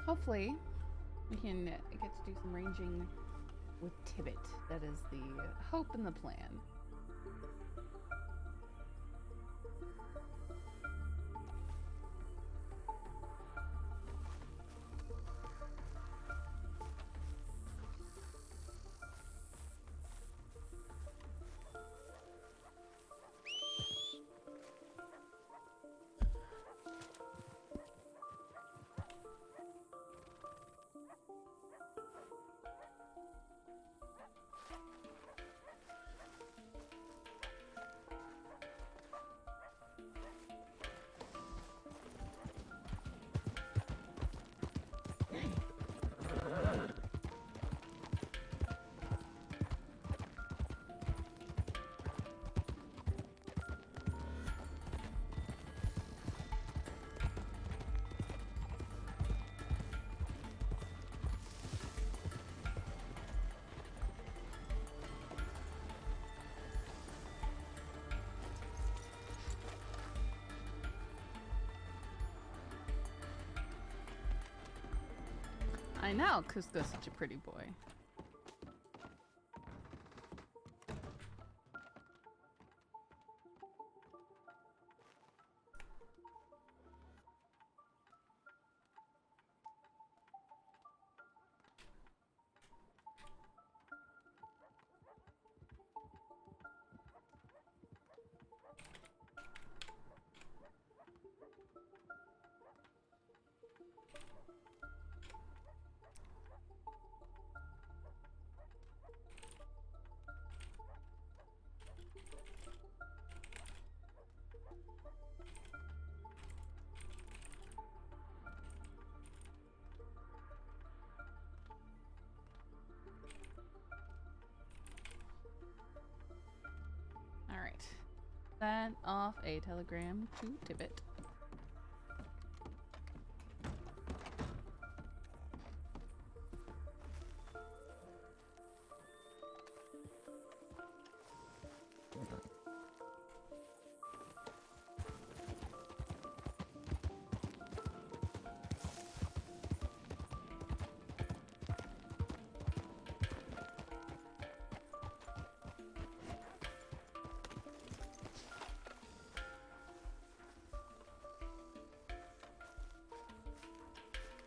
hopefully we can get to do some ranging with Tibbit. That is the hope and the plan. I know, Cusco's such a pretty boy. Alright. Send off a telegram to Tibbit.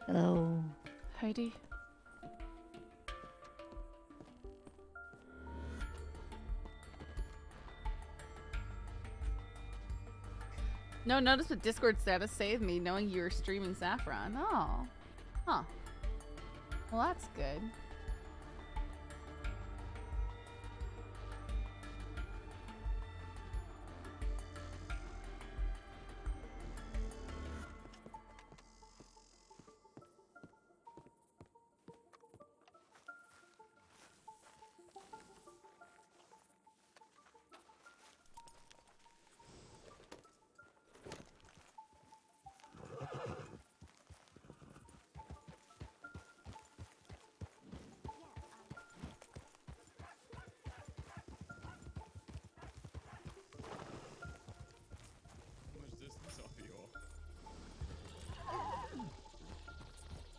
Hello. Heidi. No, notice what Discord status saved me knowing you were streaming Saffron. Oh. Huh. Well, that's good.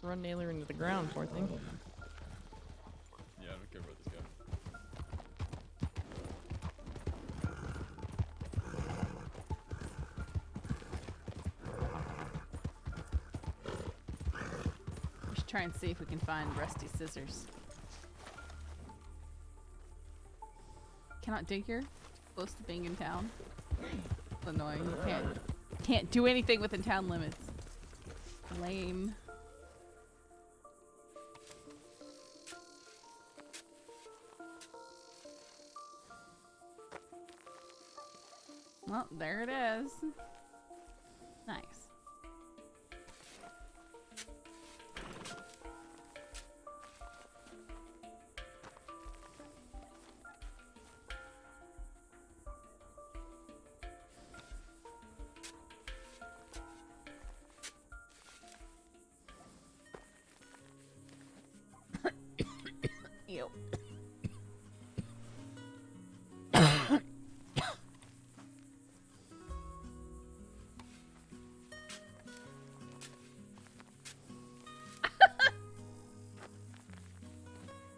Run Naylor into the ground, poor thing. Yeah, I don't care about this guy. We should try and see if we can find Rusty Scissors. Cannot dig here. Close to being in town. It's annoying. You can't do anything within town limits. Lame. Well, there it is. Nice. Ew.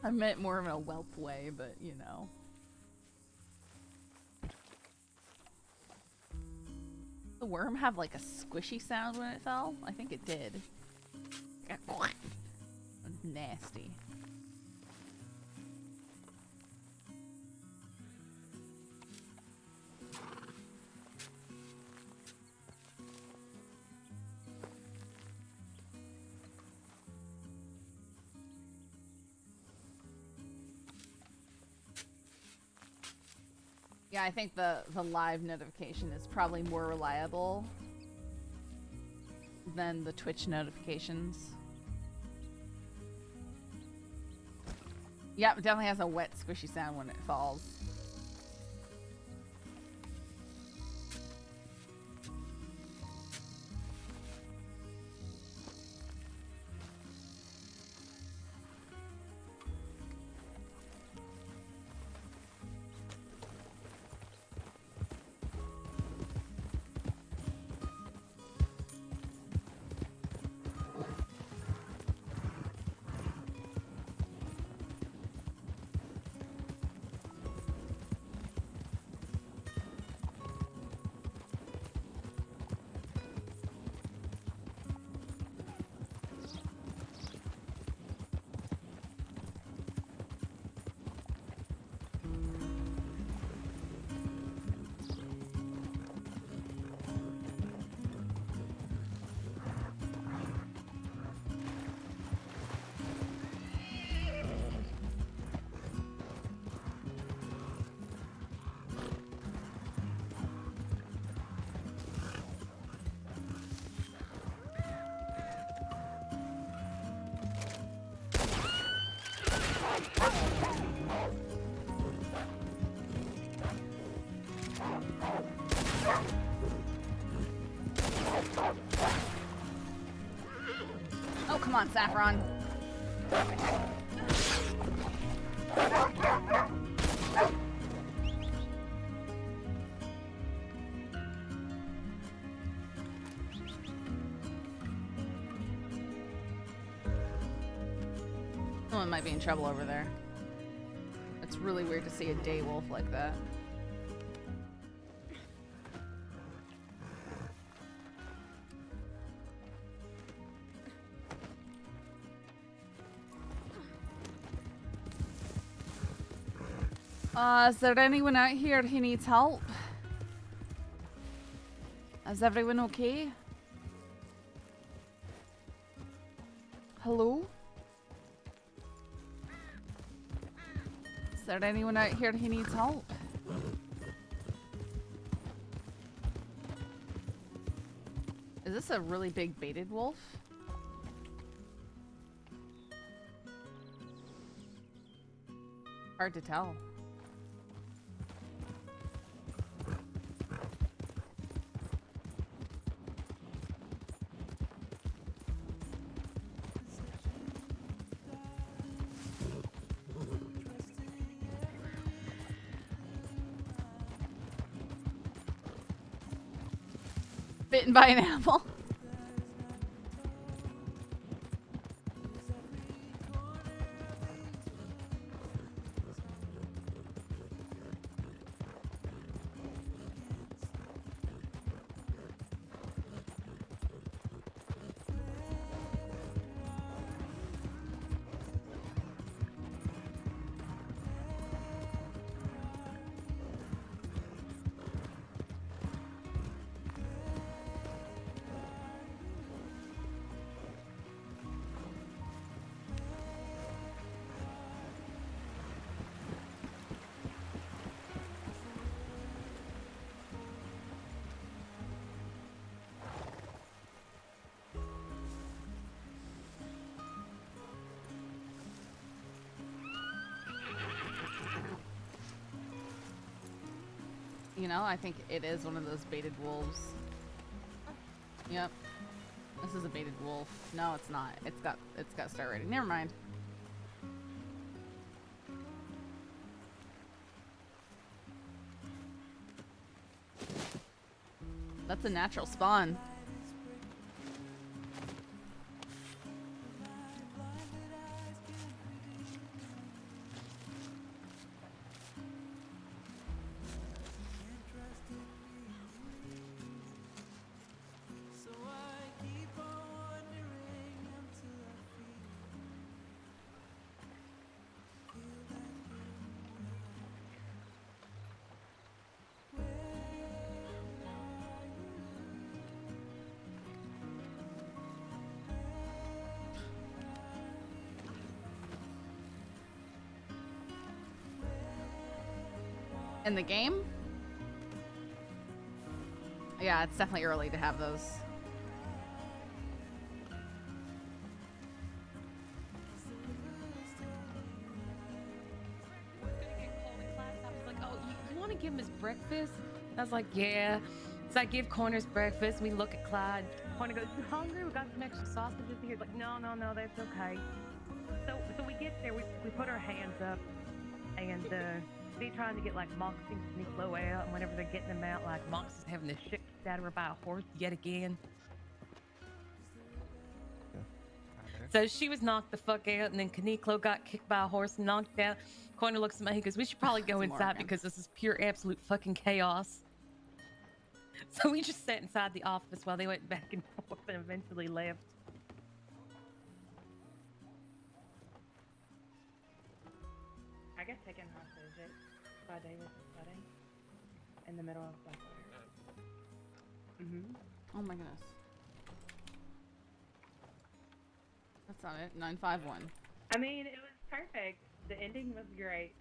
I meant more in a whelp way, but you know. The worm have like a squishy sound when it fell? I think it did. Nasty. Yeah, I think the live notification is probably more reliable than the Twitch notifications. Yep, it definitely has a wet, squishy sound when it falls. Oh, come on, Saffron. Someone might be in trouble over there. It's really weird to see a day wolf like that. Is there anyone out here who needs help? Is everyone okay? Hello? Is there anyone out here who needs help? Is this a really big baited wolf? Hard to tell. Bitten by an apple. You know, I think it is one of those baited wolves. Yep. This is a baited wolf. No, it's not. It's got start rating. Never mind. That's a natural spawn. In the game? Yeah, it's definitely early to have those. I was like, oh, you want to give him his breakfast? I was like, yeah. So I give Corner's breakfast. We look at Clyde. Corner goes, you hungry? We got some extra sausages here. He's like, no, that's okay. So we get there. We put our hands up, and they're trying to get like Moxie and Niccolo out. And whenever they're getting them out, like Moxie's having the shit kicked out of her by a horse yet again. So she was knocked the fuck out, and then Kaniklo got kicked by a horse and knocked out. Corner looks at me, he goes, we should probably go inside because this is pure absolute fucking chaos. So we just sat inside the office while they went back and forth and eventually left. I got taken hostage by Davis and Buddy in the middle of Blackwater. Oh my goodness. That's not it. 951. I mean, it was perfect. The ending was great.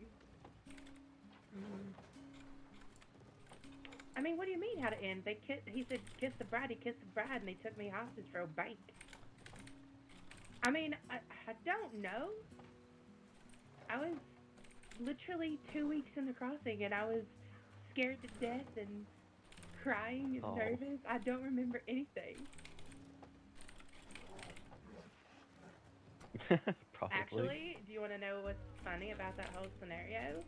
I mean, what do you mean how to end? He said, kiss the bride, he kissed the bride, and they took me hostage for a bank. I mean, I don't know. I was literally 2 weeks in the crossing, and I was scared to death and crying and nervous. I don't remember anything. Probably. Actually, do you want to know what's funny about that whole scenario?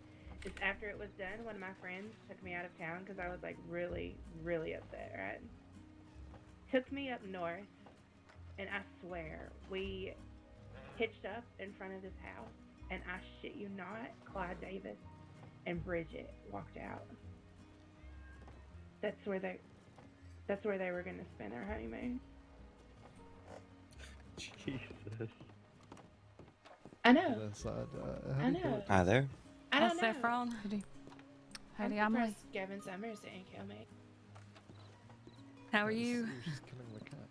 Is after it was done, one of my friends took me out of town because I was like really, really upset, right? Took me up north, and I swear, we hitched up in front of this house, and I shit you not, Clyde Davis and Bridget walked out. That's where they were gonna spend their honeymoon. Jesus. I know. I know. Hi there. I don't know. Saffron. Howdy, I'm Amelie. surprised Gavin Summers didn't kill me. How are you? She's killing the cat.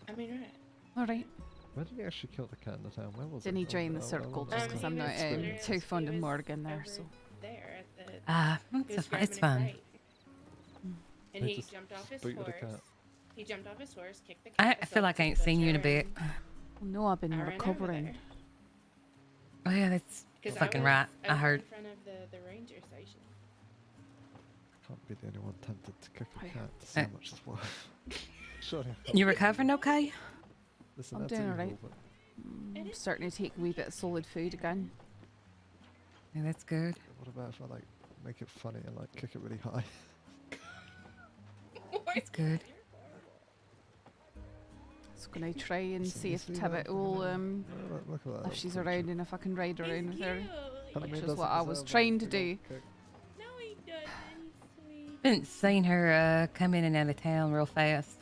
I mean, right. Alright. Where did he actually kill the cat in the town? Where was Didn't it? he drain the circle just because I'm not too fond of Morgan there, so. There at the. It's fun. And They he just jumped off his booted the horse. cat. He jumped off his horse, kicked the I cat. feel like I ain't seen you in a bit. No, I've been I ran over recovering. there. Oh yeah, that's 'Cause fucking was right. I over heard. in front of the ranger station. Can't be the only one tempted to kick a Right. cat to see how much it's worth. Surely. You recovering okay? Listen, I'm that's doing evil, alright. but I'm starting to take a wee bit of solid food again. Yeah, that's good. what about if I like make it funny and like kick it really high? It's good. So gonna try and So see you if see Tibbit that? will Look at that. if little she's creature. around and if I can ride around with her. Enemy which is doesn't what I was deserve trying a to big do. old kick. No, he doesn't. He's sweet. Haven't seen her come in and out of town real fast.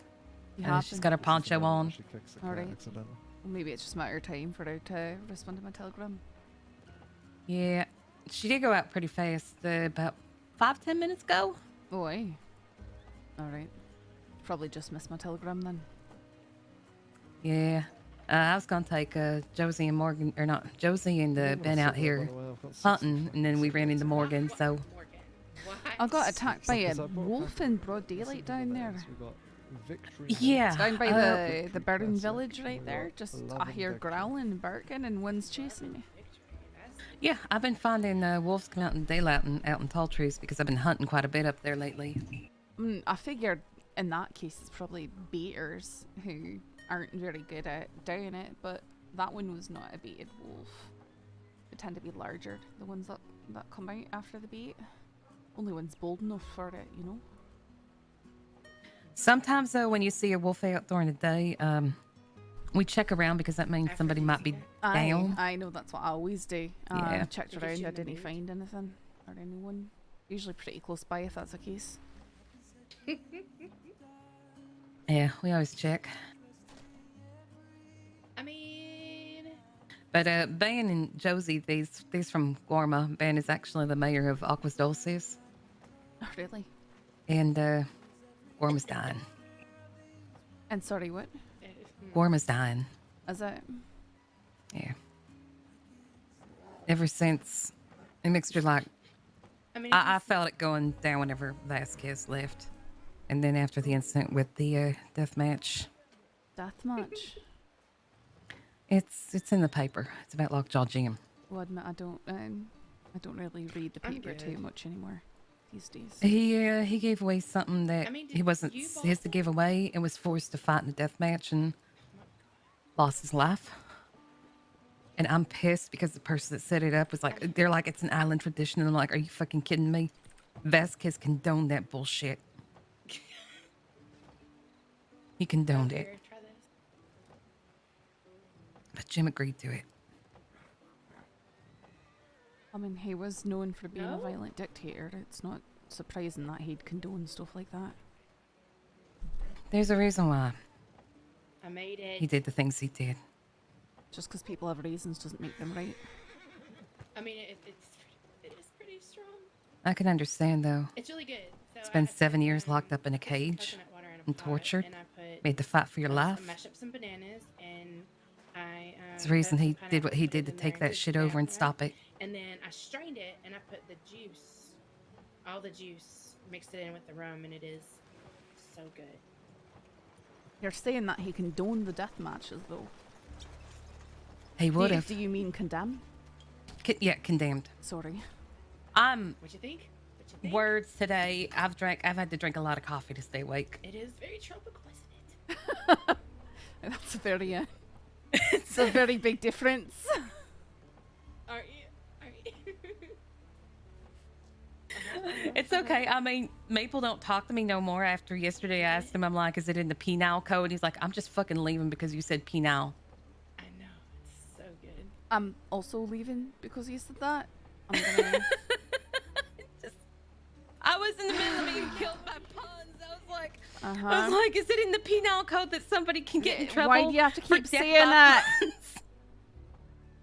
You She's have got her This is poncho the moment on. She kicks the cat Alright. accidentally. Well, maybe it's just a matter of time for her to respond to my telegram. Yeah, she did go out pretty fast. About 5-10 minutes ago. Oh, aye. Alright. Probably just missed my telegram then. Yeah. I was gonna take Josie and Morgan, or not Josie and You wanna Ben sit out there, here by the way? I've got 6 hunting, and then we ran into Morgan. So Morgan. What? I got attacked by a Because I brought wolf back in broad some daylight people down there, there. so we got Victory Yeah. It's down by Uh, the Burden Classic. village right We there. got Just I 11 hear victory. growling and barking and one's chasing me. yeah, I've been finding wolves come out in daylight and out in tall trees because I've been hunting quite a bit up there lately. I figured in that case it's probably baiters who aren't very good at doing it, but that one was not a baited wolf. They tend to be larger, the ones that come out after the bait. Only one's bold enough for it, you know? Sometimes though, when you see a wolf out during the day, we check around because that means somebody might be down. I know, that's what I always do. Yeah. Checked It gets around, you I in the didn't mood. find anything or anyone. Usually pretty close by if that's the case. Yeah, we always check. I mean, But Ben and Josie, these from Gorma. Ben is actually the mayor of Aquas Dulces, Oh, really? and Gorma's dying. And sorry, what? Gorma's dying. Is it? Yeah. Ever since a mixture like I mean, I felt it going down whenever Vasquez left. And then after the incident with the death match. Death match. It's in the paper. It's about Lockjaw Jim. Well, admit I don't really read the I'm paper too good. much anymore these days. He gave away something that I mean, he wasn't you his to bought give away and was forced to fight in a death match and lost his life. And I'm pissed because the person that set it up was like, they're like, it's an island tradition. And I'm like, are you fucking kidding me? Vasquez condoned that bullshit. He condoned it. Here, try this. But Jim agreed to it. I mean, he was known for being a No? violent dictator. It's not surprising that he'd condone stuff like that. There's a reason why I made it. he did the things he did. Just because people have reasons doesn't make them right. I mean, it is pretty strong. I can understand, though. It's really good. So Spend I 7 put, years locked up in a just cage coconut water in a and pot, tortured, and I put, made to fight for your I life. mashed up some bananas, and I It's the reason cut he some did what he pineapple, did to put it in take there, that and shit cooked it over and out, stop it. And then I strained it, and I put the juice, all the juice, mixed it in with the rum, and it is so good. You're saying that he condoned the death matches, though. He would have. Do you mean condemn? Yeah, condemned. Sorry. What you think? What you think? Words today. I've had to drink a lot of coffee to stay awake. It is very tropical, isn't it? That's a very, it's a very big difference. Are you? It's okay. I mean, Maple don't talk to me no more after yesterday. I asked him, I'm like, is it in the penal code? He's like, I'm just fucking leaving because you said penal. I know, it's so good. I'm also leaving because you said that. I'm gonna... I was in the middle of being killed by puns. I was like, Uh-huh. is it in the penal code that somebody can get in trouble? Why do you have to for keep death saying by that? puns?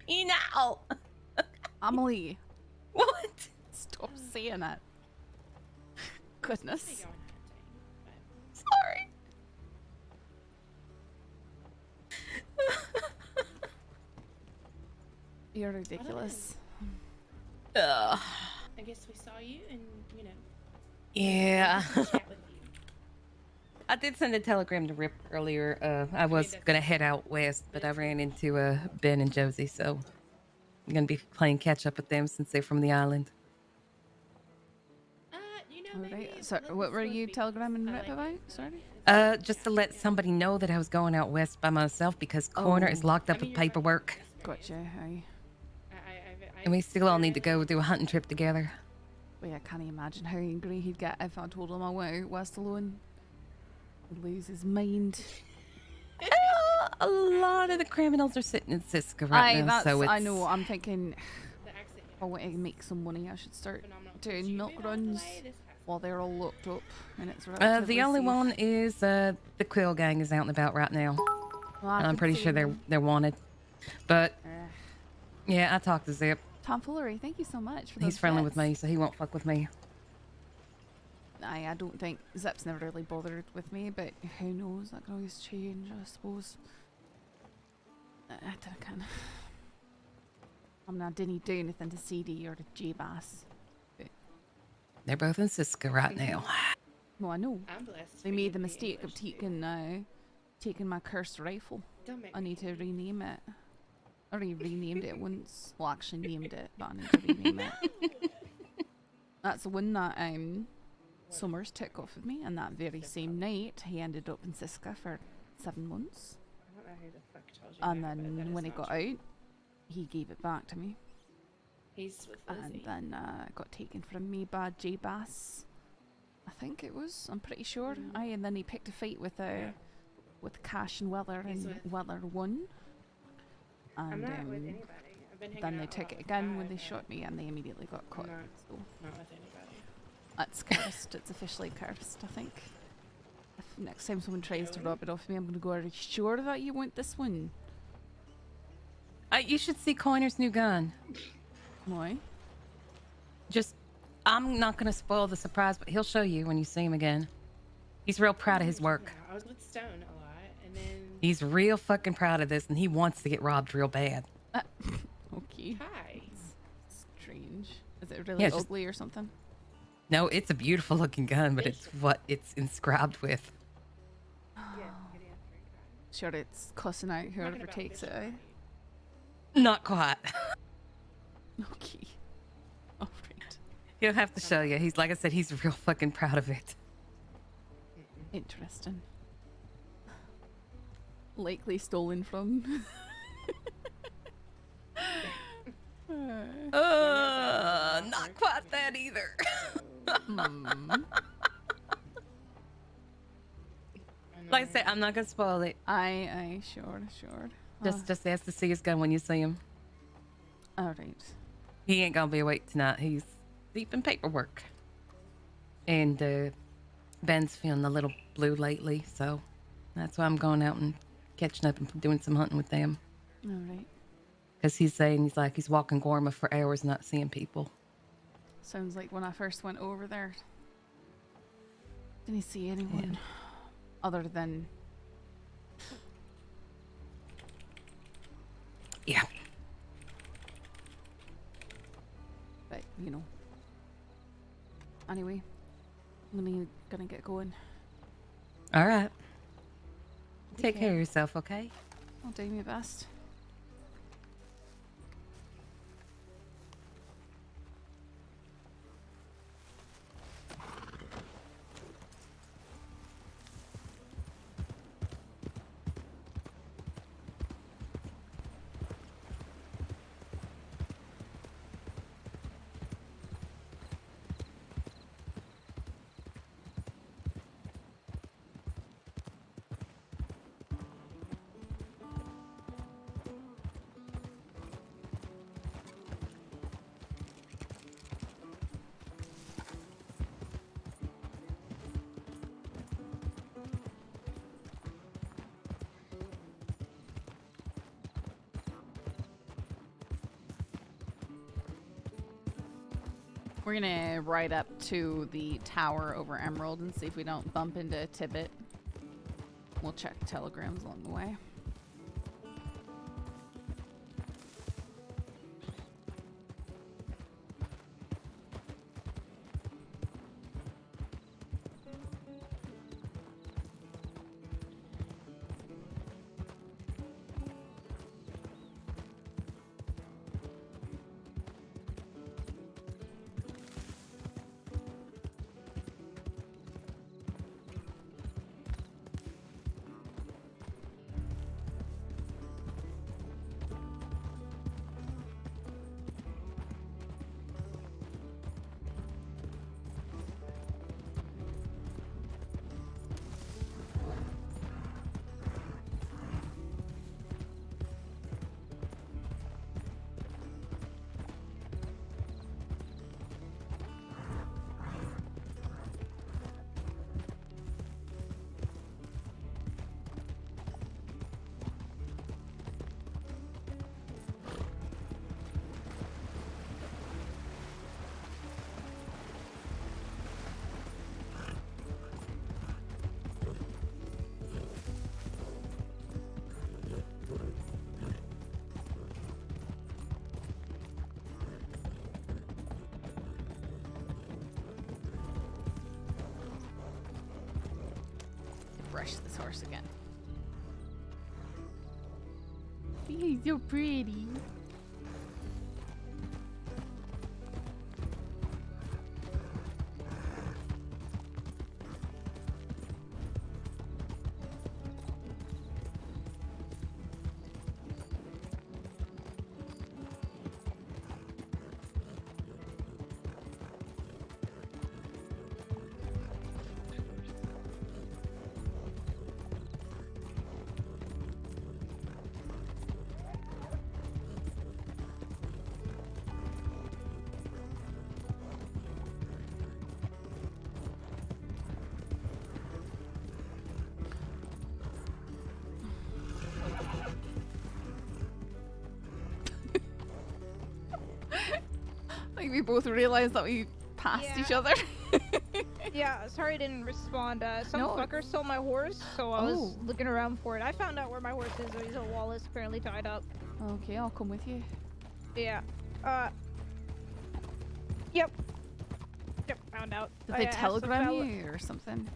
Penal. Amelie, What? stop saying it. They Goodness. go on hunting, Sorry. You're ridiculous. Ugh. I guess we saw you, and Yeah. chat with you. I did send a telegram to Rip earlier. I was gonna head out west, but I ran into Ben and Josie, so I'm gonna be playing catch up with them since they're from the island. Maybe Alright, so what were you telegramming Rip about? Sorry? Just to let somebody know that I was going out west by myself because Corner is locked up with paperwork, Gotcha, aye. and we still all need to go do a hunting trip together. Well, I can't imagine how angry he'd get if I told him I went out west alone. He'd lose his mind. A lot of the criminals are sitting in Siska right now, so it's... I know, I'm thinking The accent, if I want to make some money, I should start phenomenal. doing Did you milk move out the runs way? This has- while they're all locked up, and it's relatively the only safe. one is the Quill Gang is out and about right now. Well, I And I'm could pretty see sure them. they're wanted. But Eh. yeah, I talked to Zip. Tomfoolery, thank you so much for He's those friendly with bits. me, so he won't fuck with me. I don't think Zip's never really bothered with me, but who knows? That can always change, I suppose. I don't kind of. I mean, I didn't do anything to CD or to J-Bass. They're both in Siska right now. No, I know. I'm blessed. They for made you the to be mistake of English, too. taking my cursed rifle. Don't make I me need to hate you. rename it. I already renamed it once. Well, actually named it, but I need to rename it. That's the one that Summers took off of me, and that very same night he ended up in Siska for 7 months. I don't know who the fuck told you And that, but that then is when he not got true. out, he gave it back to me. He's with And Lizzie. then it got taken from me by J-Bass. I think it was. I'm pretty sure. Aye, and then he picked a fight with Yeah. with Cash and Weller, He's and with- Weller won. I'm And not with anybody. I've been hanging then out they a took lot it with again when Kai, they but shot me, and they immediately got caught. not- So Not with anybody. that's cursed. It's officially cursed, I think. If next time someone tries to Really? rob it off me, I'm gonna go, are you sure that you want this one? You should see Coiner's new gun. Why? Just, I'm not gonna spoil the surprise, but he'll show you when you see him again. He's real proud of his work. Yeah, I was with Stone a lot, and then He's real fucking proud of this, and he wants to get robbed real bad. Okay. Kai. Strange. Is it really Yeah, just- ugly or something? No, it's a beautiful looking gun, but it's what it's inscribed with. Yes, it is very kind. Sure, it's cussing out whoever Talking about takes it, visual eh? value. Not quite. Okay. Alright. He'll have to show you. He's like I said, he's real fucking proud of it. Interesting. Likely stolen from. Not quite that either. Like I said, I'm not gonna spoil it. Aye, sure. Just ask to see his gun when you see him. Alright. He ain't gonna be awake tonight. He's deep in paperwork. And Ben's feeling a little blue lately, so that's why I'm going out and catching up and doing some hunting with them. Alright. Because he's saying he's walking Gorma for hours not seeing people. Sounds like when I first went over there. Didn't see anyone other than. Yeah. But, you know. Anyway, I'm gonna get going. All right. Take care of yourself, okay? I'll do my best. We're gonna ride up to the tower over Emerald and see if we don't bump into Tibbit. We'll check telegrams along the way. Brush this horse again. He's so pretty. I think we both realized that we passed each other. Yeah, sorry I didn't respond. Some No. fucker stole my horse, so I was looking around for it. I found out where my horse is. He's at Wallace, apparently tied up. Okay, I'll come with you. Yeah. Yep, found out. Did I they asked telegram Saffel- you or something?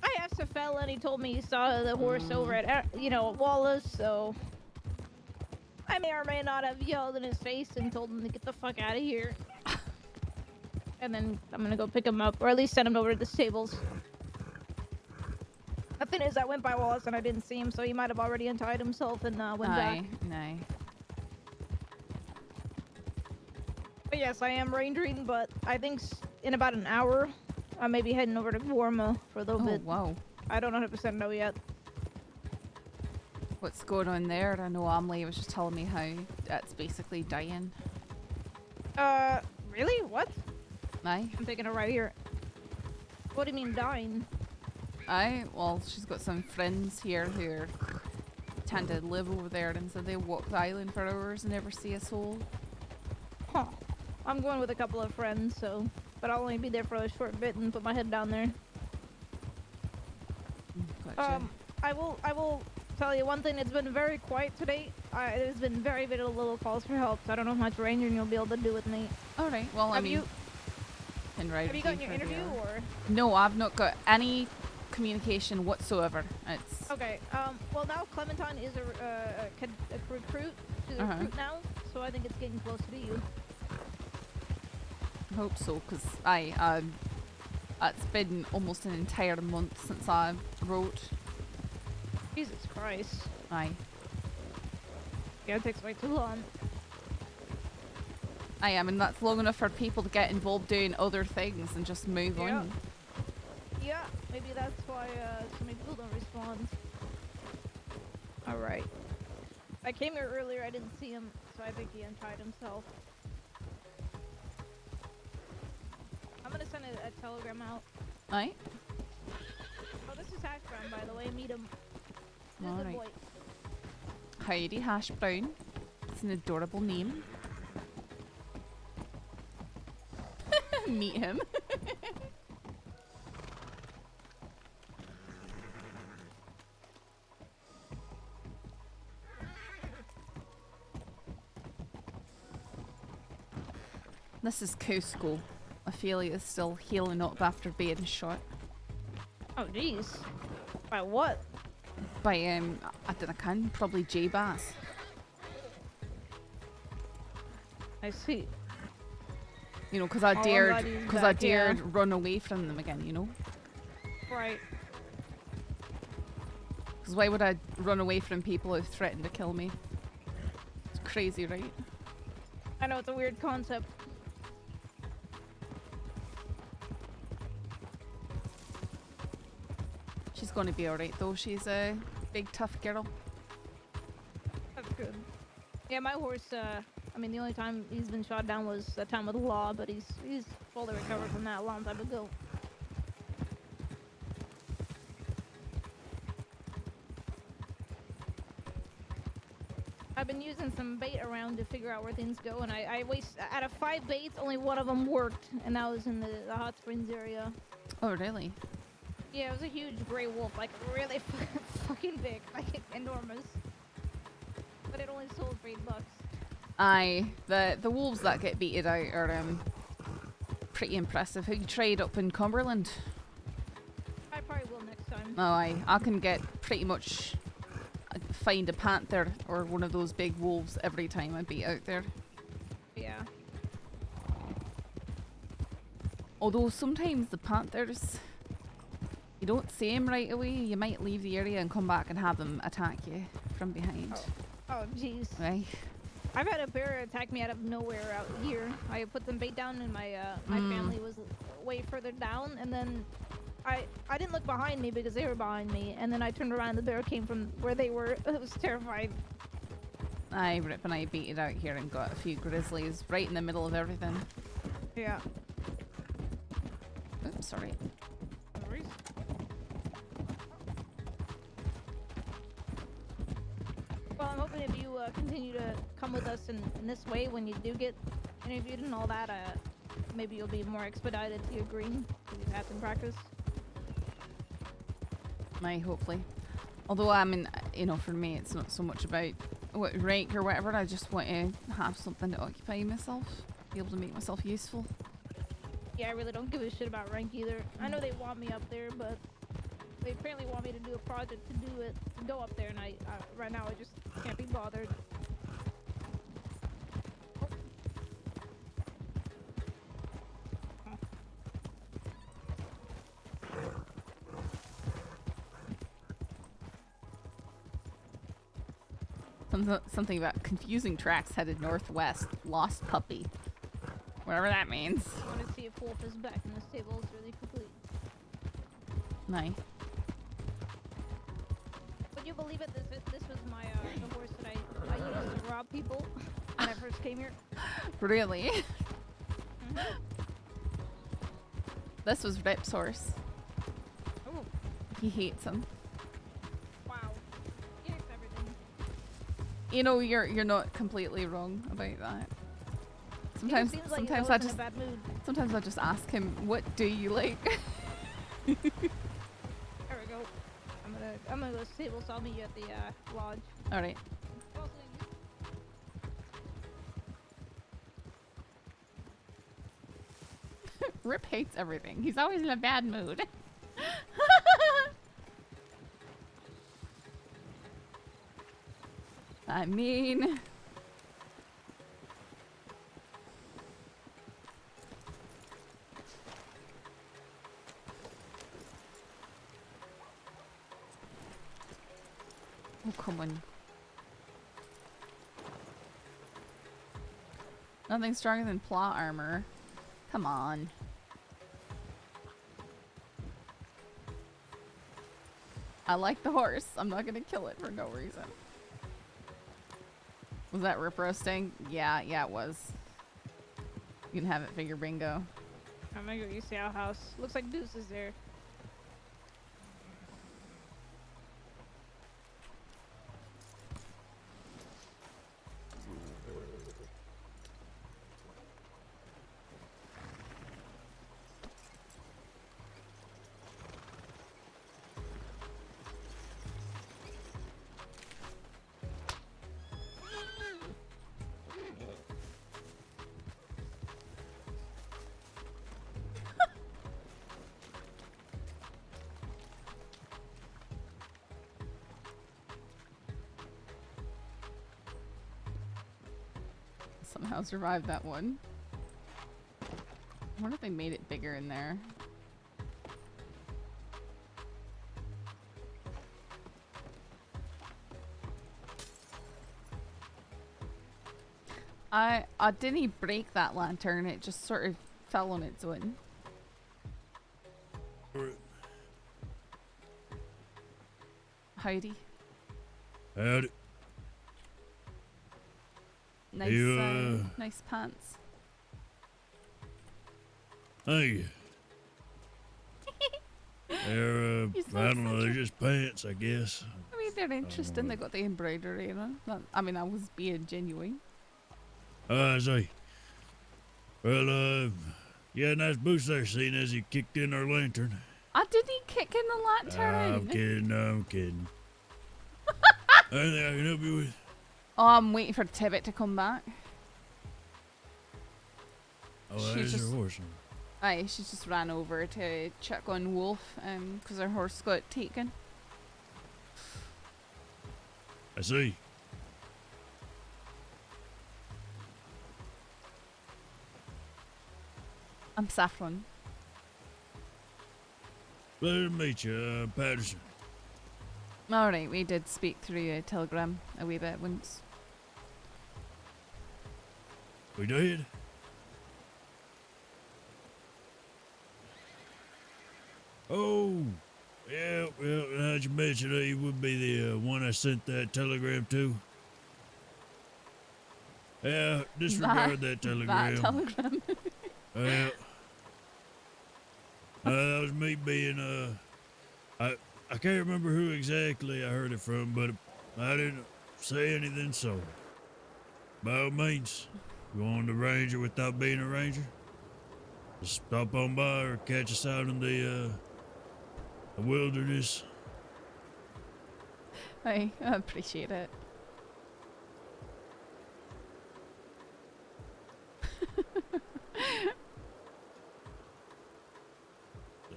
I asked Saffel and he told me he saw the horse over at, Wallace, so... I may or may not have yelled in his face and told him to get the fuck out of here. And then I'm gonna go pick him up, or at least send him over to the stables. The thing is, I went by Wallace and I didn't see him, so he might have already untied himself and went back. Aye. But yes, I am rangering, but I think in about an hour, I may be heading over to Gorma for a little bit. Wow. I don't 100% know yet. What's going on there? I know Amelie was just telling me how it's basically dying. Really? What? Aye. I'm taking it right here. What do you mean dying? Aye, well, she's got some friends here who tend to live over there, and so they walk the island for hours and never see a soul. Huh. I'm going with a couple of friends, but I'll only be there for a short bit and put my head down there. Gotcha. I will tell you one thing. It's been very quiet today. There's been very little calls for help, so I don't know how much ranging you'll be able to do with me. All right. Well, I mean, have you gotten your interview or? No, I've not got any communication whatsoever. It's okay. Well, now Clementine is a recruit. She's a recruit now, so I think it's getting closer to you. I hope so, because it's been almost an entire month since I wrote. Jesus Christ. Aye. Yeah, it takes way too long. I mean, that's long enough for people to get involved doing other things and just move on. Yeah, maybe that's why so many people don't respond. Alright. I came here earlier, I didn't see him, so I think he untied himself. I'm gonna send a telegram out. Aye. Oh, this is Saffron, by the way, meet him. This is the boy. Howdy, Hash Brown. It's an adorable name. Meet him. This is Cusco. Ophelia is still healing up after being shot. Oh, jeez. By what? By, I don't know, probably J-Bass. I see. You know, because I dared run away from them again, you know? Right. Because why would I run away from people who threatened to kill me? It's crazy, right? I know, it's a weird concept. She's going to be alright though. She's a big tough girl. That's good. Yeah, my horse, I mean, the only time he's been shot down was that time with the law, but he's fully recovered from that a long time ago. I've been using some bait around to figure out where things go, and I out of 5 baits, only one of them worked, and that was in the hot springs area. Oh, really? Yeah, it was a huge gray wolf, like really fucking big, like enormous. But it only sold for $8. Aye, the wolves that get beaten out are pretty impressive. Have you tried up in Cumberland? I probably will next time. Oh, aye. I can get pretty much find a panther or one of those big wolves every time I beat out there. Yeah. Although sometimes the panthers, you don't see them right away. You might leave the area and come back and have them attack you from behind. Oh, jeez. Right. I've had a bear attack me out of nowhere out here. I put some bait down and my family was way further down, and then I didn't look behind me because they were behind me, and then I turned around and the bear came from where they were. It was terrifying. Aye, Rip and I beat it out here and got a few grizzlies right in the middle of everything. Yeah. Oops, sorry. No worries. Well, I'm hoping if you continue to come with us in this way when you do get interviewed and all that, maybe you'll be more expedited to your green because you've had some practice. Aye, hopefully. Although, I mean, you know, for me, it's not so much about what rank or whatever. I just want to have something to occupy myself, be able to make myself useful. Yeah, I really don't give a shit about rank either. I know they want me up there, but they apparently want me to do a project to do it, to go up there, and I right now I just can't be bothered. Something about confusing tracks headed northwest. Lost puppy. Whatever that means. I want to see if Wolf is back in the stables really quickly. Nice. Would you believe it? This was my the horse that I used to rob people when I first came here. Really? This was Rip's horse. Oh, He hates him. wow. He hates everything. You know, you're not completely wrong about that. Sometimes He seems like sometimes he's I always in just a bad mood. sometimes I just ask him, "What do you like?" There we go. I'm gonna go to the stable, so I'll meet you at the lodge. All right. Rip hates everything. He's always in a bad mood. I mean, oh, come on. Nothing stronger than plot armor. Come on. I like the horse. I'm not gonna kill it for no reason. Was that rip roasting? Yeah, it was. You can have it for your bingo. I'm gonna go use the outhouse. Looks like Deuce is there. Somehow survived that one. I wonder if they made it bigger in there. I didn't break that lantern, it just sort of fell on its own. Howdy. Howdy. Nice, You, nice pants. Hey. They're, You I sound don't know, such they're a- just pants, I guess. I mean, they're interesting. They got the embroidery on them. I mean, I was being genuine. I see. Well, yeah, nice boost there, seeing as you kicked in our lantern. I didn't kick in the lantern. I'm kidding, I'm kidding. Anything I can help you with? Oh, I'm waiting for Tibbit to come back. Oh, She there's your just- horse. Aye, she just ran over to check on Wolf, because her horse got taken. I see. I'm Saffron. Pleasure to meet you, Paterson. Alright, we did speak through a telegram a wee bit once. We did? Oh, yeah, well, now that you mention it, he would be the one I sent that telegram to. Yeah, disregard that telegram. That telegram. Well, that was me being, I can't remember who exactly I heard it from, but I didn't say anything, so by all means, you want a ranger without being a ranger? Just stop on by or catch us out in the wilderness. I appreciate it.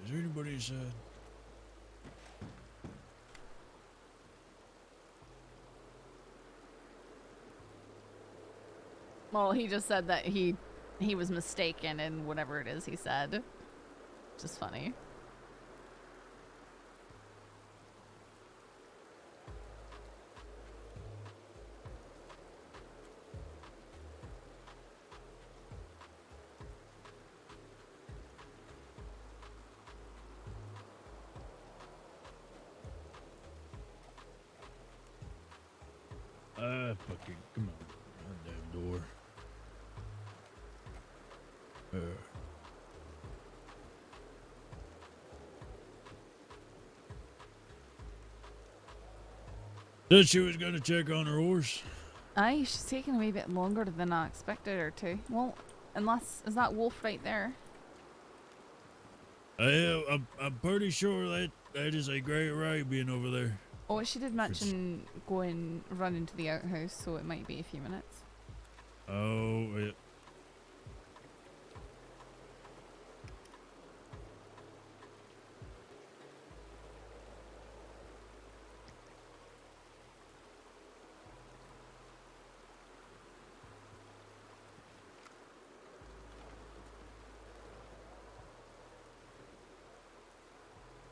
Is there anybody inside? Well, he just said that he was mistaken in whatever it is he said. Just funny. Fucking, come on. Goddamn door. Said she was gonna check on her horse. Aye, she's taking a wee bit longer than I expected her to. Well, unless, is that wolf right there? I'm pretty sure that is a great Arabian over there. Oh, she did mention run into the outhouse, so it might be a few minutes. Oh, yeah.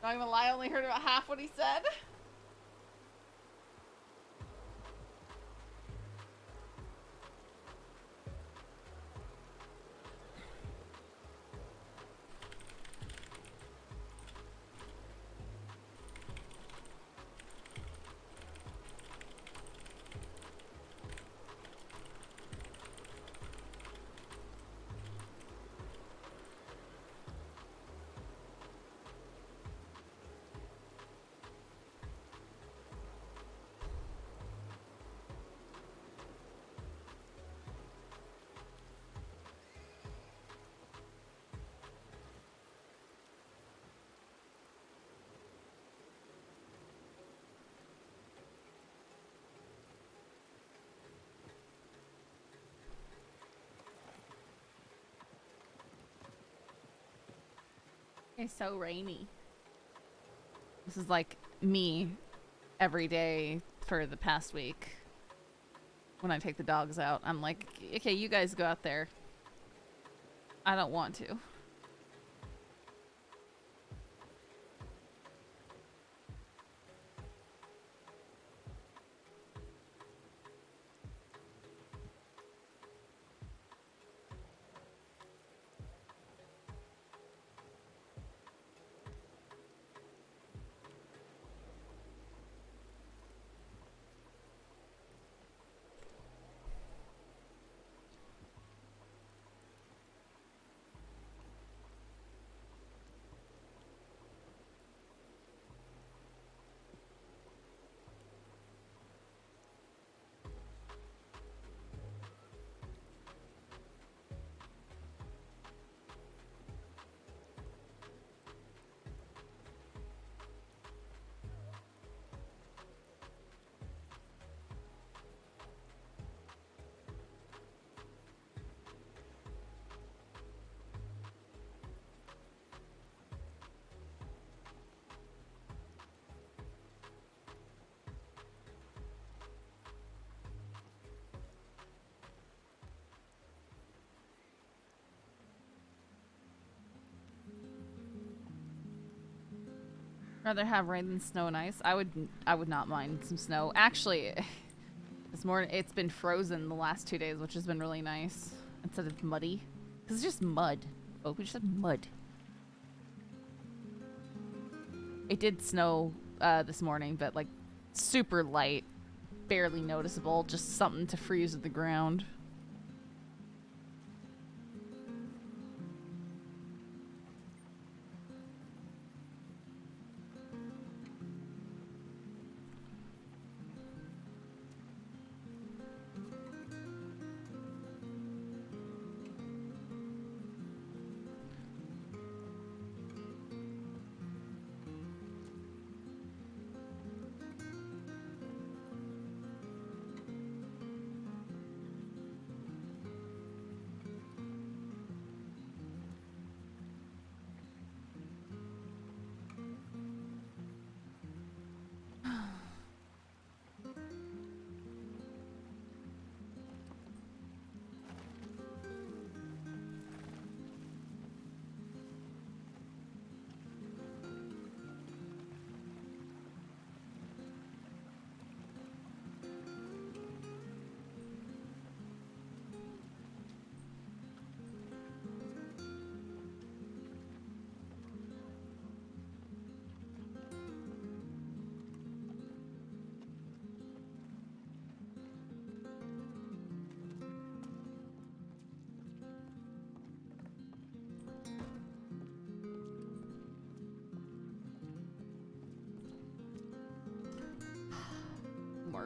Not gonna lie, I only heard about half what he said. It's so rainy. This is like me every day for the past week. When I take the dogs out, I'm like, okay, you guys go out there. I don't want to. Rather have rain than snow and ice. I would not mind some snow. Actually, this morning it's been frozen the last 2 days, which has been really nice instead of muddy. Cause it's just mud. Oh, we just had mud. It did snow this morning, but like super light, barely noticeable. Just something to freeze at the ground.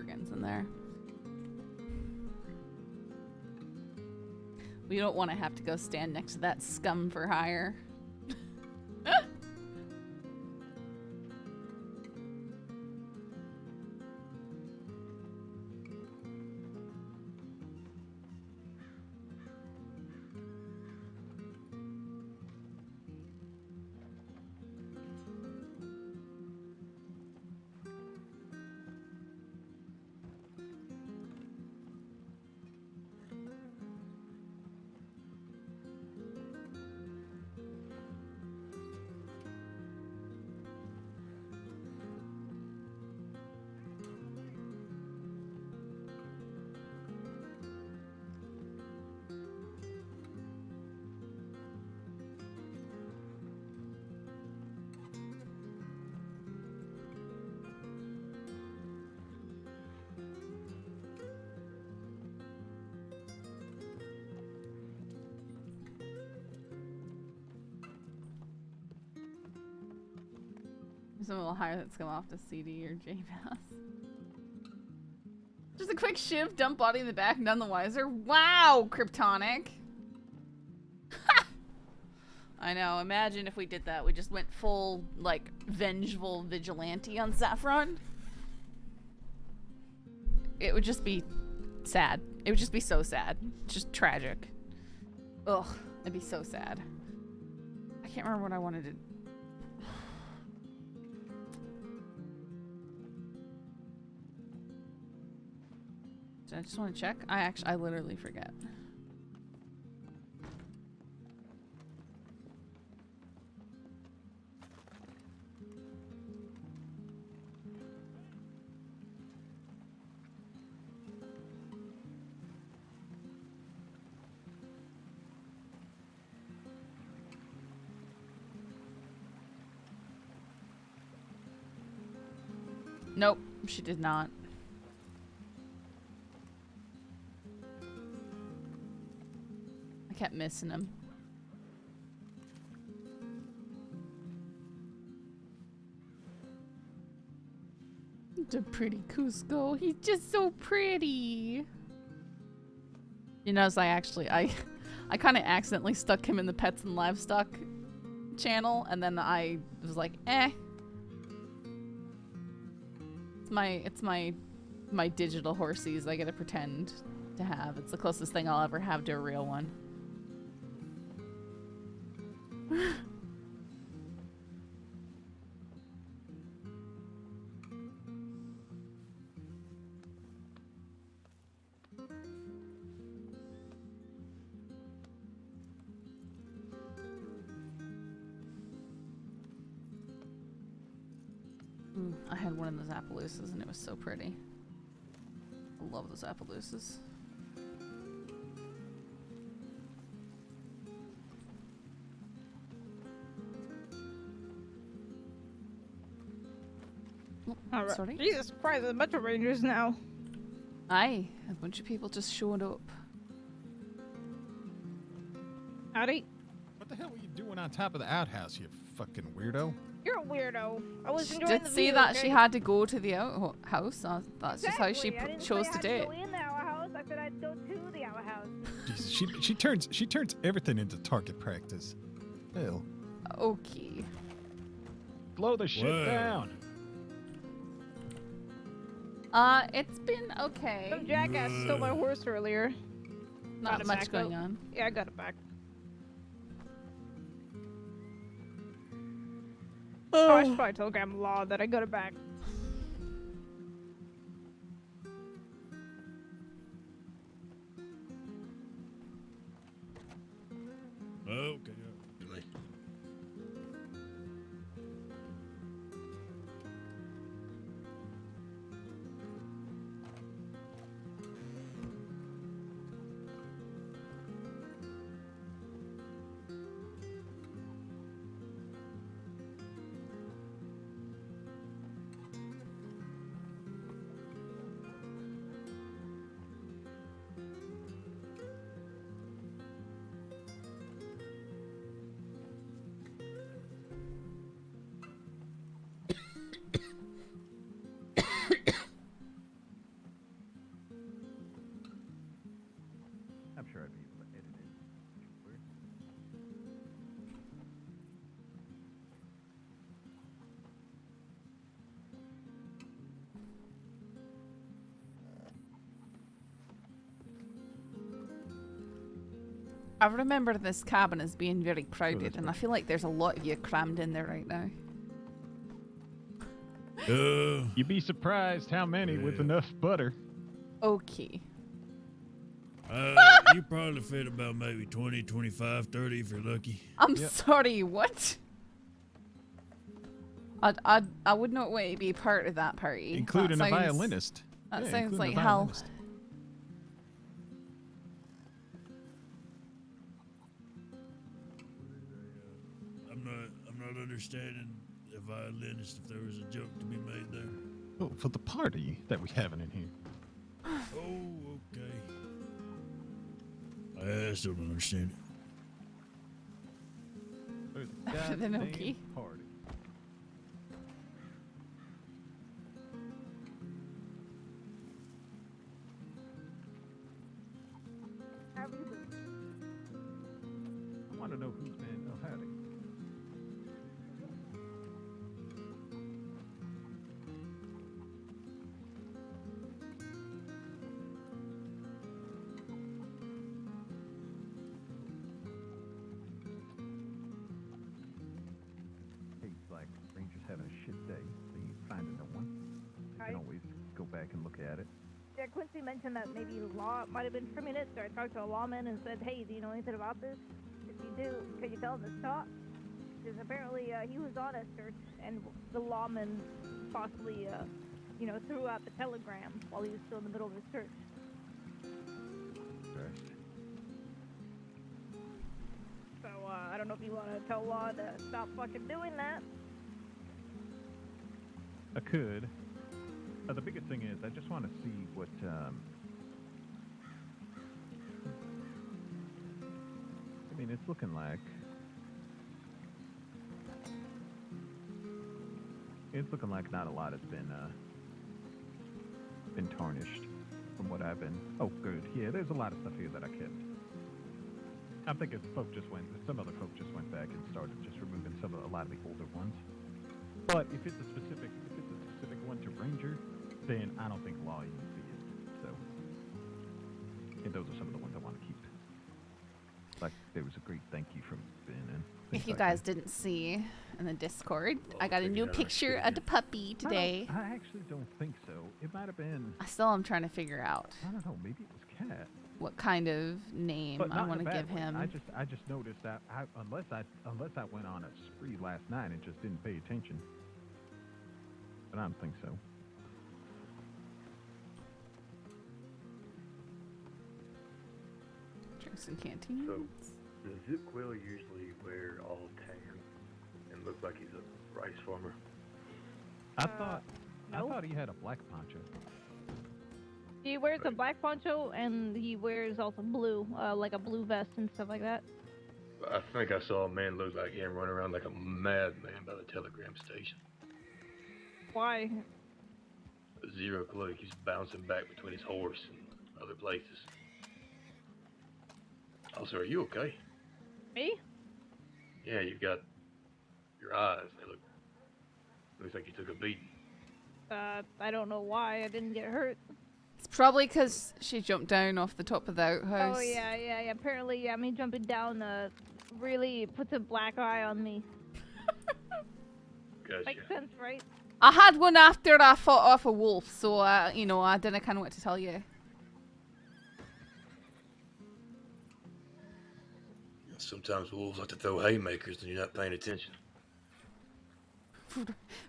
organs in there. We don't want to have to go stand next to that scum for hire. Some little higher that's come off the CD or JPass. Just a quick shiv, dump body in the back, none the wiser. Wow, Kryptonic! I know, imagine if we did that. We just went full, like, vengeful vigilante on Saffron. It would just be sad. It would just be so sad. Just tragic. Ugh, it'd be so sad. I can't remember what I wanted to... I just want to check. I literally forget. Nope, she did not. I kept missing him. The pretty Cusco. He's just so pretty. You know, I kind of accidentally stuck him in the pets and livestock channel, and then I was like, eh. It's my digital horsies I gotta pretend to have. It's the closest thing I'll ever have to a real one. I had one of those Appaloosas and it was so pretty. I love those Appaloosas. All right. Sorry? Jesus Christ, there's a bunch of rangers now. Aye, a bunch of people just showed up. Howdy. What the hell were you doing on top of the outhouse, you fucking weirdo? You're a weirdo. I was She enjoying did the say view, that okay? she had to go to the outhouse. That's just how she Exactly. I didn't chose say to I do had it. to go in the outhouse. I said I'd go to the outhouse. Jesus, she turns everything into target practice. Hell. Okay. Blow the shit Whoa. down. It's been okay. Some jackass stole my horse earlier. Got Not it much back, going though. on. Yeah, I got it back. Oh, I should probably tell Grandma Law that I got it back. Okay. sure I'd be able to edit it. Where? I remember this cabin as being very crowded, that's and I feel like there's a lot of you crammed in there right now. You'd be surprised how many with Yeah. enough butter. Okay. You probably fit about maybe 20, 25, 30 if you're lucky. I'm Yep. sorry, what? I would not want to be part of that party. Including That a sounds- violinist. That Yeah, sounds including like a hell. violinist. I'm not understanding the violinist if there was a joke to be made there. Oh, for the party that we having in here. Oh, okay. I still don't understand it. For the Then goddamn okay. party. I want to know who's been. Oh, howdy. Hey, like Ranger's having a shit day, so you find a new one. You Hi. can always go back and look at it. Yeah, Quincy mentioned that maybe law might have been trimming it, so I talked to a lawman and said, hey, do you know anything about this? If you do, can you tell him to stop? Because apparently he was on a search, and the lawman possibly, threw out the telegram while he was still in the middle of his search. So I don't know if you want to tell law to stop fucking doing that. I could. The biggest thing is, I just want to see what, I mean, it's looking like... It's looking like not a lot has been tarnished from what I've been... Oh, good. Yeah, there's a lot of stuff here that I kept. I'm thinking some other folk just went back and started just removing a lot of the older ones. But if it's a specific one to Ranger, then I don't think law even see it. So, and those are some of the ones I want to keep. Like there was a great thank you from Ben and If you guys didn't see in the Discord, I got a new another picture shit of the puppy today. I actually don't think so. It might have been. I still am trying to figure out I don't know. Maybe it was Cat. what kind of name But I not in want a to bad give way. him. I just noticed that unless I went on a spree last night and just didn't pay attention. But I don't think so. Drink some canteen. So, does Zip Quill usually wear all tan and look like he's a rice farmer? I thought no. he had a black poncho. He wears a black poncho and he wears also blue, like a blue vest and stuff like that. I think I saw a man look like him running around like a madman by the telegram station. Why? Zero clue. He's bouncing back between his horse and other places. Also, are you okay? Me? Yeah, you've got your eyes. They looks like you took a beating. I don't know why I didn't get hurt. It's probably because she jumped down off the top of the outhouse. Oh yeah. Apparently, me jumping down really puts a black eye on me. Gotcha. Makes sense, right? I had one after I fought off a wolf, so I didn't kind of what to tell you. Sometimes wolves like to throw haymakers and you're not paying attention.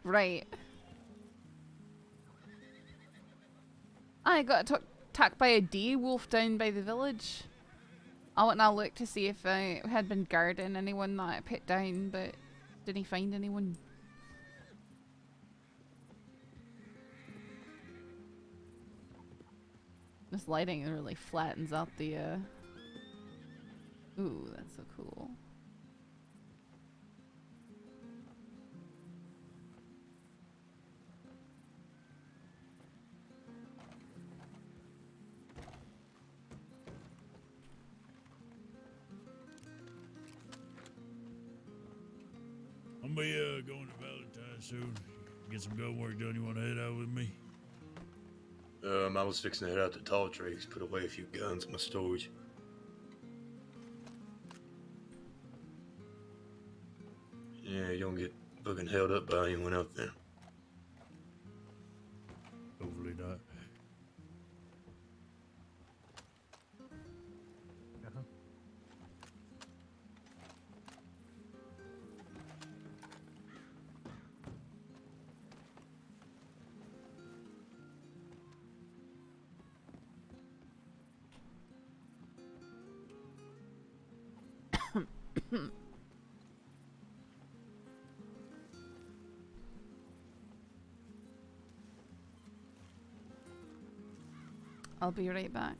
Right. I got attacked by a wolf down by the village. I went and I looked to see if I had been guarding anyone that I put down, but didn't find anyone. This lighting really flattens out the, Ooh, that's so cool. gonna be going to Valentine soon. Get some gun work done. You wanna head out with me? I was fixing to head out to Tall Trees, put away a few guns in my storage. Yeah, you don't get fucking held up by anyone out there. Hopefully not. I'll be right back.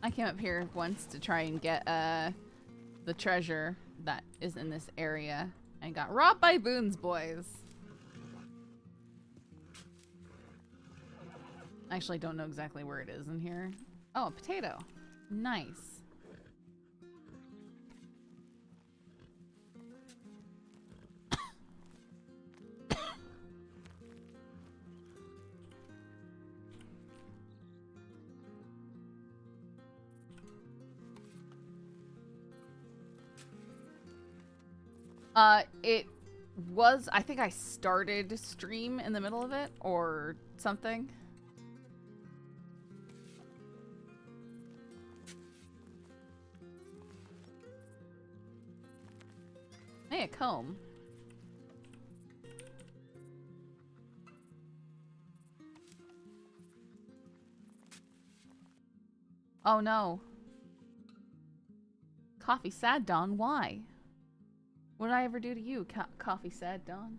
I came up here once to try and get the treasure that is in this area and got robbed by Boone's boys. I actually don't know exactly where it is in here. Oh, a potato. Nice. It was, I think I started stream in the middle of it or something. Hey, a comb. Oh no. Coffee sad, Dawn. Why? What did I ever do to you, Coffee sad, Dawn?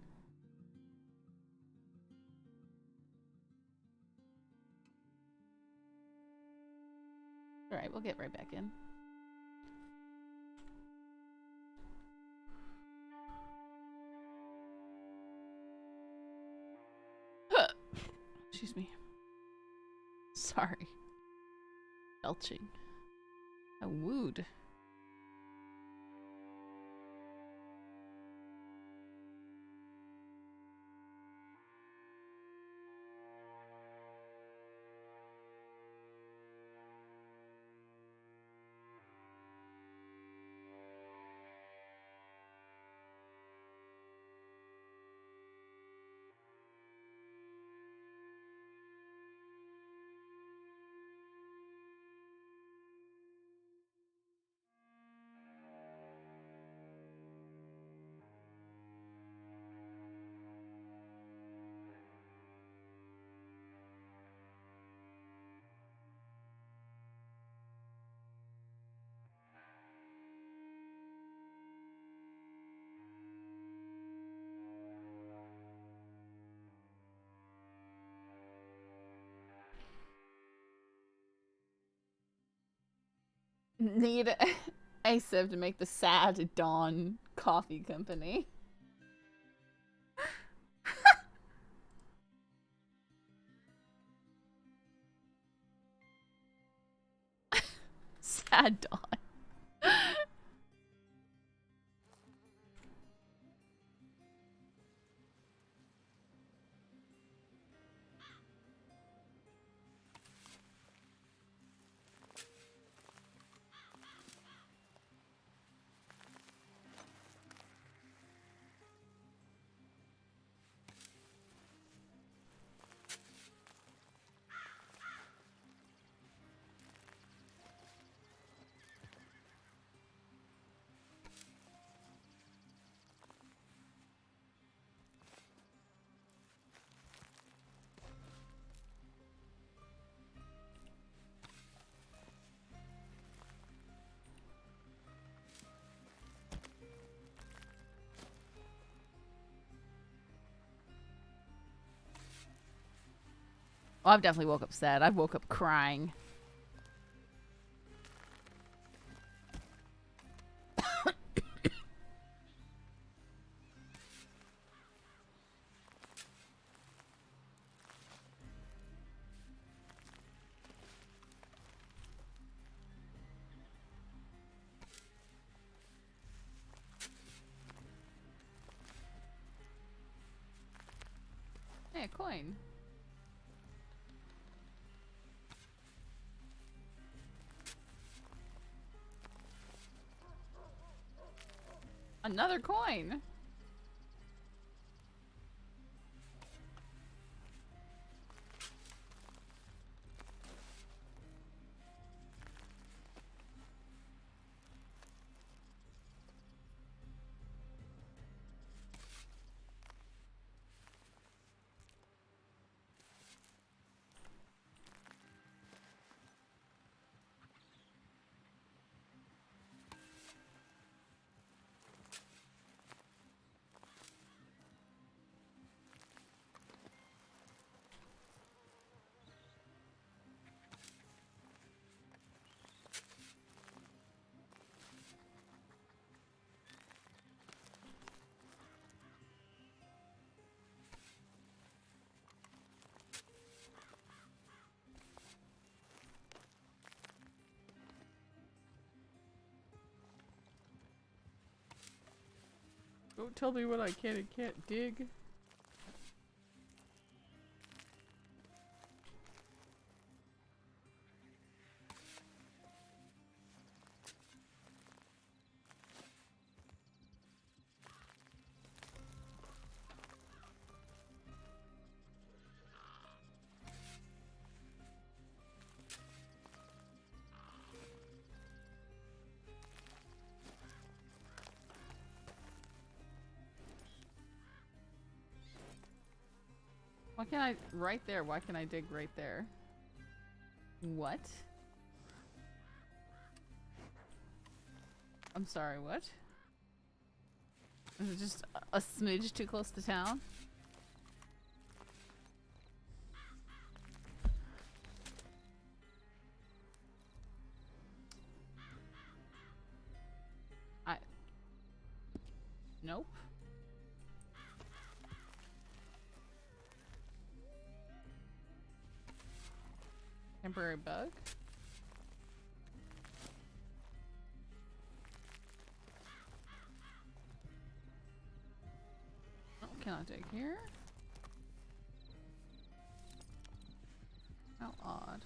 Alright, we'll get right back in. Excuse me. Sorry. Belching. I wooed. Need a sieve to make the sad Dawn Coffee Company. Sad Dawn. Oh, I've definitely woke up sad. I've woke up crying. Hey, a coin. Another coin. Don't tell me what I can and can't dig. Why can't I, right there, why can't I dig right there? What? I'm sorry, what? Is it just a smidge too close to town? Nope. Temporary bug? Oh, cannot dig here? How odd.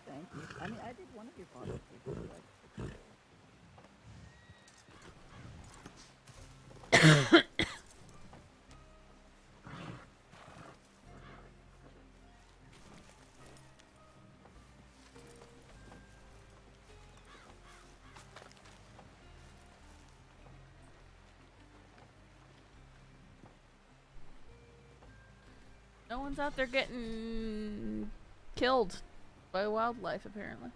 Thank you. I mean, I did one of your photos. No one's out there getting killed by wildlife, apparently.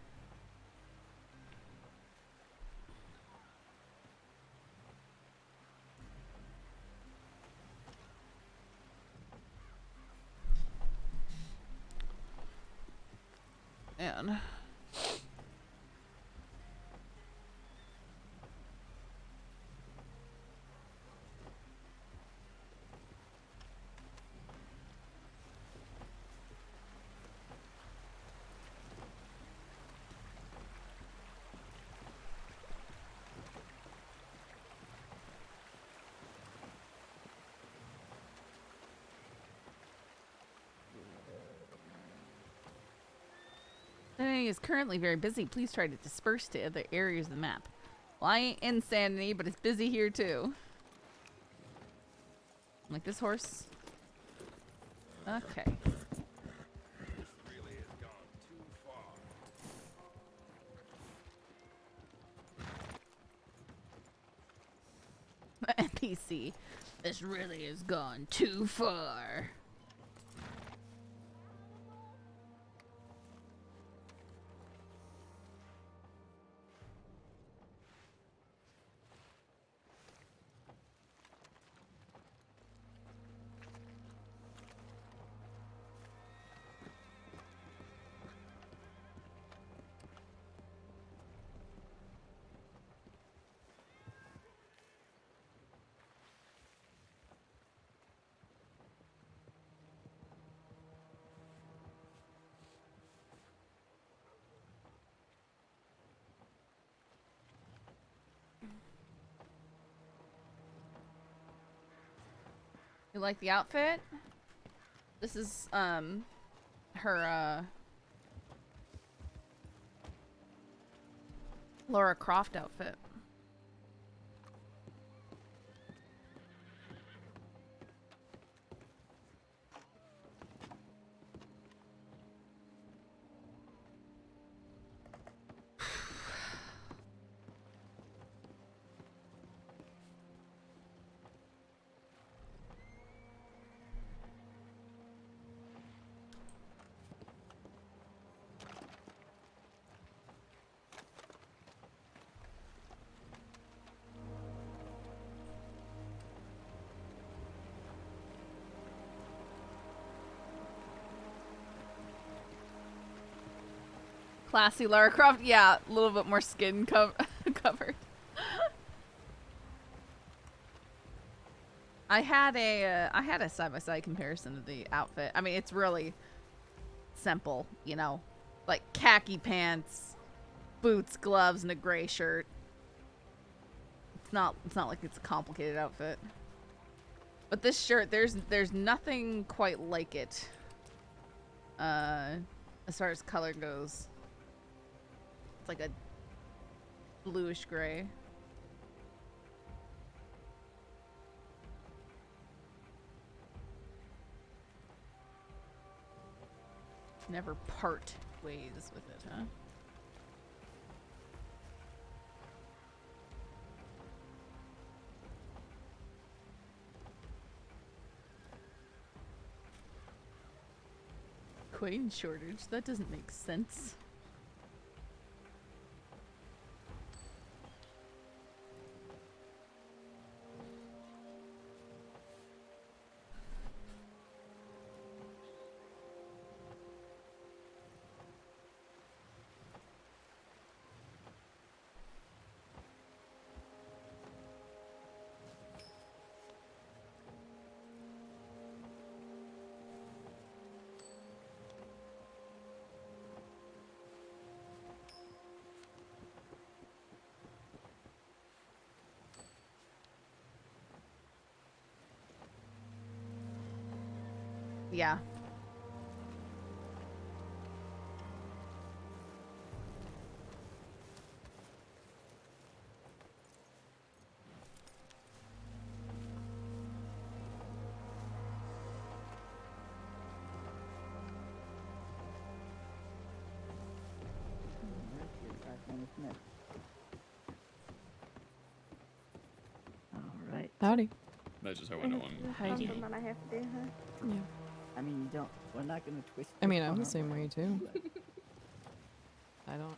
And Insanity is currently very busy. Please try to disperse to other areas of the map. Well, I ain't Insanity, but it's busy here too. Like this horse. Okay. NPC. This really has gone too far. You like the outfit? This is, her, Laura Croft outfit. Classy Lara Croft, yeah, a little bit more skin covered. I had a side-by-side comparison of the outfit. I mean, it's really simple, you know, like khaki pants, boots, gloves, and a gray shirt. It's not like it's a complicated outfit. But this shirt, there's nothing quite like it. As far as color goes. It's like a bluish gray. Never part ways with it, huh? Coin shortage? That doesn't make sense. Yeah. Alright. Howdy. That's just how I know I'm. Something that I have to do, huh? Yeah. I mean, you don't. We're not gonna twist. I mean, your I'm the arm. same way too. I don't.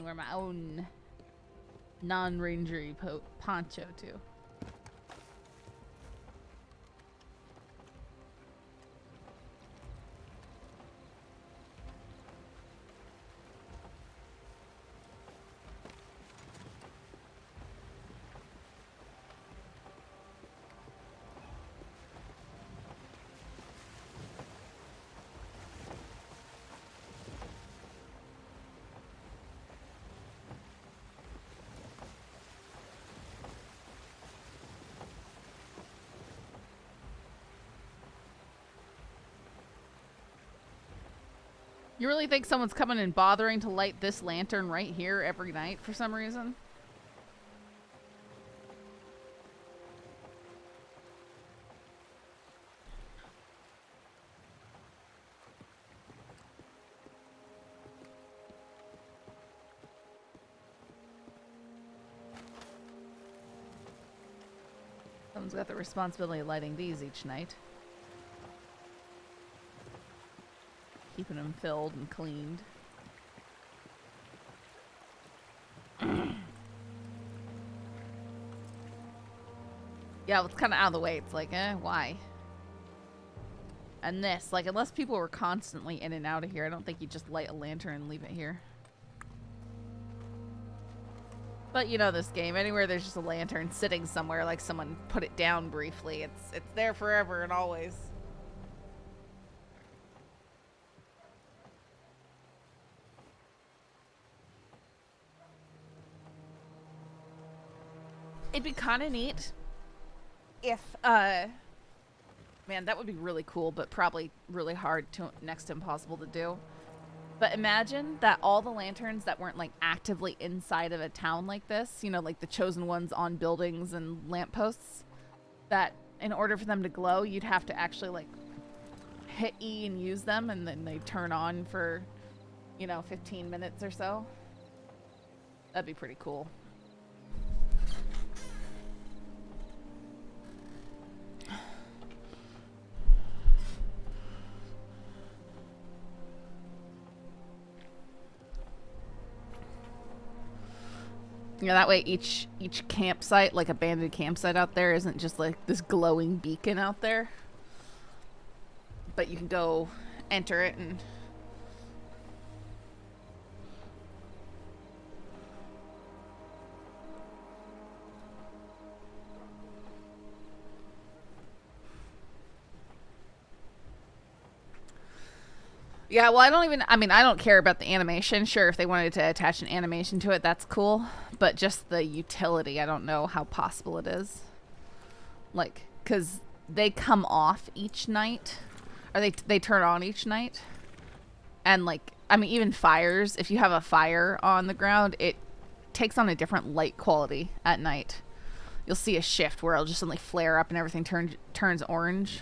wear my own non-rangery poncho too. You really think someone's coming and bothering to light this lantern right here every night for some reason? Someone's got the responsibility of lighting these each night. Keeping them filled and cleaned. Yeah, it's kind of out of the way. It's like, why? And this, like, unless people were constantly in and out of here, I don't think you just light a lantern and leave it here. But you know this game, anywhere there's just a lantern sitting somewhere, like someone put it down briefly, it's there forever and always. It'd be kind of neat if, man, that would be really cool, but probably really hard to next to impossible to do. But imagine that all the lanterns that weren't like actively inside of a town like this, you know, like the chosen ones on buildings and lampposts, that in order for them to glow, you'd have to actually like hit E and use them, and then they turn on for, you know, 15 minutes or so. That'd be pretty cool. Yeah, that way each campsite, like abandoned campsite out there, isn't just like this glowing beacon out there. But you can go enter it and... Yeah, well, I don't care about the animation. Sure, if they wanted to attach an animation to it, that's cool. But just the utility, I don't know how possible it is. Like, because they come off each night. Or they turn on each night. And, like, I mean, even fires. If you have a fire on the ground, it takes on a different light quality at night. You'll see a shift where it'll just suddenly flare up and everything turns orange.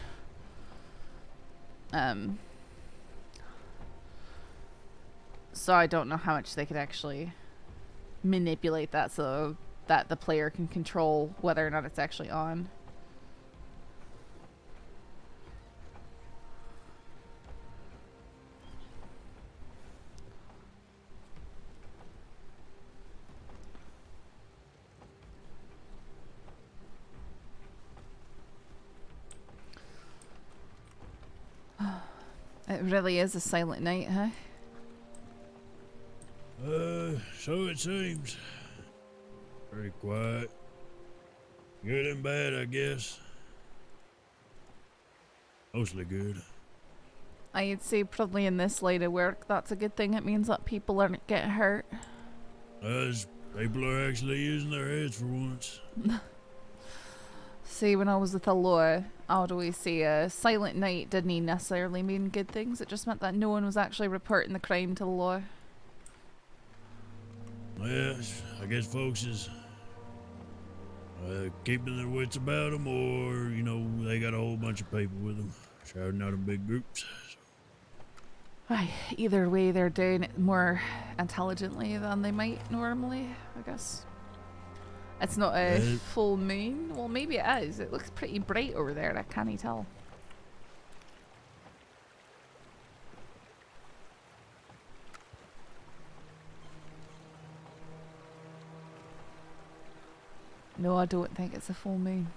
So I don't know how much they could actually manipulate that so that the player can control whether or not it's actually on. It really is a silent night, huh? So it seems. Pretty quiet. Good and bad, I guess. Mostly good. I'd say probably in this line of work, that's a good thing. It means that people aren't getting hurt. As people are actually using their heads for once. See, when I was with the law, I would always say a silent night didn't necessarily mean good things. It just meant that no one was actually reporting the crime to the law. Well, I guess folks is keeping their wits about them, or, you know, they got a whole bunch of people with them, shouting out in big groups. Aye, either way, they're doing it more intelligently than they might normally, I guess. It's not a full moon. Well, maybe it is. It looks pretty bright over there, I can't tell. No, I don't think it's a full moon.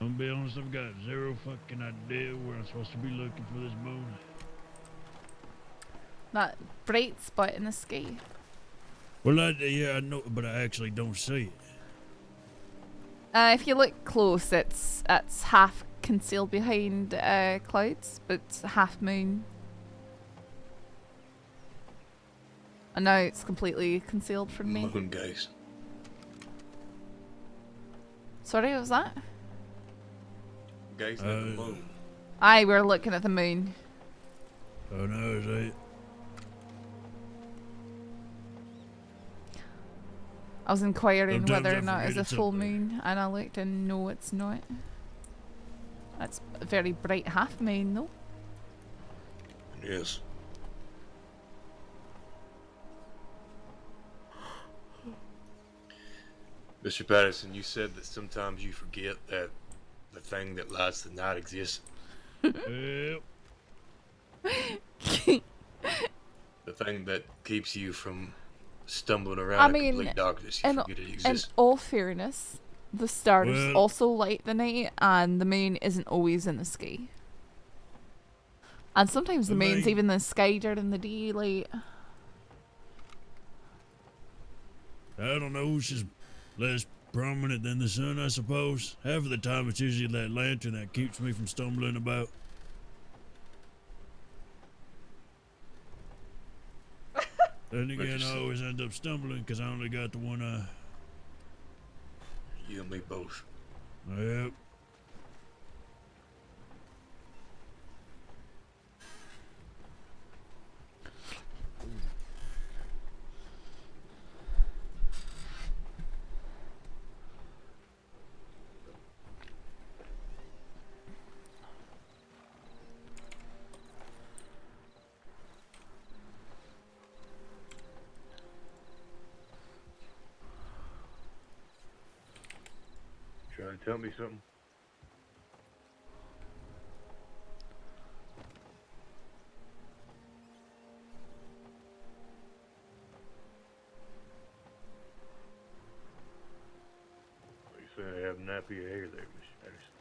I'm gonna be honest, I've got zero fucking idea where I'm supposed to be looking for this moon. That bright spot in the sky. Well, yeah, I know, but I actually don't see it. If you look close, it's half concealed behind clouds, but it's half moon. And now it's completely concealed from me. Moongazing. Sorry, what was that? Gazing at the moon. Aye, we're looking at the moon. Oh no, is it? I was inquiring Sometimes whether I or not forget it's a it's full up there. moon, and I looked and no, it's not. That's a very bright half moon, though. Yes. Mr. Paterson, you said that sometimes you forget that the thing that lights the night exists. Yep. The thing that keeps you from stumbling around in complete darkness. You forget it in exists. all fairness, the stars Well- also light the night, and the moon isn't always in the sky. And sometimes the The moon's moon- even in the sky during the daylight. I don't know, it's just less prominent than the sun, I suppose. Half of the time it's usually that lantern that keeps me from stumbling about. Then again, I always end up stumbling because I only got the one eye. You and me both. Yep. Trying to tell me something? Well, you say I have nappy hair there, Mr. Patterson.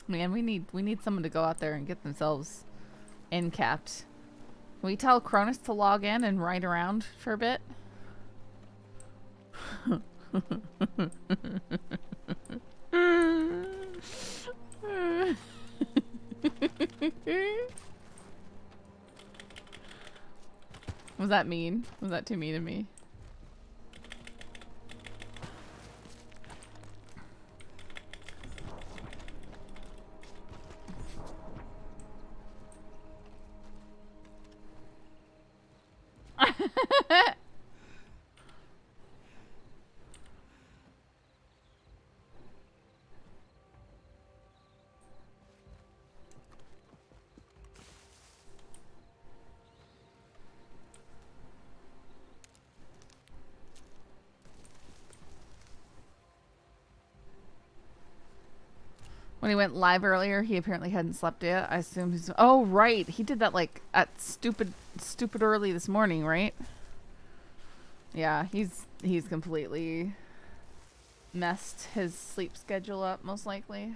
Man, we need someone to go out there and get themselves in-capped. Can we tell Cronus to log in and ride around for a bit? Was that mean? Was that too mean of me? When he went live earlier, he apparently hadn't slept yet. I assume he's... Oh, right. He did that, like, at stupid early this morning, right? Yeah, he's completely messed his sleep schedule up, most likely.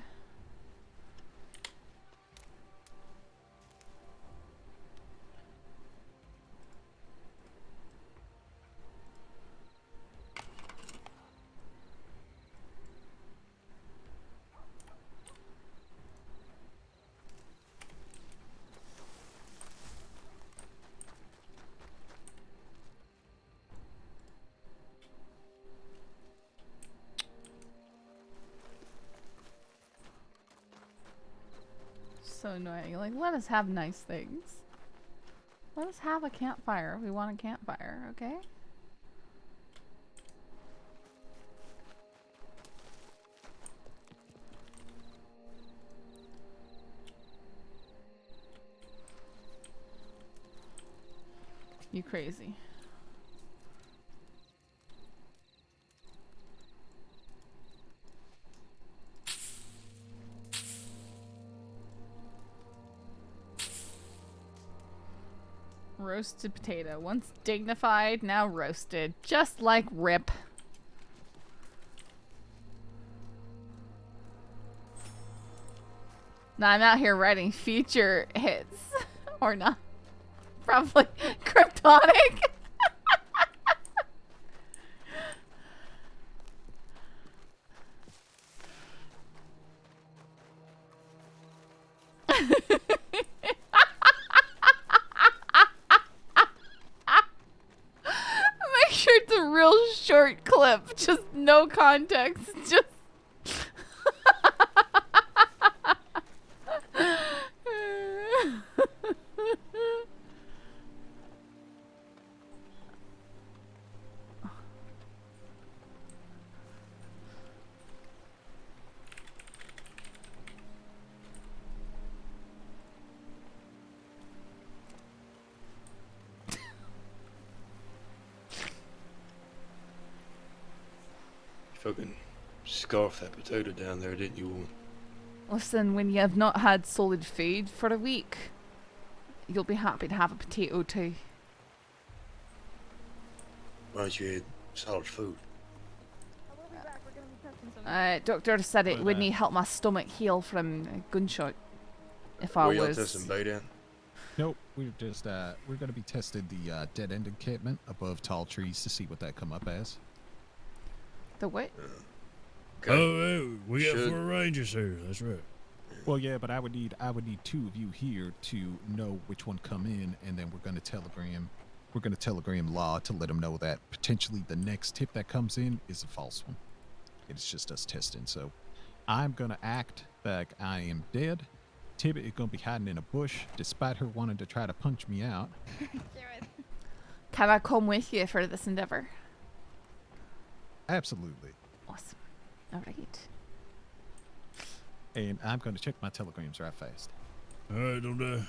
so annoying. Like, let us have nice things. Let us have a campfire. We want a campfire, okay? You crazy. Roasted potato. Once dignified, now roasted. Just like Rip. Now I'm out here writing feature hits. Or not. Probably cryptonic. Make sure it's a real short clip, just no context, just fucking scarfed that potato down there, didn't you, woman? Listen, when you have not had solid food for a week, you'll be happy to have a potato too. Why don't you eat solid food? Doctor said it would need help my stomach heal from a gunshot. If I Were y'all was. testing bait in? Nope, we're just we're gonna be testing the dead end encampment above tall trees to see what that come up as. The what? Okay. Oh, hey, we got 4 rangers here. That's right. Well, yeah, but I would need 2 of you here to know which one come in, and then we're gonna telegram law to let them know that potentially the next tip that comes in is a false one. It's just us testing. So I'm gonna act like I am dead. Tibbit is gonna be hiding in a bush, despite her wanting to try to punch me out. Can I come with you for this endeavor? Absolutely. Awesome. All right. And I'm going to check my telegrams right fast. All right, don't die.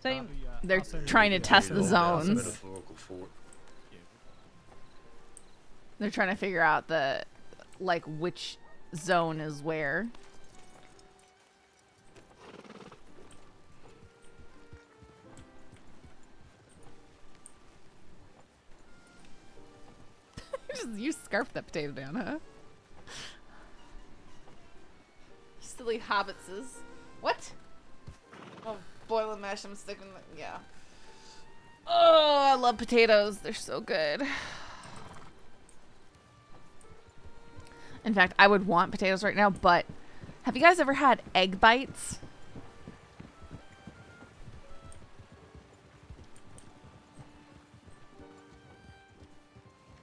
Same. They're trying to test the zones. They're trying to figure out which zone is where. You scarfed that potato down, huh? Silly hobbitses. What? Oh, boiling mash. I'm sticking. Yeah. Oh, I love potatoes. They're so good. In fact, I would want potatoes right now, but have you guys ever had egg bites?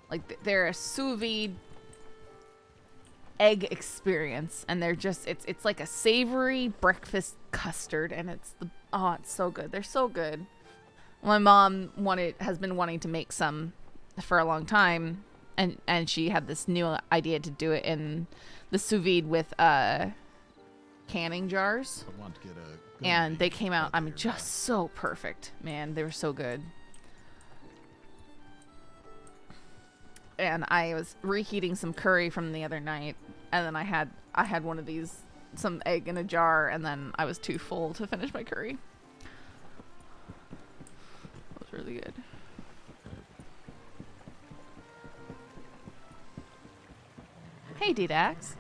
Like, they're a sous vide egg experience, and they're just, it's like a savory breakfast custard, and it's so good. They're so good. My mom has been wanting to make some for a long time, and she had this new idea to do it in the sous vide with canning jars. I want to get a and they came out, I mean, just so perfect, man. They were so good. And I was reheating some curry from the other night, and then I had one of these, some egg in a jar, and then I was too full to finish my curry. It was really good. Hey, D-Dax.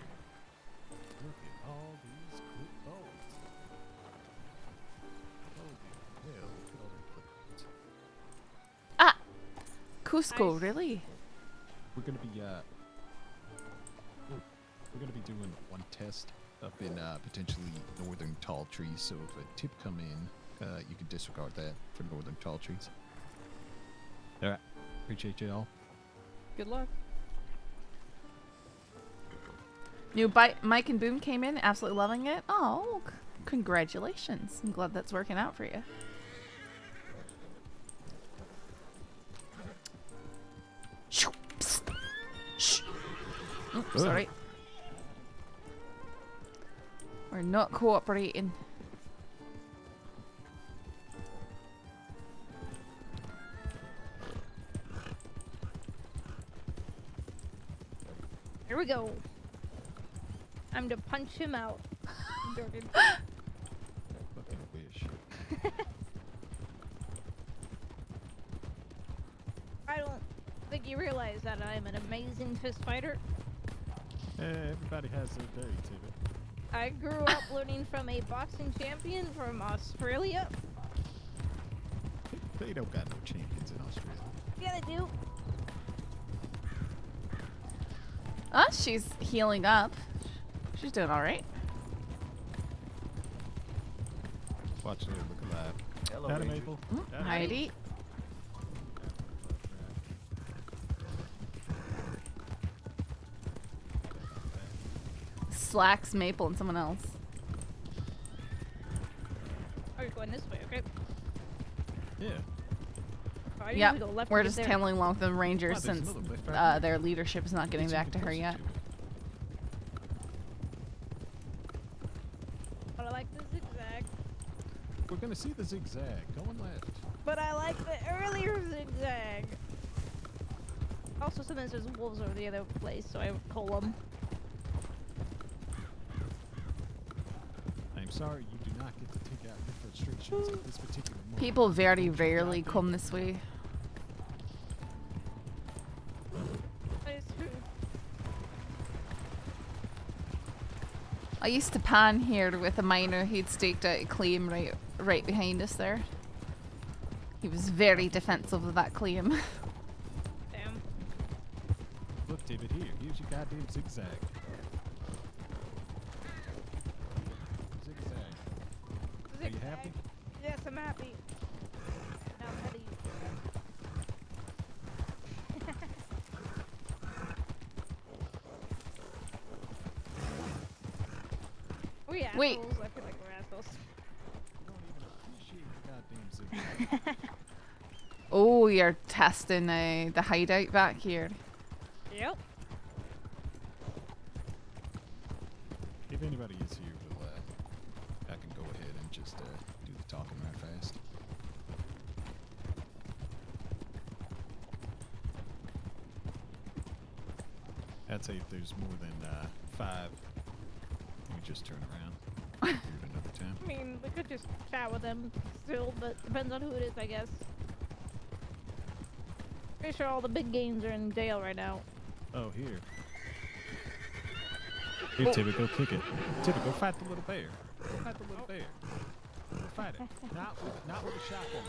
Ah! Cusco, really? We're gonna be doing one test up in potentially northern tall trees. So if a tip come in, you can disregard that for northern tall trees. All right, appreciate you all. Good luck. New Mike and Boom came in, absolutely loving it. Oh, Congratulations. I'm glad that's working out for you. Shh. Shh. Oh, sorry. We're not cooperating. Here we go. Time to punch him out. I'm joking. Fucking wish. I don't think you realize that I'm an amazing fist fighter. Everybody has their day, Tibbit. I grew up learning from a boxing champion from Australia. They don't got no champions in Australia. Yeah, they do. She's healing up. She's doing all right. Watching her look alive. Hello, Howdy, Ranger. Maple. Heidi. Slacks, Maple, and someone else. Oh, you're going this way, okay? Yeah. Oh, I Yep, usually go left to we're get just there. tailing along with the Rangers Wow, there's since another lift right here. their leadership is not getting It's back even to her closer yet. to it. But I like the zigzag. We're gonna see the zigzag going left. But I like the earlier zigzag. Also, sometimes there's wolves over the other place, so I would call them. I'm sorry, you do not get to take out your frustrations at this particular moment. People very rarely come this way. That is true. I used to pan here with a miner who'd staked out a claim right behind us there. He was very defensive of that claim. Damn. Look, David, here's your goddamn zigzag. Zigzag. Are you happy? Yes, I'm happy. Now I'm ready. We assholes. Wait. I feel like we're assholes. You don't even appreciate your goddamn zigzag. Oh, you're testing the hideout back here. Yep. If anybody is here, we'll, I can go ahead and just do the talking right fast. I'd say if there's more than 5, you just turn around. Do it another time. I mean, we could just chat with them still, but depends on who it is, I guess. Pretty sure all the big games are in jail right now. Oh, here. Here, Tibbit, go kick it. Tibbit, go fight the little bear. Go fight the little bear. Go fight it. Not with a shotgun.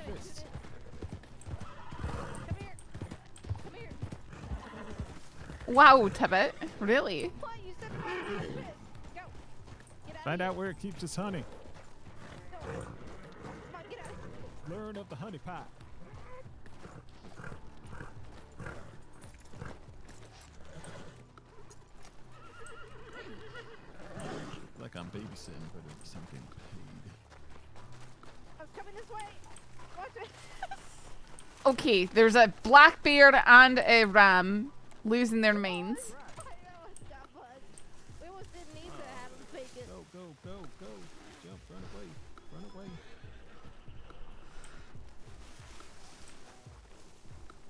Your fists. Come here. Come here. Wow, Tibbit. Really? What? You said to find the fist. Go. Get out Find of out where it keeps its honey. here. Go. Come on, get out. Learn of the honey pot. Like I'm babysitting, but it's I'm getting paid. I was coming this way. Watch it. Okay, there's a black bear and a ram losing their minds. I know, it's that much. We almost didn't need to have him fake it. Go. Jump, run away.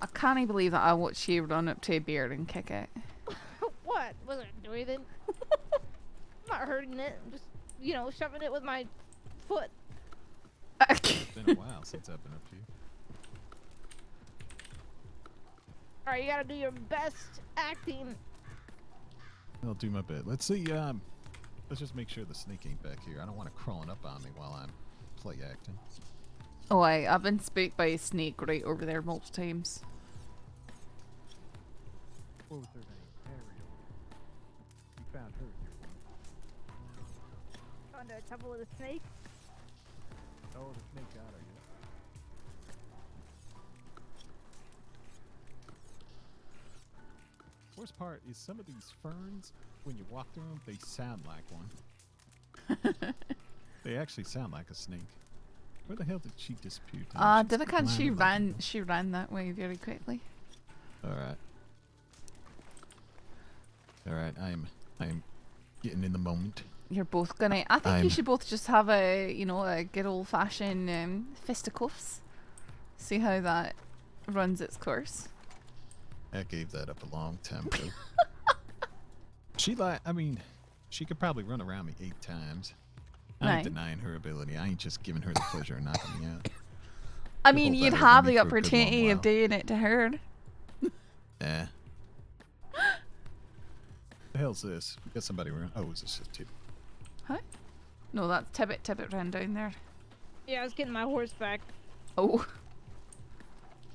I can't believe that I watched you run up to a bear and kick it. What? Wasn't doing anything. I'm not hurting it. I'm just, you know, shoving it with my foot. It's been a while since I've been up here. Alright, you gotta do your best acting. I'll do my bit. Let's see, let's just make sure the snake ain't back here. I don't want it crawling up on me while I'm play acting. Oh, I've been spooked by a snake right over there multiple times. What was her name? Ariel. You found her here once. Found a couple of the snakes. Oh, the snake got her, yeah. Worst part is some of these ferns, when you walk through them, they sound like one. They actually sound like a snake. Where the hell did she disappear to? Didn't she ran that way very quickly. Alright. Alright, I am getting in the moment. You're both gonna. I think you should both just have a good old fashioned fisticuffs. See how that runs its course. I gave that up a long time ago. She could probably run around me 8 times. I ain't denying her ability. I ain't just giving her the pleasure of knocking me out. I mean, you'd have the opportunity of doing it to her. Yeah. The hell's this? We got somebody around. Oh, is this a Tibbit? Huh? No, that's Tibbit. Tibbit ran down there. Yeah, I was getting my horse back. Oh.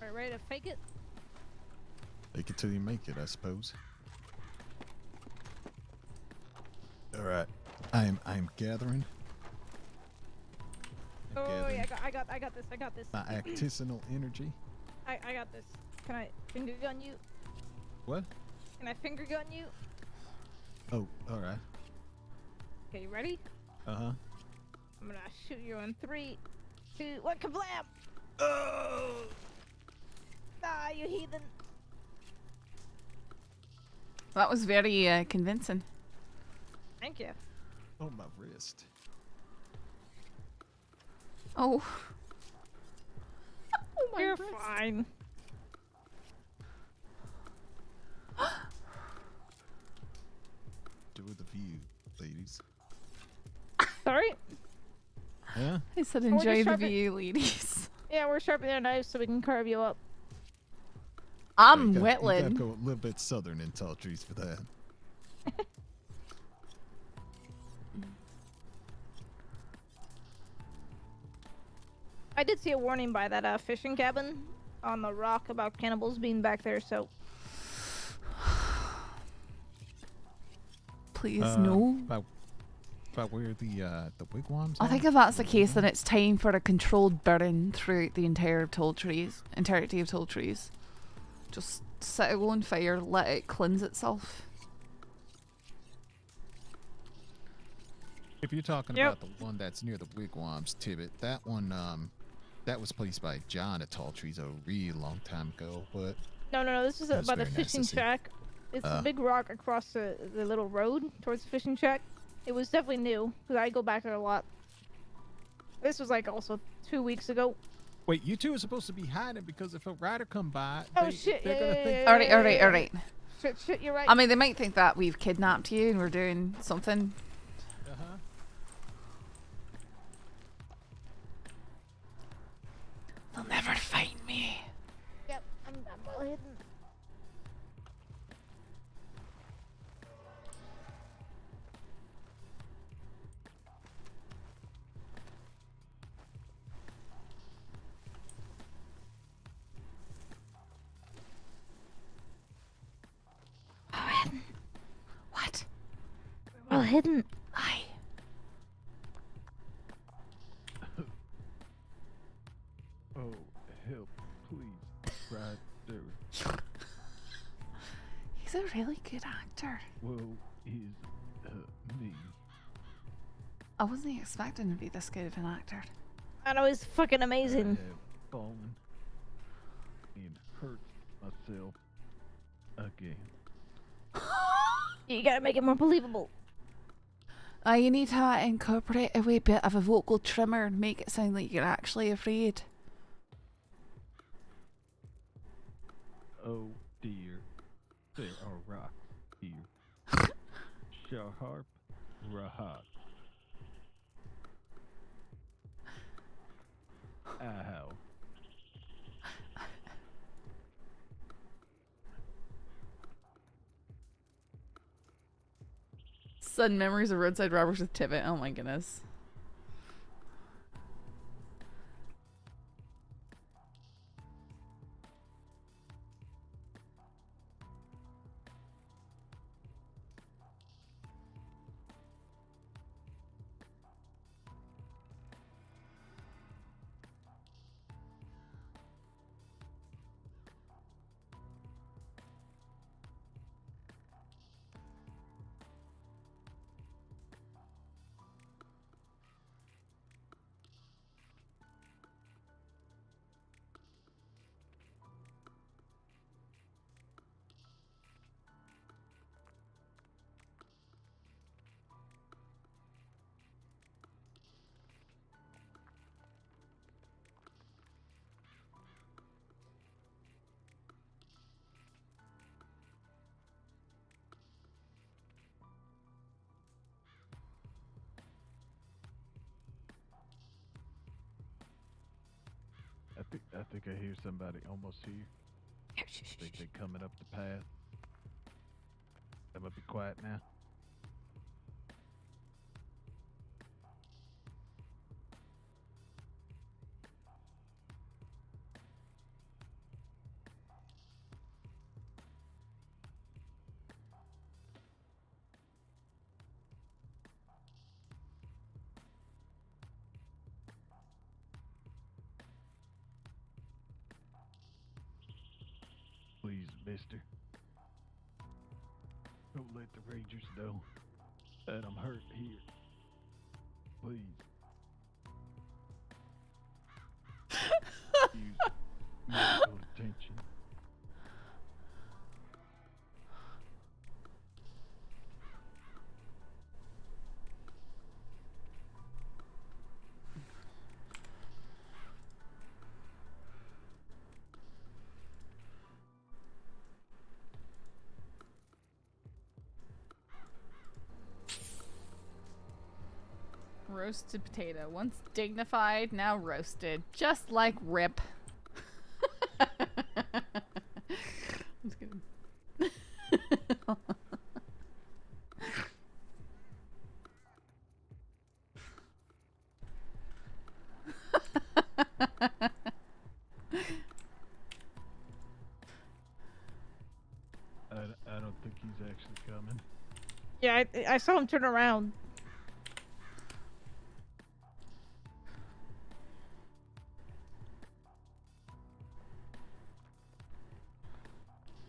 Alright, ready to fake it? Fake it till you make it, I suppose. Alright. I am gathering. Oh yeah, I got this. My artisanal energy. I got this. Can I finger gun you? What? Can I finger gun you? Oh, alright. Okay, you ready? Uh-huh. I'm gonna shoot you on 3, 2, 1, kablam! Oh! Ah, you heathen. That was very convincing. Thank you. Oh, my wrist. Oh. Oh my You're fine. Do the view, ladies. Sorry? Yeah? I said enjoy the view, ladies. Yeah, we're sharpening our knives so we can carve you up. I'm You gotta wetland. go a little bit southern in tall trees for that. I did see a warning by that fishing cabin on the rock about cannibals being back there, so... Please, no. About where the wigwams I are? think if that's the case, then it's time for a controlled burn throughout the entirety of tall trees. Just set it on fire, let it cleanse itself. If you're talking about the one that's near the wigwams, Tibbit, that one, that was placed by John at Tall Trees a real long time ago, but... No, this is by the fishing shack. It's a big rock across the little road towards the fishing shack. It was definitely new, because I go back there a lot. This was like also 2 weeks ago. Wait, you two are supposed to be hiding because if a rider come by, they're gonna think... Alright. Shit, you're right. I mean, they might think that we've kidnapped you and we're doing something. Uh-huh. They'll never find me. Yep, I'm well hidden. What? We're well hidden. Hi. Oh, help, please. Right there. He's a really good actor. Well, is me. I wasn't expecting to be this good of an actor. I know, he's fucking amazing. I have fallen and hurt myself again. You gotta make it more believable. You need to incorporate a wee bit of a vocal trimmer and make it sound like you're actually afraid. Oh dear, there are rocks here. Shaharp Rahat. Ow. Sudden memories of roadside robbers with Tibbit. Oh my goodness. I think I hear somebody almost here. I think they're coming up the path. I'm gonna be quiet now. Please, mister. Don't let the Rangers know that I'm hurt here. Please. Use medical attention. Roasted potato. Once dignified, now roasted. Just like Rip. I'm just kidding. I don't think he's actually coming. Yeah, I saw him turn around.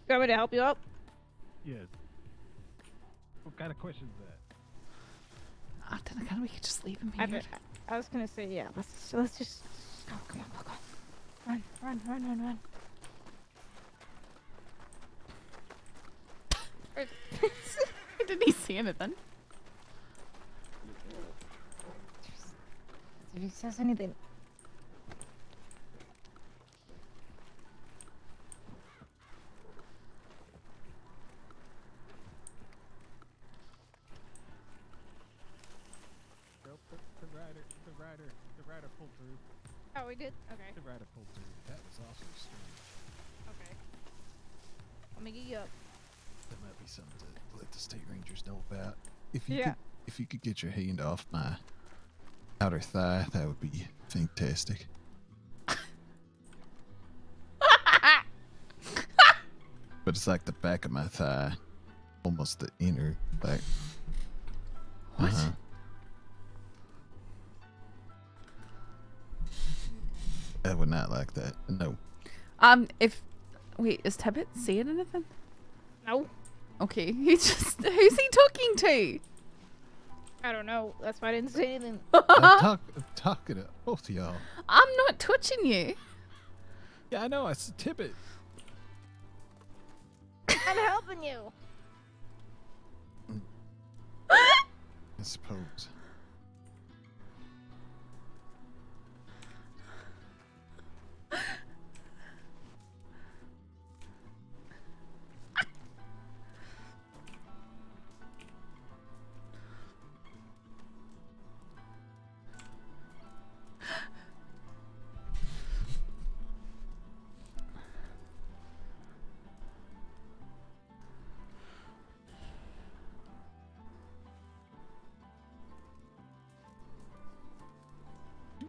You want me to help you up? Yeah. What kind of question is that? I don't know, we could just leave him here. I was gonna say, yeah, let's just go, come on, go. Run. Didn't he see anything? If he says anything. The rider pulled through. Oh, we did? Okay. The rider pulled through. That was also strange. Okay. Let me get you up. That might be something to let the state rangers know about. If you Yeah. if you could get your hand off my outer thigh, that would be fantastic. But it's like the back of my thigh, almost the inner back. What? I would not like that. No. Wait, is Tibbit saying anything? No. Okay, who's he talking to? I don't know. That's why I didn't say anything. I'm talking to both of y'all. I'm not touching you. Yeah, I know. It's Tibbit. I'm helping you. I suppose.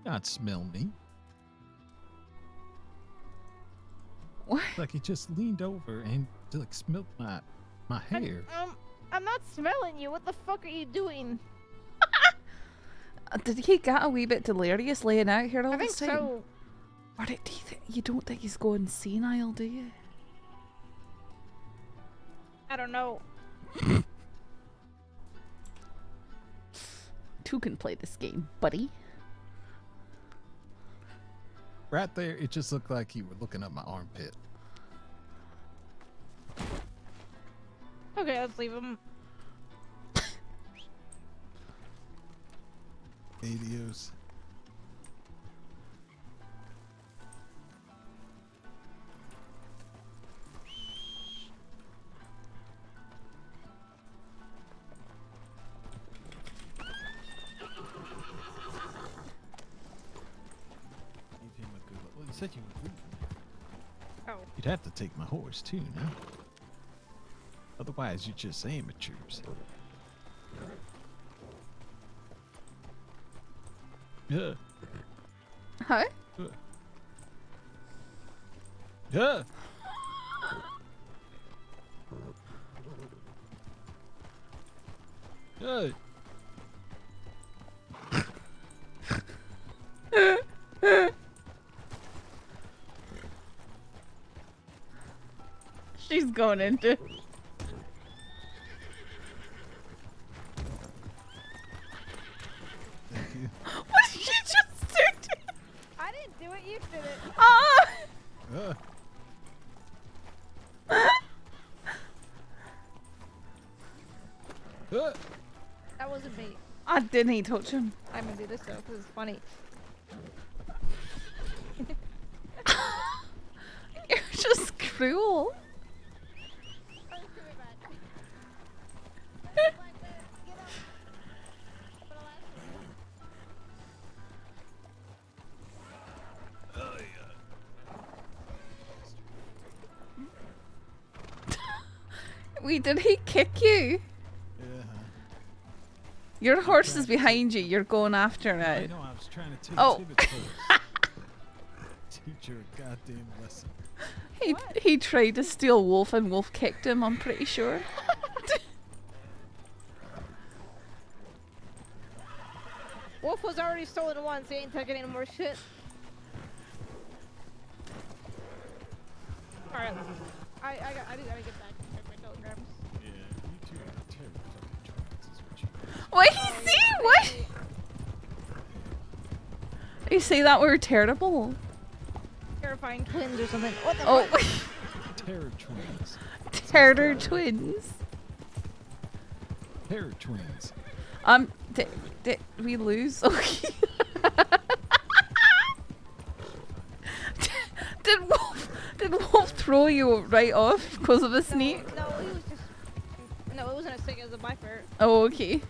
Not smell me. What? Like he just leaned over and like smelled my hair. I'm not smelling you. What the fuck are you doing? Did he get a wee bit delirious laying out here all I think this time? so. Or you don't think he's going senile, do you? I don't know. Two can play this game, buddy. Right there, it just looked like you were looking up my armpit. Okay, let's leave him. Adios. said you would. Oh. You'd have to take my horse too, no? Otherwise, you're just amateurs. Yeah. Huh? Yeah. Yeah. She's going into. What did you just do? I didn't do it. You did it. Ah! That wasn't me. I didn't touch him. I'm gonna do this though, because it's funny. You're just cruel. Wait, did he kick you? Yeah. Your horse is behind you. You're going after I it. know. I was trying to take Oh. Tibbit's horse. Teach her a goddamn lesson. He tried to steal Wolf and Wolf kicked him, I'm pretty sure. Wolf was already stolen once. He ain't taking any more shit. Alright. I gotta get back and check my telegrams. Yeah, you two are terrible fucking twins is what you What he see? What? You say that we're terrible? Terrifying twins or something. What the Oh. fuck? Terror twins. Terror twins. Terror twins. Did we lose? Okay. Did Wolf throw you right off because of a snake? No, he was just. No, it wasn't a snake. It was a viper. Oh, okay.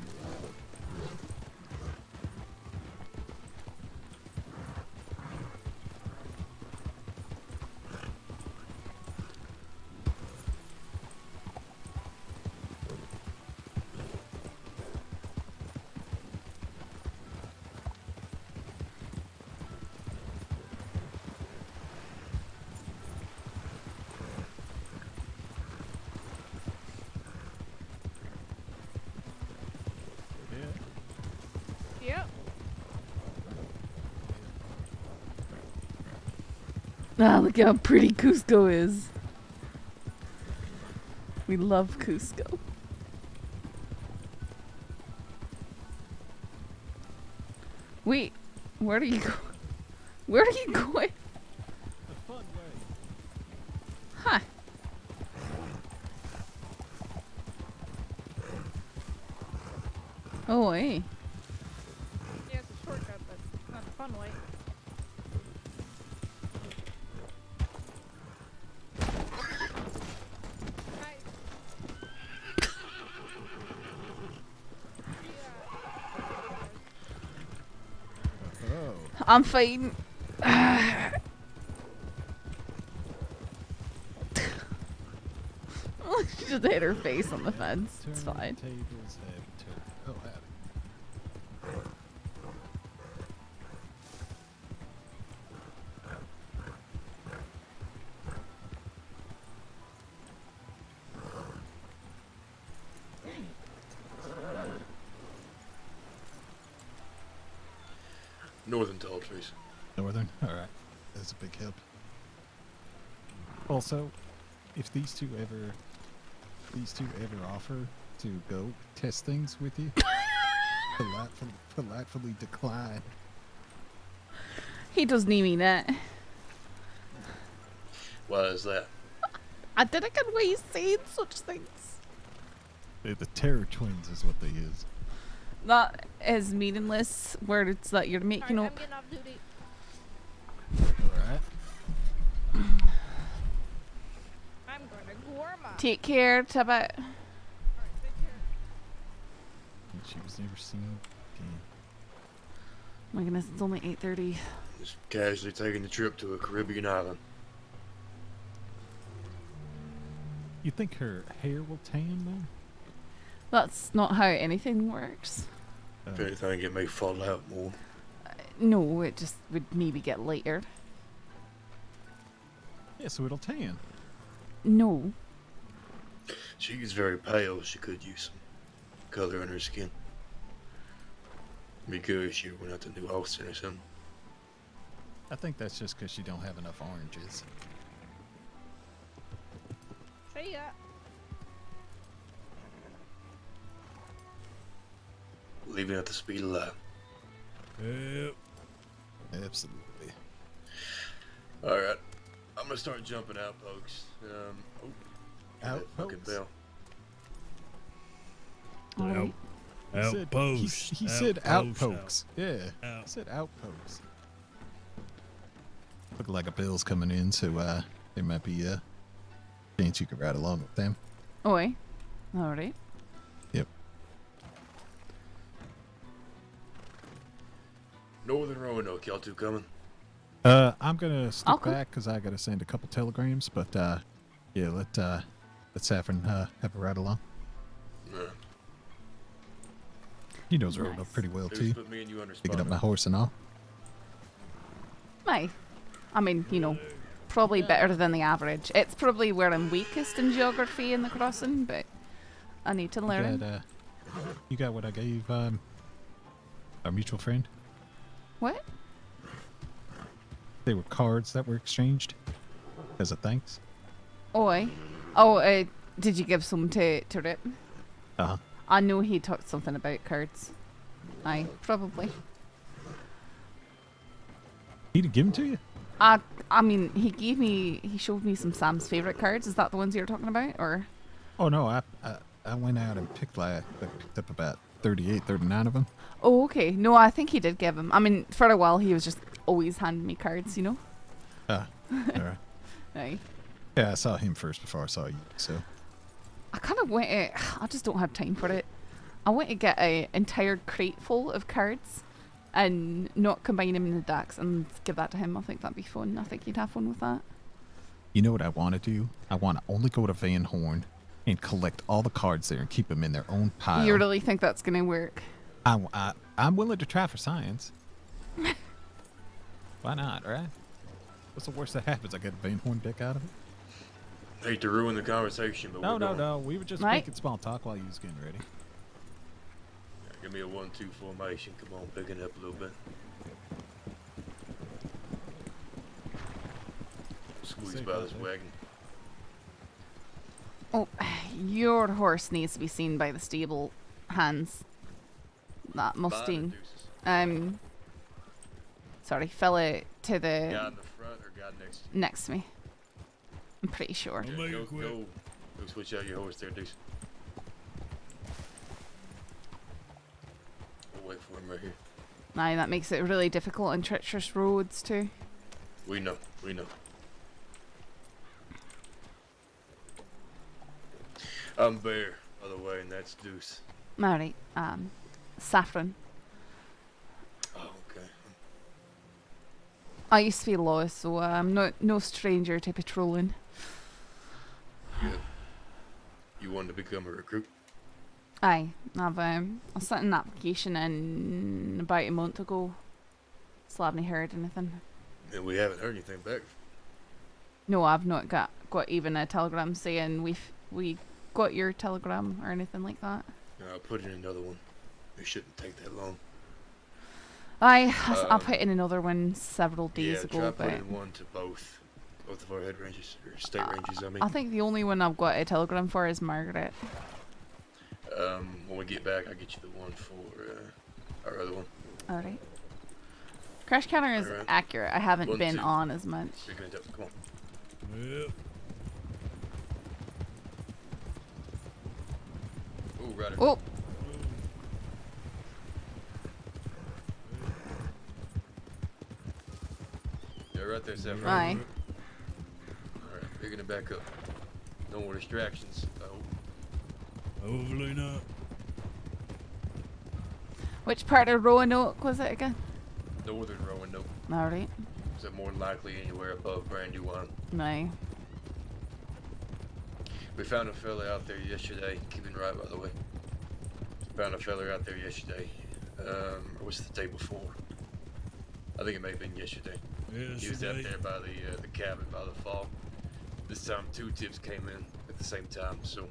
Yep. Ah, look how pretty Cusco is. We love Cusco. Wait, where are you going? Where are you going? The fun way. Huh. Oh, hey. Yeah, it's a shortcut, but it's not a fun way. Oh. I'm fighting. She just hit her face on the fence. It's fine. Tables have turned. Oh, howdy. Northern tall trees. Northern? Alright. That's a big help. Also, if these two ever offer to go test things with you, politely decline. He doesn't mean it. Why is that? I didn't get why he's saying such things. They're the Terror Twins is what they is. That is meaningless words that you're making Alright, up. I'm getting off duty. Alright. I'm going to Gorma. Take care, Tibbit. She was never seen again. Oh my goodness, it's only 8:30. Just casually taking the trip to a Caribbean island. You think her hair will tan though? That's not how anything works. If anything, it may fall out more. No, it just would maybe get lighter. Yeah, so it'll tan. No. She's very pale. She could use some color in her skin. Be good if she went out to New Austin or something. I think that's just because she don't have enough oranges. See ya. Leaving at the speed of light. Yep. Absolutely. Alright. I'm gonna start jumping out, folks. That fucking bell. Alright. Outpost. He said outposts. Yeah. He said outposts. Look like a bill's coming in, so there might be a chance you could ride along with them. Oi. Alright. Yep. Northern Roanoke, y'all two coming? I'm gonna stick Okay. back because I gotta send a couple telegrams, but yeah, let Saffron have a ride along. He knows Roanoke pretty well Just too. put me and you under Picking up spotlight. my horse and all. Aye. I mean, you know, probably better than the average. It's probably where I'm weakest in geography in the crossing, but I need to learn. You got what I gave our mutual friend? What? They were cards that were exchanged as a thanks. Oi. Oh, did you give some to Rip? Uh-huh. I know he talked something about cards. Aye, probably. He did give them to you? I mean, he showed me some Sam's favorite cards. Is that the ones you're talking about, or? Oh no, I went out and picked up about 38, 39 of them. Oh, okay. No, I think he did give him. I mean, for a while he was just always handing me cards, you know. All right. Aye. Yeah, I saw him first before I saw you, so. I kind of want to. I just don't have time for it. I want to get an entire crate full of cards and not combine them in the decks and give that to him. I think that'd be fun. I think he'd have fun with that. You know what I want to do? I want to only go to Van Horn and collect all the cards there and keep them in their own pile. You really think that's going to work? I'm willing to try for science. Why not, right? What's the worst that happens? I get a Van Horn deck out of it? Hate to ruin the conversation, but we're going. No. We were just Right. making small talk while you was getting ready. Yeah, give me a 1-2 formation. Come on, pick it up a little bit. Squeeze by this wagon. Oh, your horse needs to be seen by the stable hands. That Mustang. Sorry, fell it to the Guy in the front or guy next to you? next to me. I'm pretty sure. Yeah, go switch out your horse there, Deuce. We'll wait for him right here. Aye, that makes it really difficult on treacherous roads too. We know. I'm Bear, by the way, and that's Deuce. Alright, Saffron. Oh, okay. I used to be lost, so I'm no stranger to patrolling. Good. You wanted to become a recruit? Aye, I sent an application in about a month ago. Still haven't heard anything. And we haven't heard anything back. No, I've not got even a telegram saying we got your telegram or anything like that. I'll put in another one. It shouldn't take that long. I put in another one several days ago, try but putting one to both of our head ranges, or state ranges, I mean. I think the only one I've got a telegram for is Margaret. When we get back, I'll get you the one for our other one. Alright. Crash counter is Alright. accurate. I haven't 1, been 2. on as much. Picking it up. Come on. Yep. Ooh, rider. Oh! Yeah, right there, Saffron. Aye. Alright, picking it back up. No more distractions. Hopefully not. Which part of Roanoke was it again? northern Roanoke. Alright. Is it more likely anywhere above Brandywine? No. We found a fella out there yesterday. Keeping right, by the way. Found a fella out there yesterday. Or was it the day before? I think it may have been yesterday. He was out there by the cabin by the fall. This time 2 tips came in at the same time, so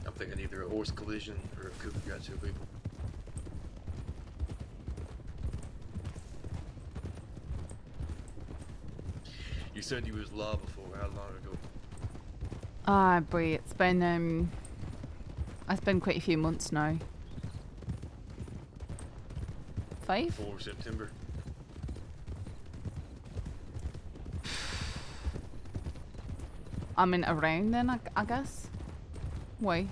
I'm thinking either a horse collision or a cougar got 2 people. You said you was law before. How long ago? Boy, it's been quite a few months now. 5? Before September. I mean, around then, I guess. Why?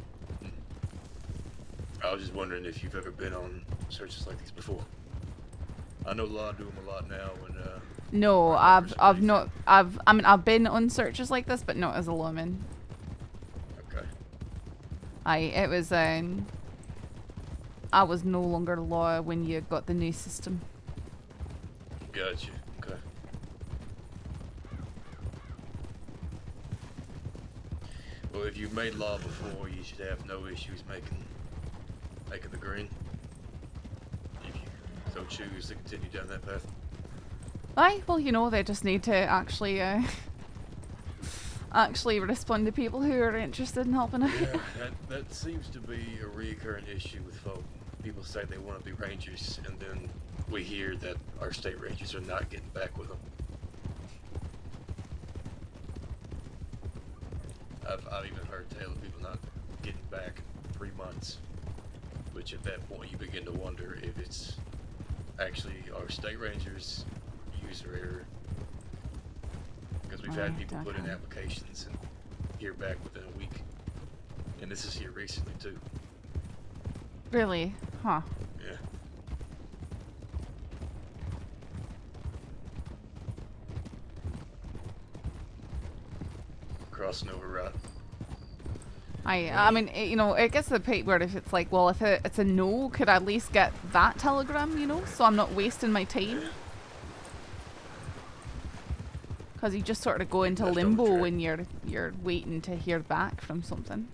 I was just wondering if you've ever been on searches like these before. I know law do them a lot now when No, I've not. I mean, I've been on searches like this, but not as a lawman. Okay. It was I was no longer law when you got the new system. Gotcha. Okay. Well, if you've made law before, you should have no issues making the green. If you so choose to continue down that path. Aye, well, you know, they just need to actually actually respond to people who are interested in helping out. Yeah, that seems to be a recurring issue with folk. People say they want to be rangers, and then we hear that our state rangers are not getting back with them. I've even heard tale of people not getting back in 3 months, which at that point you begin to wonder if it's actually our state rangers user error. Because we've had people put in applications and hear back within a week. And this is here recently too. Really? Huh. Yeah. Crossing over right. I mean, you know, it gets to the point where if it's like, well, if it's a no, could I at least get that telegram, you know, so I'm not wasting my time? Because you just sort of go into limbo when you're waiting to hear back from something.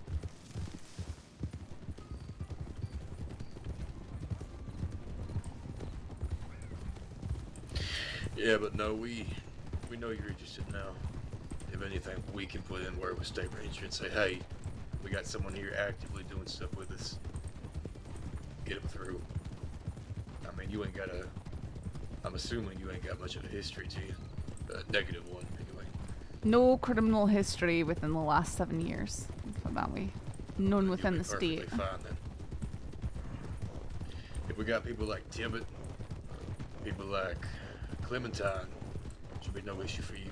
Yeah, but no, we know you're interested now. If anything, we can put in word with State Ranger and say, hey, we got someone here actively doing stuff with us. Get them through. I mean, you ain't got I'm assuming you ain't got much of a history to you. A negative one, anyway. No criminal history within the last 7 years. Put it that way. None within the state. Fine, then. If we got people like Tibbit, people like Clementine, should be no issue for you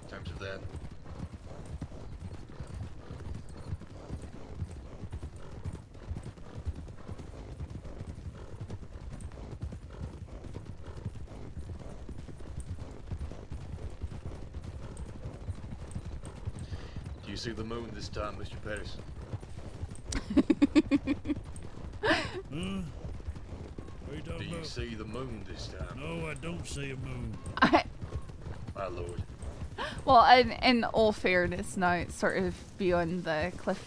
in terms of that. Do you see the moon this time, Mr. Paterson? Do you see the moon this time? No, I don't see a moon. My lord. Well, in all fairness, now it's sort of beyond the cliff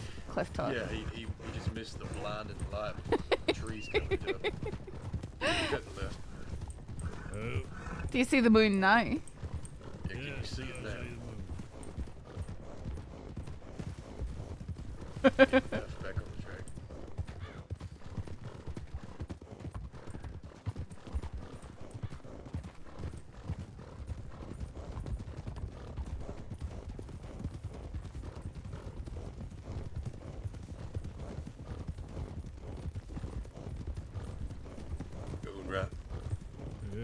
top. Yeah, he just missed the blinding light before the trees covered up. He couldn't left. Oh. Do you see the moon now? Yeah, can you see it now? Get the F back on the track. Going right. Yeah.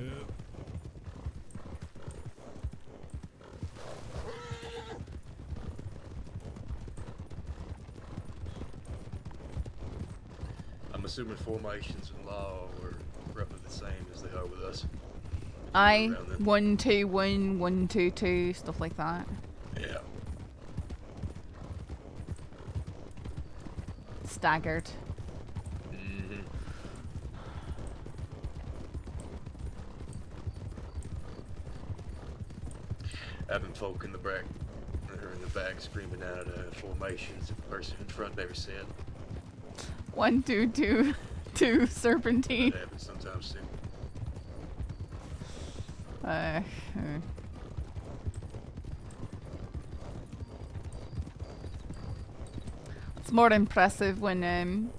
I'm assuming formations in law are roughly the same as they are with us. Aye, 1 2 1 1 2 2 stuff like that. Yeah. Staggered. Mm-hmm. having folk in the back screaming out formations that the person in front never said. 1, 2, 2, 2, serpentine. That happens sometimes too. It's more impressive when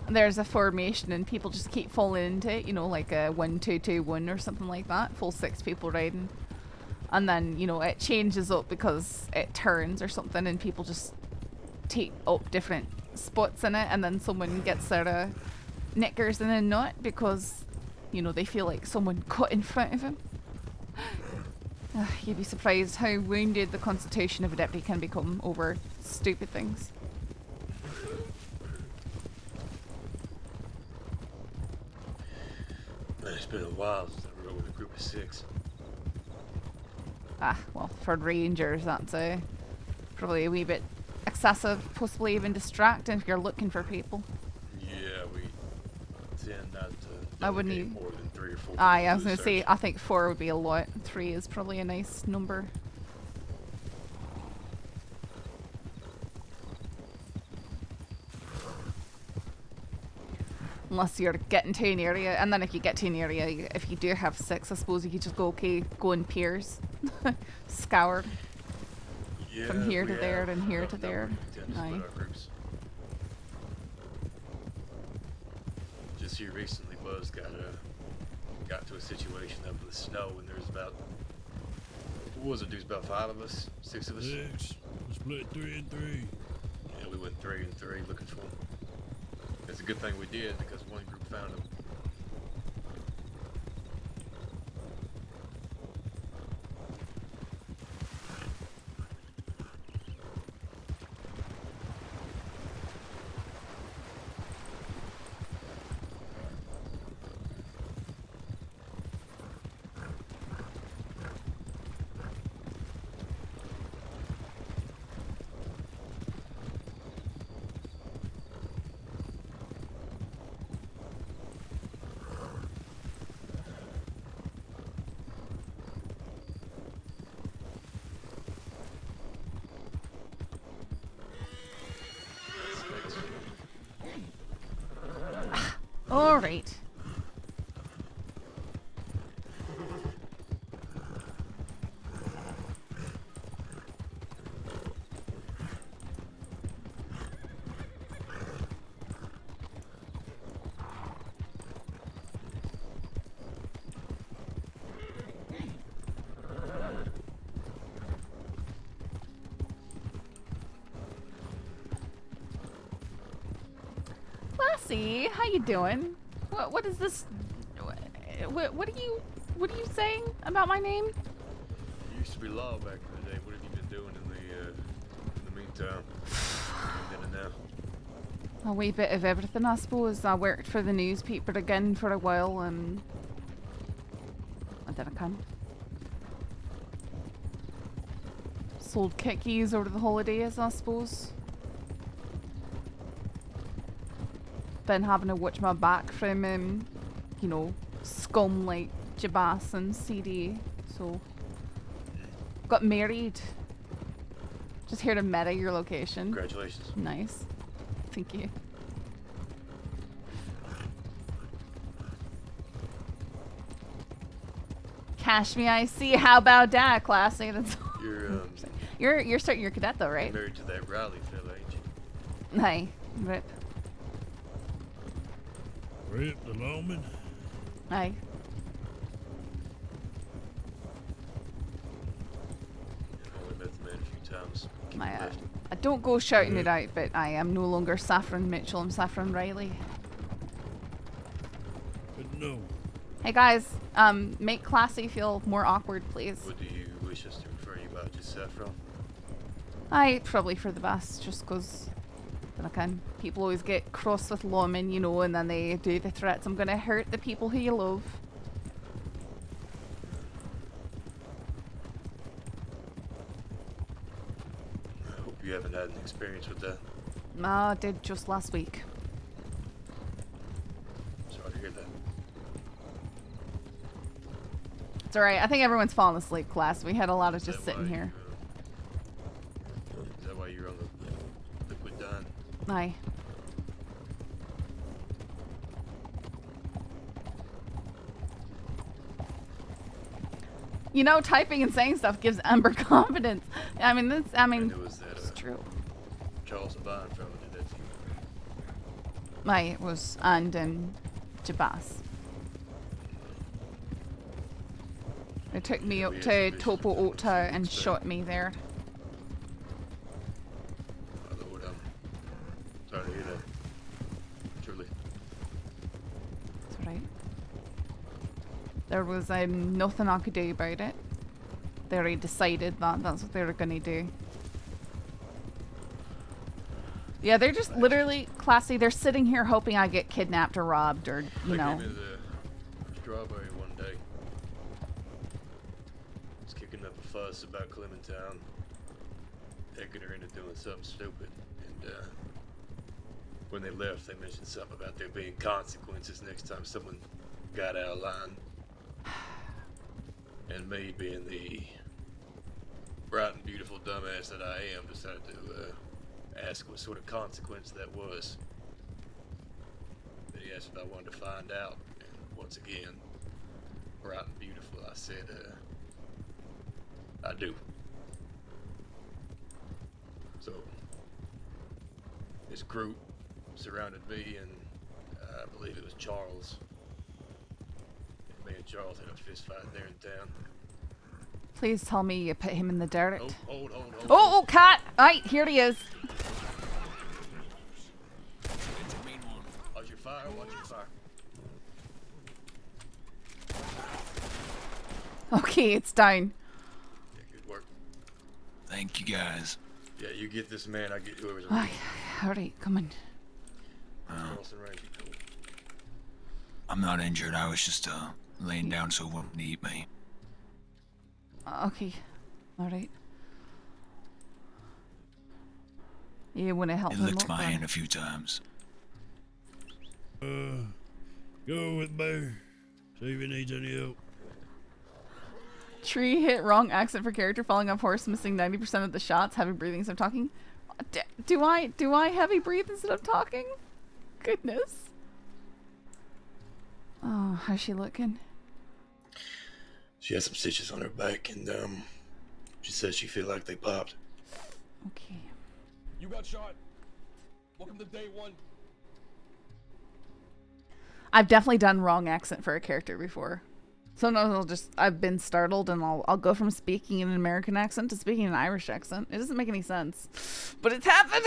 there's a formation and people just keep falling into it, you know, like a 1, 2, 2, 1 or something like that, full 6 people riding. And then, you know, it changes up because it turns or something and people just take up different spots in it, and then someone gets their knickers in a knot because, you know, they feel like someone cut in front of them. You'd be surprised how wounded the constitution of a deputy can become over stupid things. It's been a while since I rode with a group of 6. Well, for rangers, that's probably a wee bit excessive, possibly even distracting if you're looking for people. Yeah, we tend not to I wouldn't delegate even. more than 3 or 4. I was going to say, I think 4 would be a lot. 3 is probably a nice number. Unless you're getting to an area, and then if you get to an area, if you do have 6, I suppose you could just go, okay, go in pairs. Scour. Yeah, From here to we there have and here enough to there. number to split Aye. our groups. Just here recently, Buzz got to a situation up with the snow, and there's about, what was it? There's about 5 of us, 6 of us. 6. We split 3 and 3. Yeah, we went 3 and 3 looking for them. It's a good thing we did because one group found them. All right. Lassie, how you doing? What is this? What are you saying about my name? You used to be law back in the day. What have you been doing in the meantime? Then and now. A wee bit of everything, I suppose. I worked for the newspaper again for a while, and I did a kind. Sold kickies over the holidays, I suppose. Been having to watch my back from, you know, scum like Jabas and CD. So, got married. Just here to meta your location. Congratulations. Nice. Thank you. Cash me, I see. How about that, classy? That's you're starting your cadet though, right? Married to that Riley fella, ain't you? Hi, Rip. Rip the lawman. Hi. I've only met the man a few times. Keep My, him left. I don't go shouting it out, but I am no longer Saffron Mitchell. I'm Saffron Riley. But no. Hey guys, make Classy feel more awkward, please. What do you wish us to refer you about? Just Saffron? Probably for the best, just 'cause then I can. People always get cross with lawmen, you know, and then they do the threats. I'm gonna hurt the people who you love. I hope you haven't had an experience with that. I did just last week. Sorry to hear that. It's alright. I think everyone's fallen asleep, class. We had a lot of just sitting here. Is that why you're on the liquid dine? Aye. You know, typing and saying stuff gives Ember confidence. I mean, it's true. Charles and Bond probably did that to you. Aye, it was and Jabas. They took me up to Topo Ota and shot me there. My lord, I'm sorry to hear that. Truly. That's right. There was nothing I could do about it. They already decided that that's what they were gonna do. Yeah, they're just literally, classy, they're sitting here hoping I get kidnapped or robbed or, you know. They gave me the strawberry one day. Was kicking up a fuss about Clementine. Taking her into doing something stupid. And when they left, they mentioned something about there being consequences next time someone got out of line. And me, being the bright and beautiful dumbass that I am, decided to ask what sort of consequence that was. Then he asked if I wanted to find out, and once again, bright and beautiful, I said, I do. So, this group surrounded me, and I believe it was Charles. And me and Charles had a fist fight there in town. Please tell me you put him in the dirt. Hold. Oh, cat! Right, here he is. Watch your fire, watch your fire. Okay, it's down. Yeah, good work. Thank you, guys. Yeah, you get this man, I get whoever's around. Alright, come on. I'm not injured. I was just laying down so it wouldn't eat me. Okay. Alright. You want to help It him licked up, my then? hand a few times. Go with Bear. See if he needs any help. Tree hit wrong accent for character, falling off horse, missing 90% of the shots, heavy breathing instead of talking. Do I heavy breathe instead of talking? Goodness. Oh, how's she looking? She has some stitches on her back, and she says she feel like they popped. Okay. You got shot. Welcome to day one. I've definitely done wrong accent for a character before. Sometimes I've been startled and I'll go from speaking in an American accent to speaking in an Irish accent. It doesn't make any sense, but it's happened.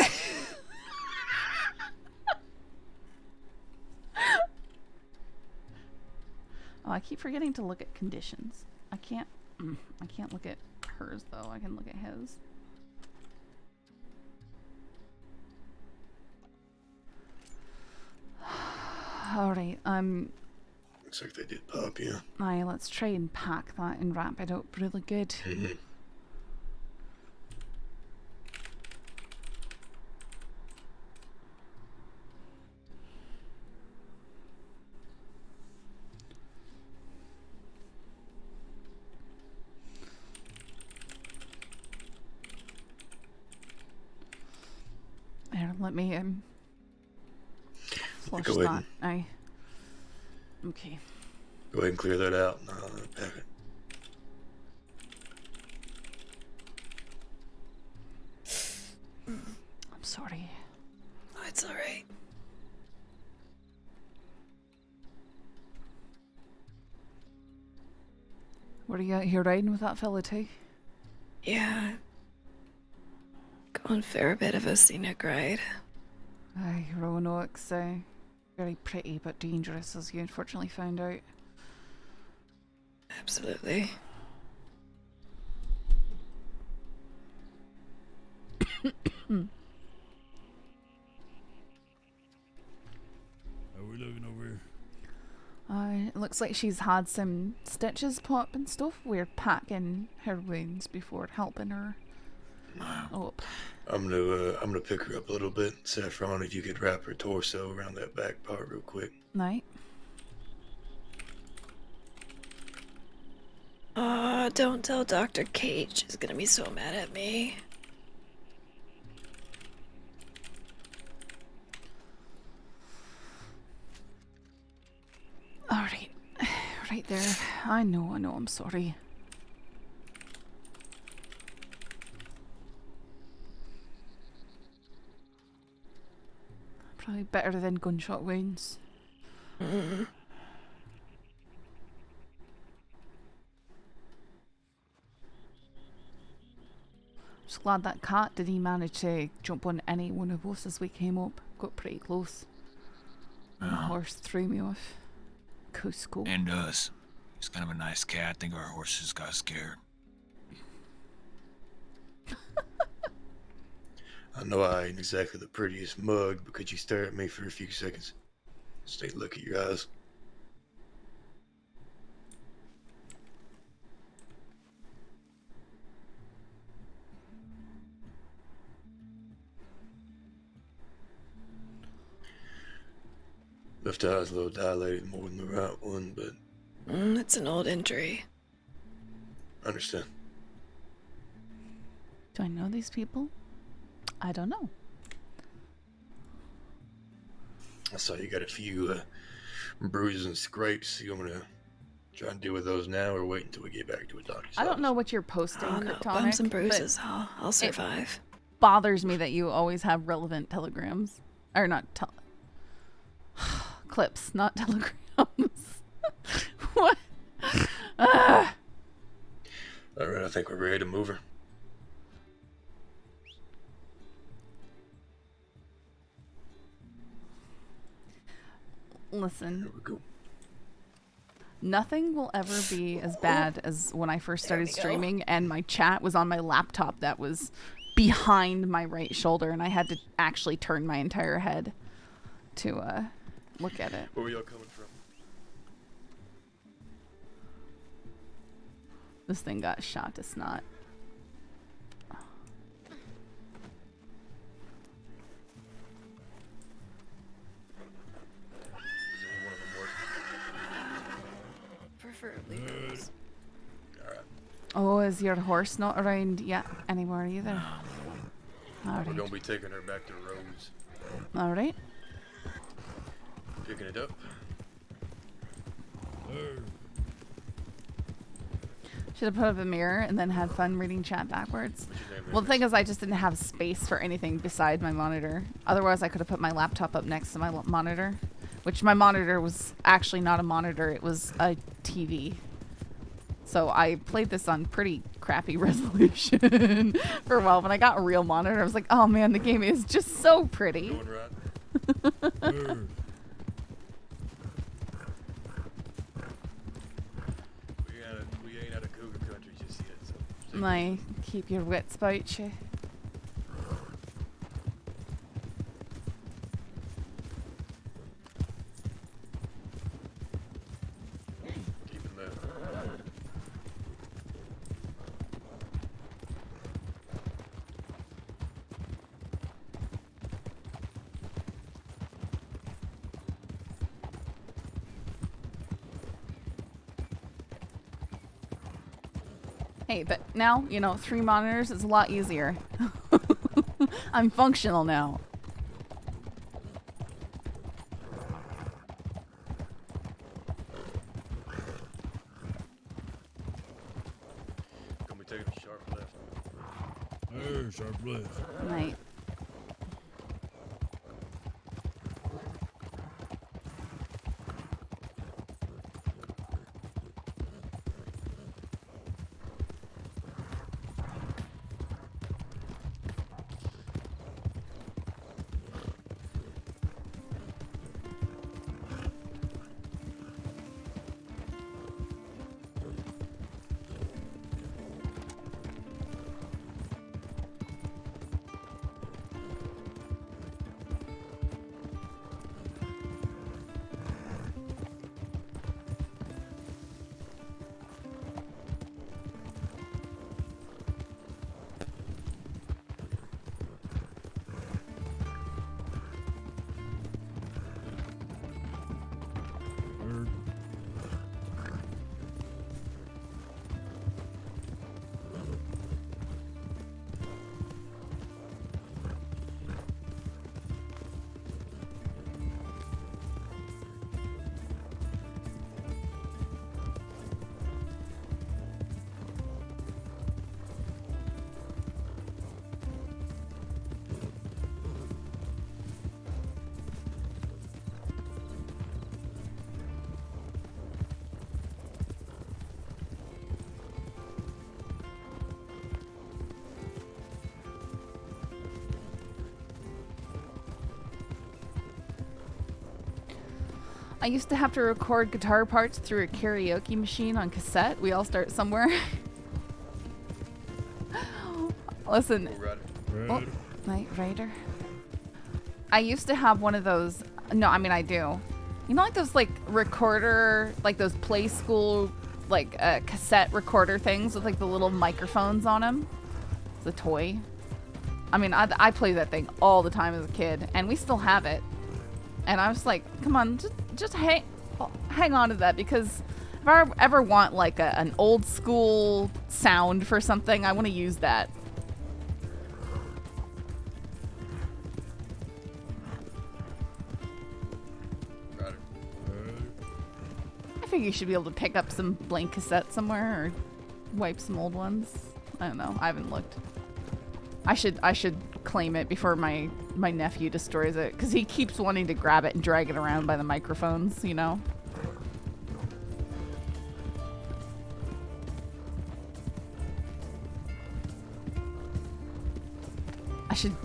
Oh, I keep forgetting to look at conditions. I can't look at hers though. I can look at his. Alright, Looks like they did pop, yeah. aye, let's try and pack that and wrap it up really good. Mm-hmm. There, let me flush Go ahead that. Aye. Okay. Go ahead and clear that out, and I'll pack it. I'm sorry. Oh, it's alright. What are you out here riding with that fella too? Yeah. Going for a bit of a scenic ride. Aye, Roanoke's very pretty but dangerous, as you unfortunately found out. Absolutely. How we looking over here? It looks like she's had some stitches pop and stuff. We're packing her wounds before helping her up. I'm gonna pick her up a little bit. Saffron, if you could wrap her torso around that back part real quick. Night. Don't tell Dr. Kate. She's gonna be so mad at me. Alright. Right there. I know, I'm sorry. Probably better than gunshot wounds. Just glad that cat didn't manage to jump on any one of us as we came up. Got pretty close. And the horse threw me off. Cusco. And us. He's kind of a nice cat. I think our horses got scared. I know I ain't exactly the prettiest mug, but could you stare at me for a few seconds? Stay look at your eyes. Left eye's a little dilated more than the right one, but... It's an old injury. Understand. Do I know these people? I don't know. I saw you got a few bruises and scrapes. You want me to try and deal with those now or wait until we get back to a doctor's I don't know what you're posting, no, Kryptonic, bumps and but bruises. I'll survive. It bothers me that you always have relevant telegrams. Or not clips, not telegrams. What? Alright, I think we're ready to move her. Listen. Here we go. Nothing will ever be as bad as when I first started streaming and my chat was on my laptop that was behind my right shoulder and I had to actually turn my entire head to look at it. Where were y'all coming from? This thing got shot to snot. Preferably. Oh, is your horse not around yet anymore either? We're Alright. gonna be taking her back to Rose. Alright. Picking it up. Should have put up a mirror and then had fun reading chat backwards. Well, the thing is, I just didn't have space for anything beside my monitor. Otherwise, I could have put my laptop up next to my monitor. Which my monitor was actually not a monitor, it was a TV. So I played this on pretty crappy resolution for a while. When I got a real monitor, I was like, oh man, the game is just so pretty. Doing right. We ain't out of cougar country just yet, so... My, keep your wits about you. Keeping that. Hey, but now, you know, 3 monitors is a lot easier. I'm functional now. Gonna be taking a sharp left. Sharp left. Right. I used to have to record guitar parts through a karaoke machine on cassette. We all start somewhere. Listen. Oh, Night Rider. I used to have one of those. No, I mean I do. You know, like those like recorder, like those Play School, like cassette recorder things with like the little microphones on them. It's a toy. I mean, I played that thing all the time as a kid, and we still have it. And I was like, come on, just hang on to that, because if I ever want like an old school sound for something, I want to use that. I think you should be able to pick up some blank cassettes somewhere or wipe some old ones. I don't know. I haven't looked. I should claim it before my nephew destroys it, because he keeps wanting to grab it and drag it around by the microphones, you know?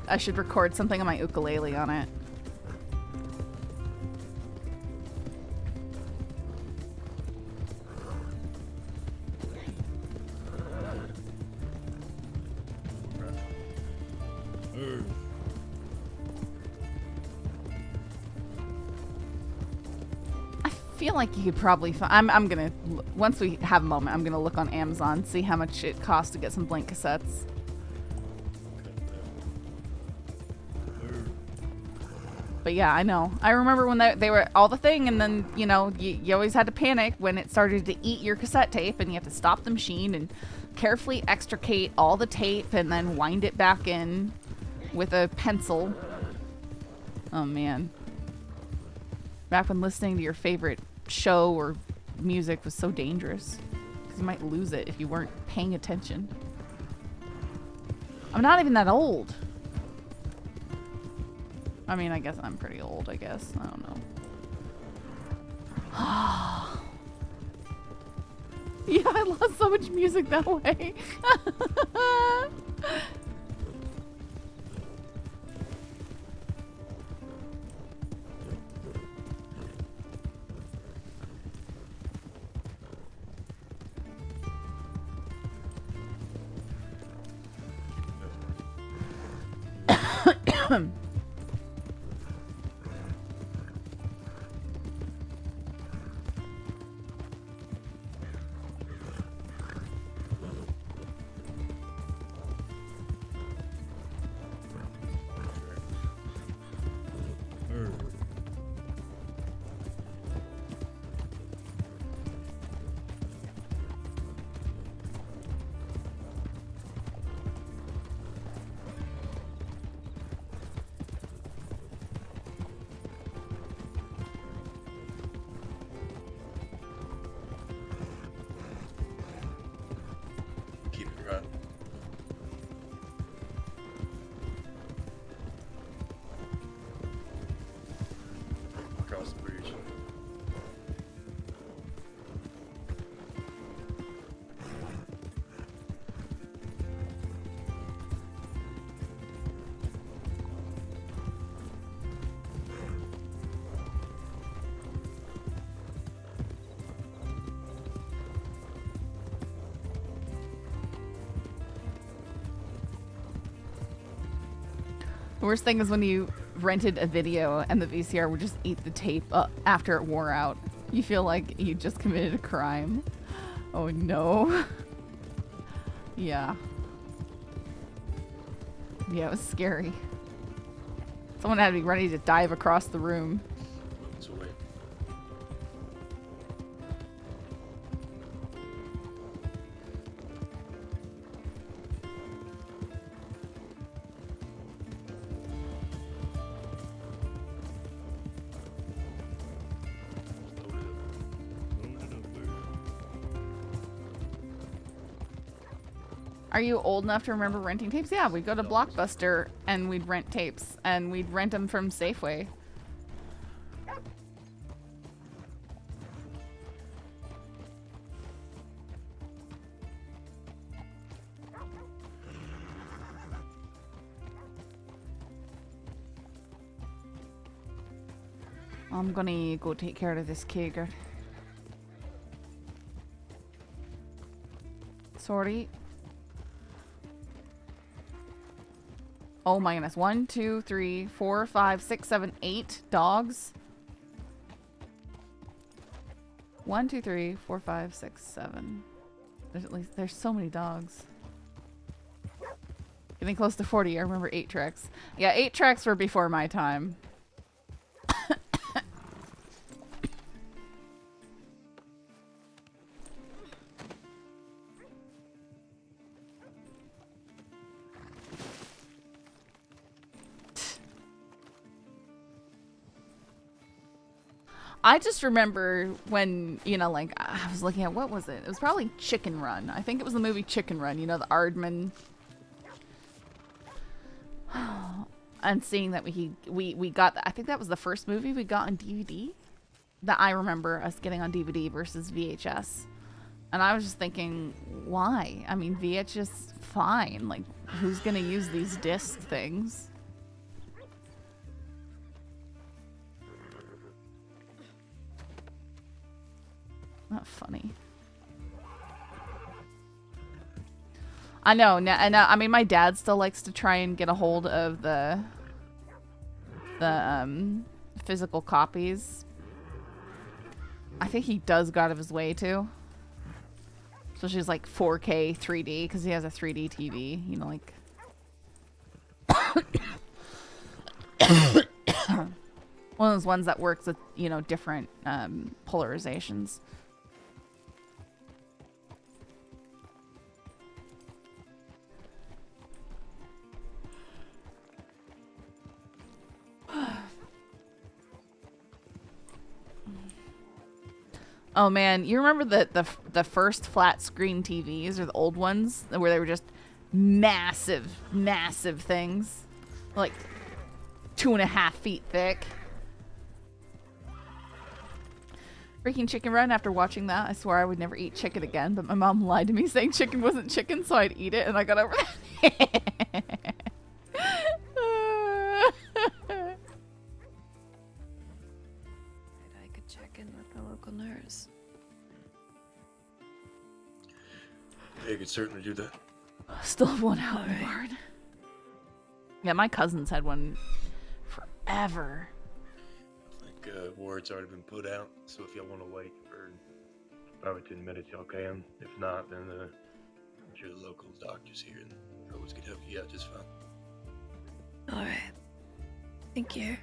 I should record something on my ukulele on it. I feel like you could probably find. I'm gonna, once we have a moment, I'm gonna look on Amazon, see how much it costs to get some blank cassettes. But yeah, I know. I remember when they were all the thing, and then, you know, you always had to panic when it started to eat your cassette tape, and you have to stop the machine and carefully extricate all the tape and then wind it back in with a pencil. Oh man. Back when listening to your favorite show or music was so dangerous, because you might lose it if you weren't paying attention. I'm not even that old. I mean, I guess I'm pretty old, I guess. I don't know. Yeah, I lost so much music that way. The worst thing is when you rented a video and the VCR would just eat the tape up after it wore out. You feel like you just committed a crime. Oh no. Yeah. Yeah, it was scary. Someone had to be ready to dive across the room. Are you old enough to remember renting tapes? Yeah, we'd go to Blockbuster and we'd rent tapes, and we'd rent them from Safeway. I'm gonna go take care of this Kager. Sorry. Oh my goodness. 1, 2, 3, 4, 5, 6, 7, 8 dogs. 1, 2, 3, 4, 5, 6, 7. There's so many dogs. Getting close to 40. I remember 8 tracks. Yeah, 8 tracks were before my time. I just remember when, you know, like, I was looking at, what was it? It was probably Chicken Run. I think it was the movie Chicken Run, you know, the Aardman. And seeing that we got, I think that was the first movie we got on DVD that I remember us getting on DVD versus VHS. And I was just thinking, why? I mean, VHS, fine. Like, who's going to use these disc things? Not funny. I know. I mean, my dad still likes to try and get a hold of the physical copies. I think he does go out of his way to. So she's like 4K 3D because he has a 3D TV. You know, like. One of those ones that works with, you know, different polarizations. Oh man, you remember the first flat screen TVs, or the old ones where they were just massive things, like 2.5 feet thick. Freaking Chicken Run. After watching that, I swore I would never eat chicken again, but my mom lied to me saying chicken wasn't chicken, so I'd eat it, and I got over that. I could check in with the local nurse. Yeah, you could certainly do that. Still have one out in the barn. Yeah, my cousins had one forever. I think word's already been put out, so if y'all want to wait for 5 or 10 minutes, y'all can. If not, then I'm sure the local doctor's here and always could help you out just fine. Alright. Thank you.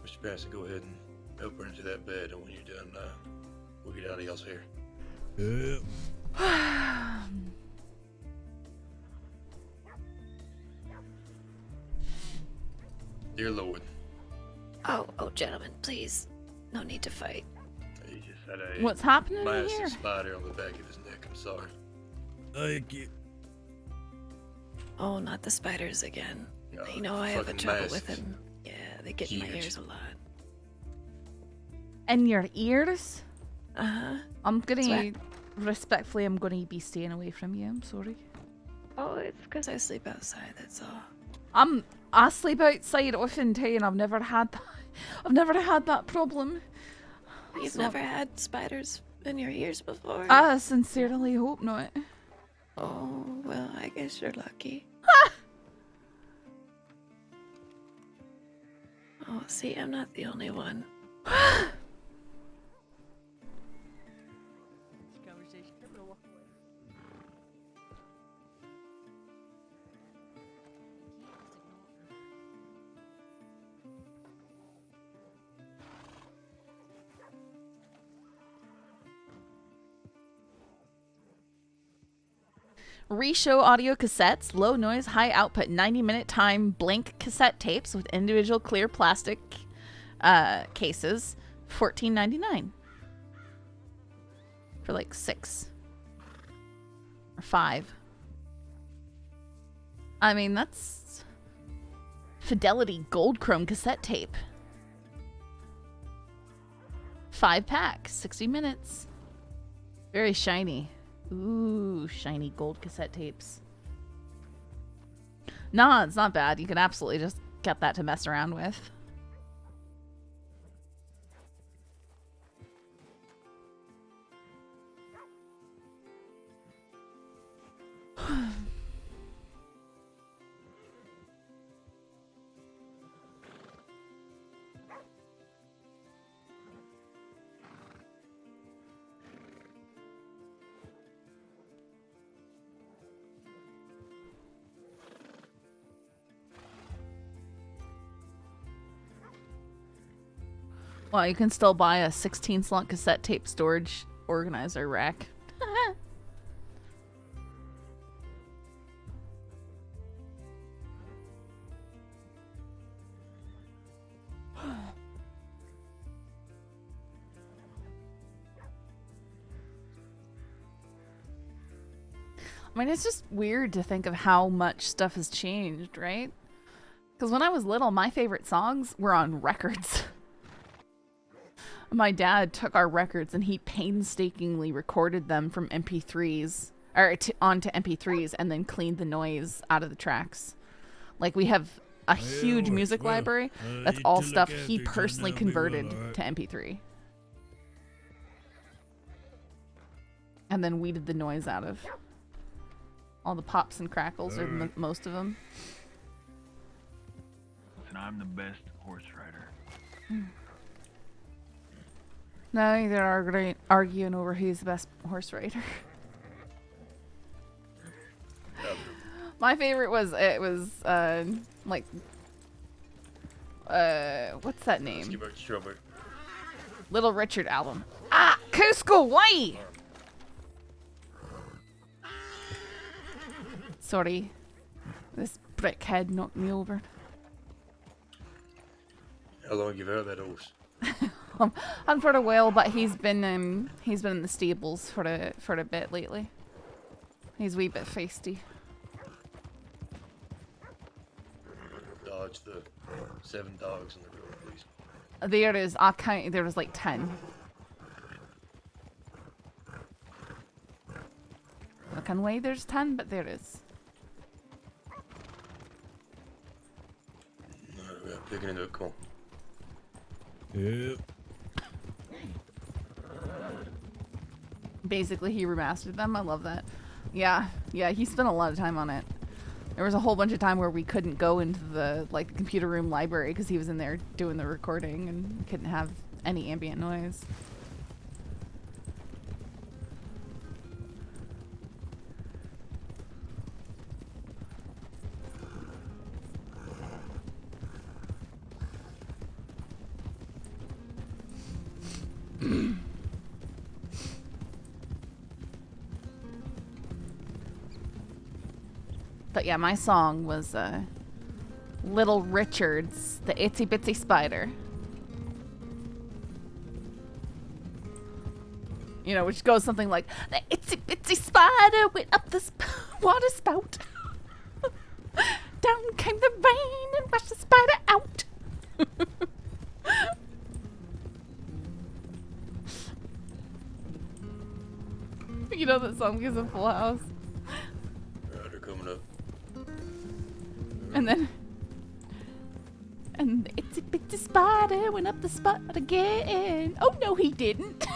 Mr. Paterson, go ahead and help her into that bed, and when you're done, we'll get out of y'all's hair. Yeah. Dear Lord. Oh, gentlemen, please. No need to fight. He just had a What's happening massive here? spider on the back of his neck. I'm sorry. Thank you. Oh, not the spiders again. No, You know I have a fucking trouble massive. with him. Yeah, they get in my Huge. ears a lot. And your ears? Uh-huh. I'm gonna, Sweat. respectfully, I'm gonna be staying away from you. I'm sorry. Oh, it's because I sleep outside, that's all. I sleep outside often too, and I've never had that problem. You've So- never had spiders in your ears before? I sincerely hope not. Oh, well, I guess you're lucky. Oh, see, I'm not the only one. Reshow audio cassettes, low noise, high output, 90-minute time blank cassette tapes with individual clear plastic cases, $14.99 for like 6 or 5. I mean, that's Fidelity Gold Chrome cassette tape. 5-pack, 60 minutes. Very shiny. Ooh, shiny gold cassette tapes. Nah, it's not bad. You can absolutely just get that to mess around with. Well, you can still buy a 16-slot cassette tape storage organizer rack. I mean, it's just weird to think of how much stuff has changed, right? Because when I was little, my favorite songs were on records. My dad took our records and he painstakingly recorded them from MP3s, or onto MP3s, and then cleaned the noise out of the tracks. Like, we have a huge music library. That's all stuff he personally converted to MP3. And then weeded the noise out of. All the pops and crackles, or most of them. And I'm the best horse rider. No, they're arguing over who's the best horse rider. My favorite was, like, what's that name? Little Richard album. Ah, Cusco, why? Sorry, this brickhead knocked me over. How long have you had that horse? I'm for a while, but he's been in the stables for a bit lately. He's a wee bit feisty. Dodge the 7 dogs in the road, please. There is, I'll count. There was like 10. Looking way, there's 10, but there is. Picking into it, cool. Yep. Basically, he remastered them. I love that. Yeah, he spent a lot of time on it. There was a whole bunch of time where we couldn't go into the computer room library because he was in there doing the recording and couldn't have any ambient noise. But yeah, my song was Little Richard's The Itsy Bitsy Spider. You know, which goes something like, the itsy bitsy spider went up the water spout. Down came the rain and washed the spider out. You know that song is a Full House. They're coming up. And then, and the itsy bitsy spider went up the spot again. Oh no, he didn't.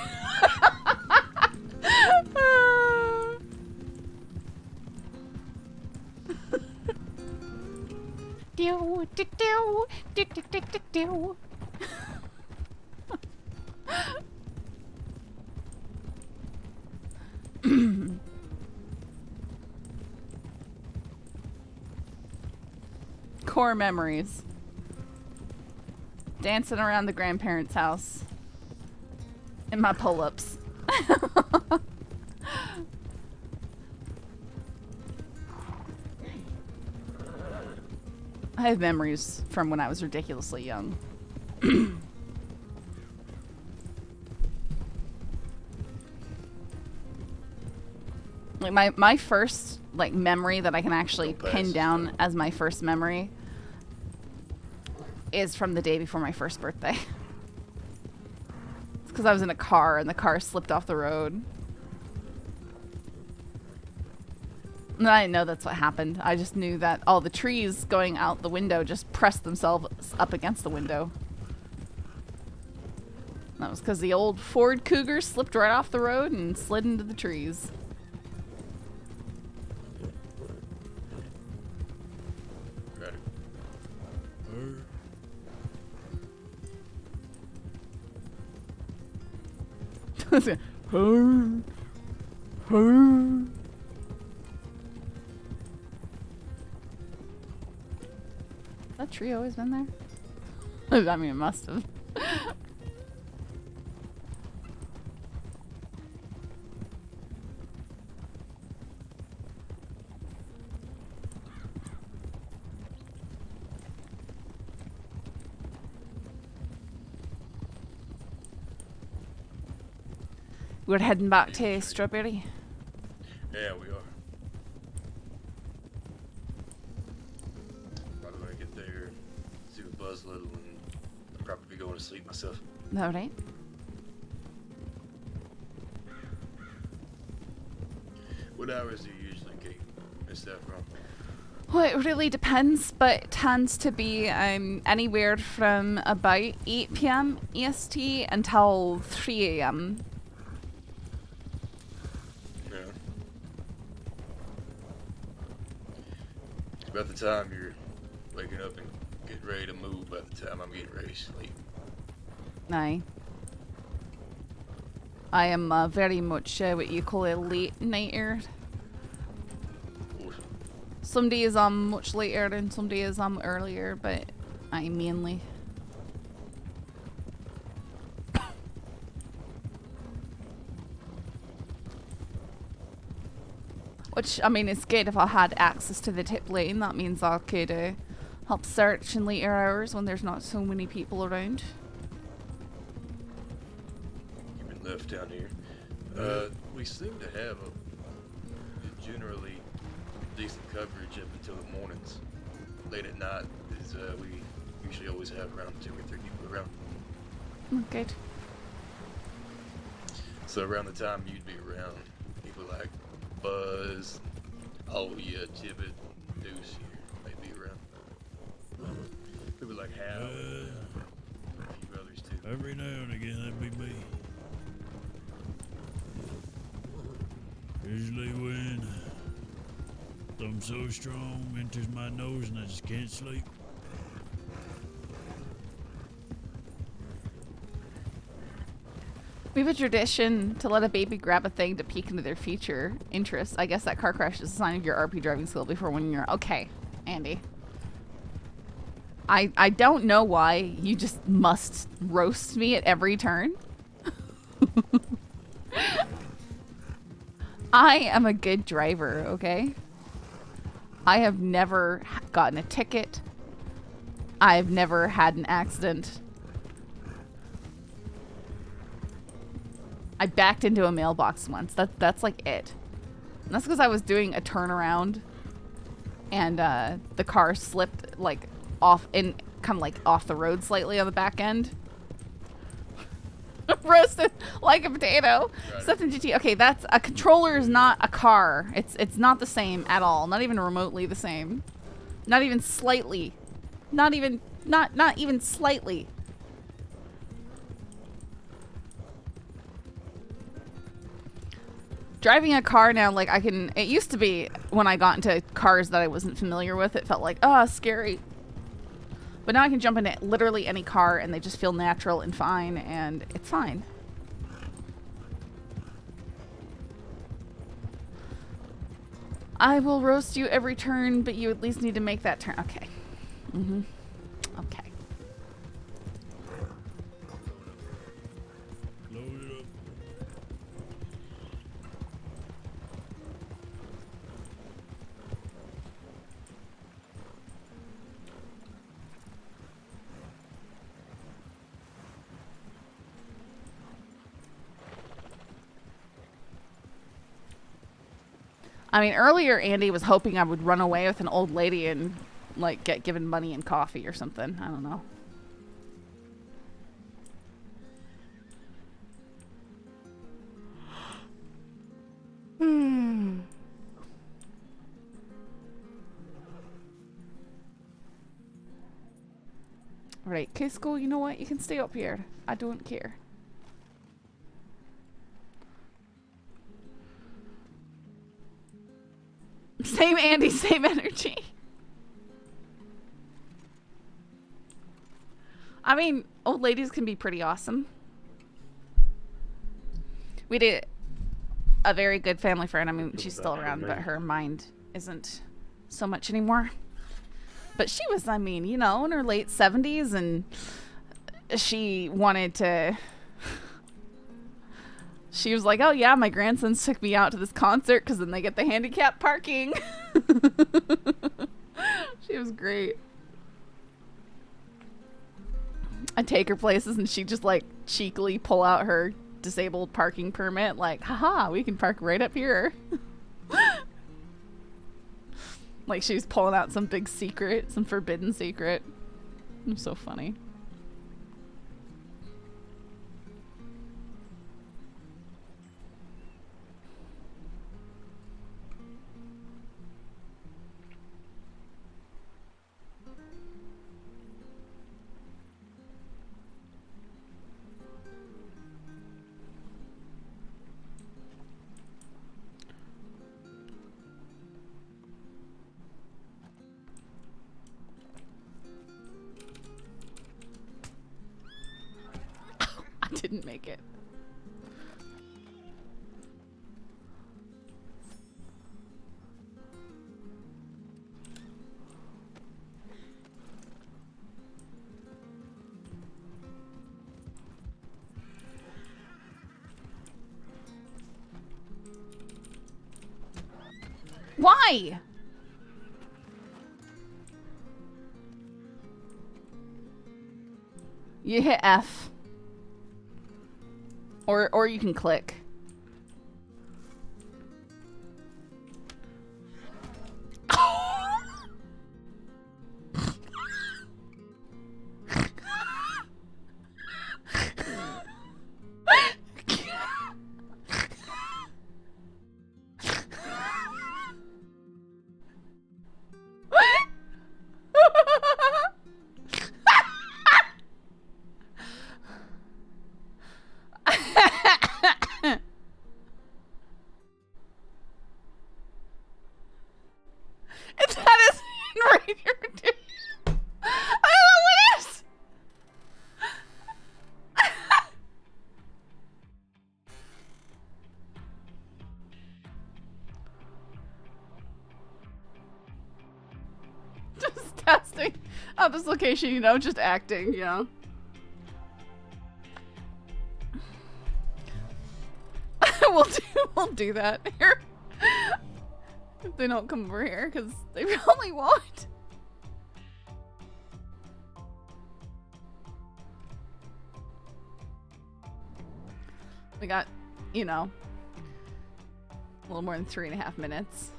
Do, do, do, do, do, do, do, do. Core memories. Dancing around the grandparents' house. In my pull-ups. I have memories from when I was ridiculously young. Like my first memory that I can actually pin down as my first memory is from the day before my first birthday. It's because I was in a car and the car slipped off the road. And I didn't know that's what happened. I just knew that all the trees going out the window just pressed themselves up against the window. That was because the old Ford Cougar slipped right off the road and slid into the trees. That tree always been there? I mean, it must have. We're heading back to Strawberry. Yeah, we are. Probably gonna get there, see what Buzz little, and I'll probably be going to sleep myself. All right. What hours do you usually keep, Miss Saffron? Well, it really depends, but it tends to be anywhere from about 8 p.m. EST until 3 a.m. Yeah. It's about the time you're waking up and getting ready to move by the time I'm getting ready to sleep. Aye. I am very much what you call a late nighter. Some days I'm much later and some days I'm earlier, but I mainly. Which, I mean, it's good if I had access to the tip lane. That means I could help search in later hours when there's not so many people around. You've been left down here. We seem to have a generally decent coverage up until the mornings. Late at night is we usually always have around 2 or 3 people around. Good. So around the time you'd be around, people like Buzz, Tibbit, Deuce here may be around. People like Hal, a few others too. Every now and again, that'd be me. Usually when something so strong enters my nose and I just can't sleep. We have a tradition to let a baby grab a thing to peek into their future interests. I guess that car crash is a sign of your RP driving skill before when you're... Okay, Andy. I don't know why you just must roast me at every turn. I am a good driver, okay? I have never gotten a ticket. I've never had an accident. I backed into a mailbox once. That's like it. And that's because I was doing a turnaround and the car slipped like off in kind of like off the road slightly on the back end. Roasted like a potato. Stuffed in GT. Okay, that's a controller is not a car. It's not the same at all. Not even remotely the same. Not even slightly. Not even slightly. Driving a car now, like I can. It used to be when I got into cars that I wasn't familiar with, it felt like scary. But now I can jump into literally any car and they just feel natural and fine, and it's fine. I will roast you every turn, but you at least need to make that turn. Okay. Okay. I mean, earlier Andy was hoping I would run away with an old lady and, like, get given money and coffee or something. I don't know. Right, Cusco, you know what? You can stay up here. I don't care. Same Andy, same energy. I mean, old ladies can be pretty awesome. We did a very good family friend. I mean, she's still around, but her mind isn't so much anymore. But she was, I mean, you know, in her late 70s, and she wanted to... She was like, oh yeah, my grandsons took me out to this concert because then they get the handicap parking. She was great. I take her places and she just like cheekily pull out her disabled parking permit. Like, haha, we can park right up here. Like she was pulling out some big secret, some forbidden secret. It was so funny. I didn't make it. Why? You hit F. Or you can click. Testing at this location, you know, just acting, you know. we'll do that here. If they don't come over here, because they probably won't. We got, you know, a little more than 3.5 minutes.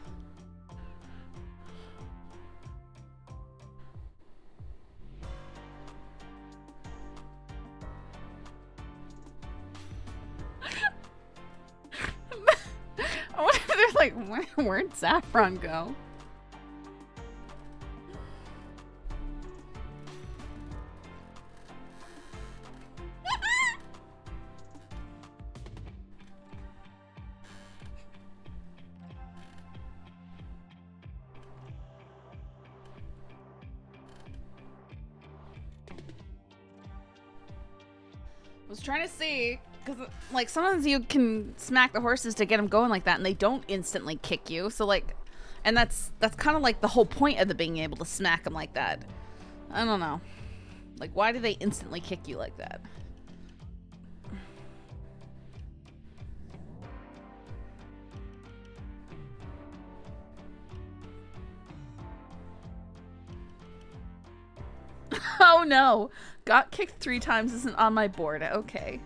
I wonder if they're like, where'd Saffron go? I was trying to see, because like sometimes you can smack the horses to get them going like that, and they don't instantly kick you. So like, and that's kind of like the whole point of the being able to smack them like that. I don't know, like why do they instantly kick you like that? Oh no, got kicked 3 times isn't on my board. Okay.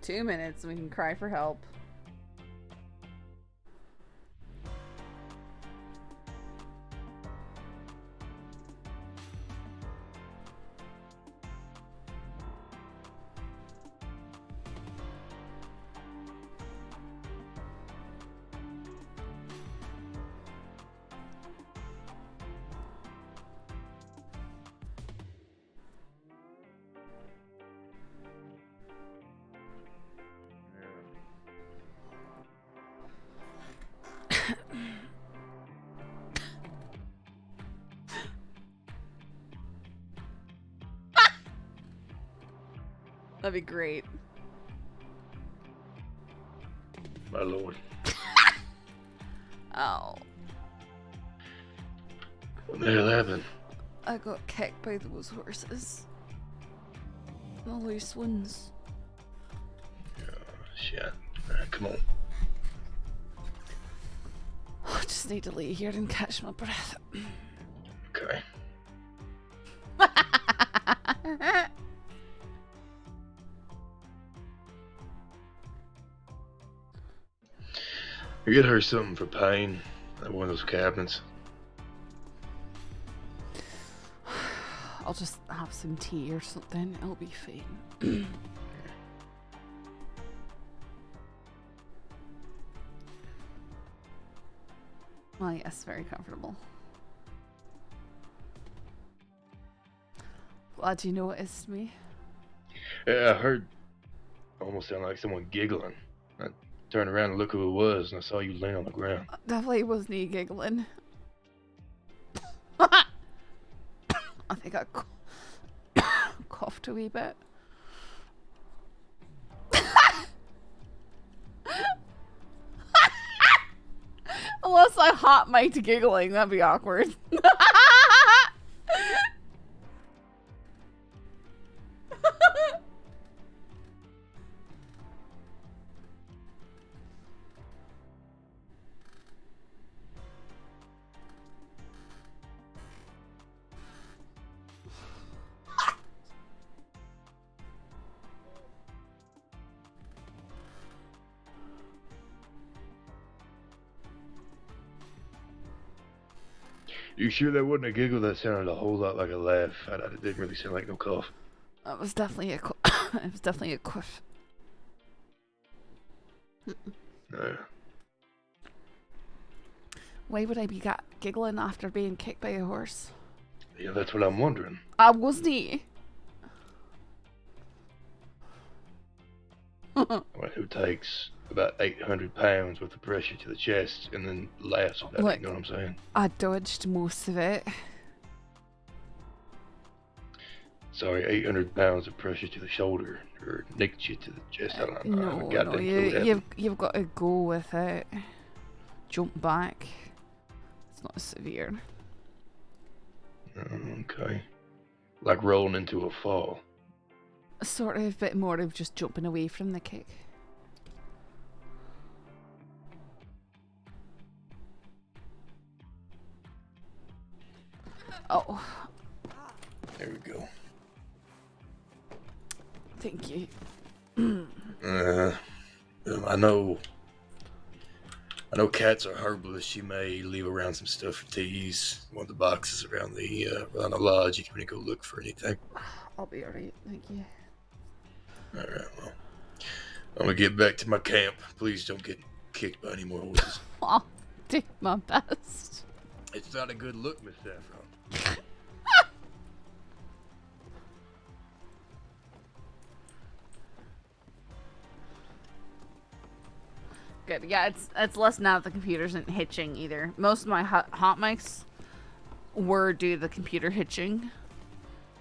Two minutes and we can cry for help. That'd be great. My lord. Oh. What the hell happened? I got kicked by those horses. The loose ones. Shit. Alright, come on. I just need to lay here and catch my breath. Okay. You get her something for pain at one of those cabinets. I'll just have some tea or something. It'll be fine. Oh yes, very comfortable. Glad you noticed me. Yeah, I heard almost sound like someone giggling. I turned around to look who it was, and I saw you laying on the ground. Definitely wasn't he giggling. I think I coughed a wee bit. Unless I hot mic'd giggling, that'd be awkward. You sure that wasn't a giggle? That sounded a whole lot like a laugh. It didn't really sound like no cough. It was definitely a it was definitely a cough. Why would I be giggling after being kicked by a horse? Yeah, that's what I'm wondering. I wasn't he? Well, who takes about 800 pounds worth of pressure to the chest and then laughs about Look, it, you know what I'm saying? I dodged most of it. Sorry, 800 pounds of pressure to the shoulder or nicked you to the chest. I don't know. I haven't got that clue what happened. You've got to go with it. Jump back. It's not severe. Okay. Like rolling into a fall. Sort of, bit more of just jumping away from the kick. Oh. There we go. Thank you. I know cats are herbalists. You may leave around some stuff for teas. One of the boxes around the lodge. You can go look for anything. I'll be alright, thank you. Alright, well. I'm gonna get back to my camp. Please don't get kicked by any more horses. I'll do my best. It's not a good look, Miss Saffron. Good. Yeah, it's less now that the computer isn't hitching either. Most of my hot mics were due to the computer hitching,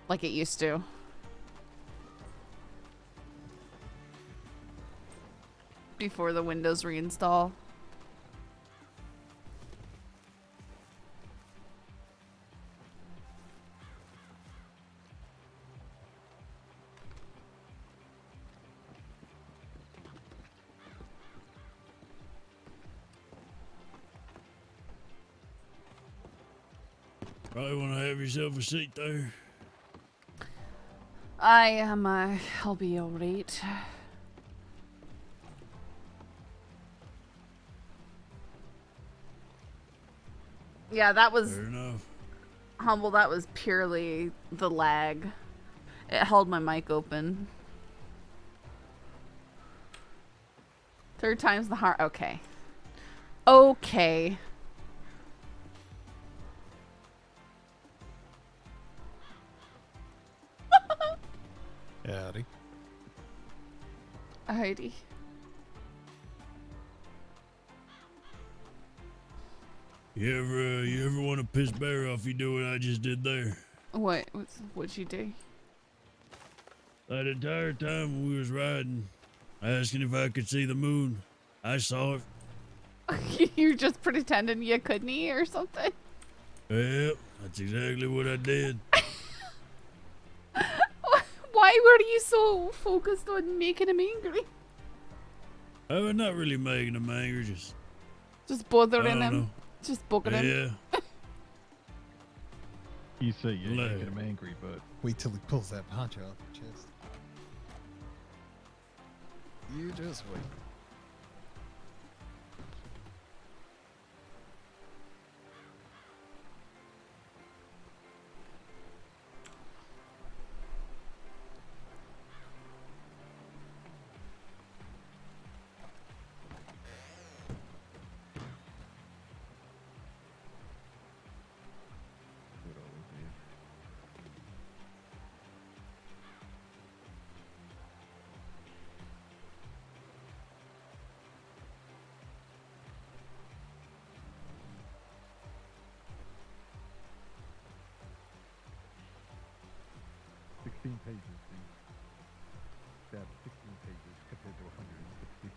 like it used to. Before the Windows reinstall. Probably want to have yourself a seat there. I am, I'll be alright. Yeah, that was... Fair enough. Humble, that was purely the lag. It held my mic open. Third time's the heart. Okay. Okay. Howdy. Howdy. You ever want to piss bear off? You do what I just did there. What'd you do? That entire time when we was riding, asking if I could see the moon, I saw it. You're just pretending you couldn't or something. Yep, that's exactly what I did. Why were you so focused on making him angry? I was not really making him angry, Just bothering I don't him. know. Just bugging him. Yeah. You say you're Like- making him angry, but Wait till he pulls that poncho off your chest. You just wait. it always is. Pages, dude. That 16 pages compared to 160.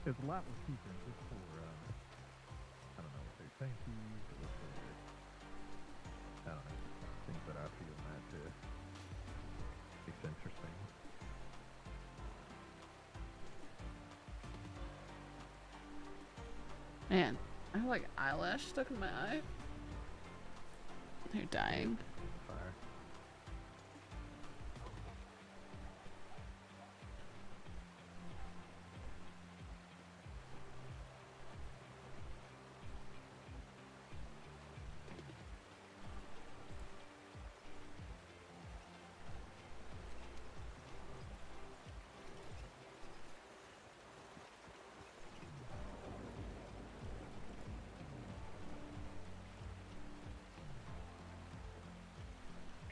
There's a lot we're keeping just for, I don't know, say thank yous or for, I don't know, things that I feel might make sense or things. Man, I have like eyelash stuck in my eye. They're dying. Fire.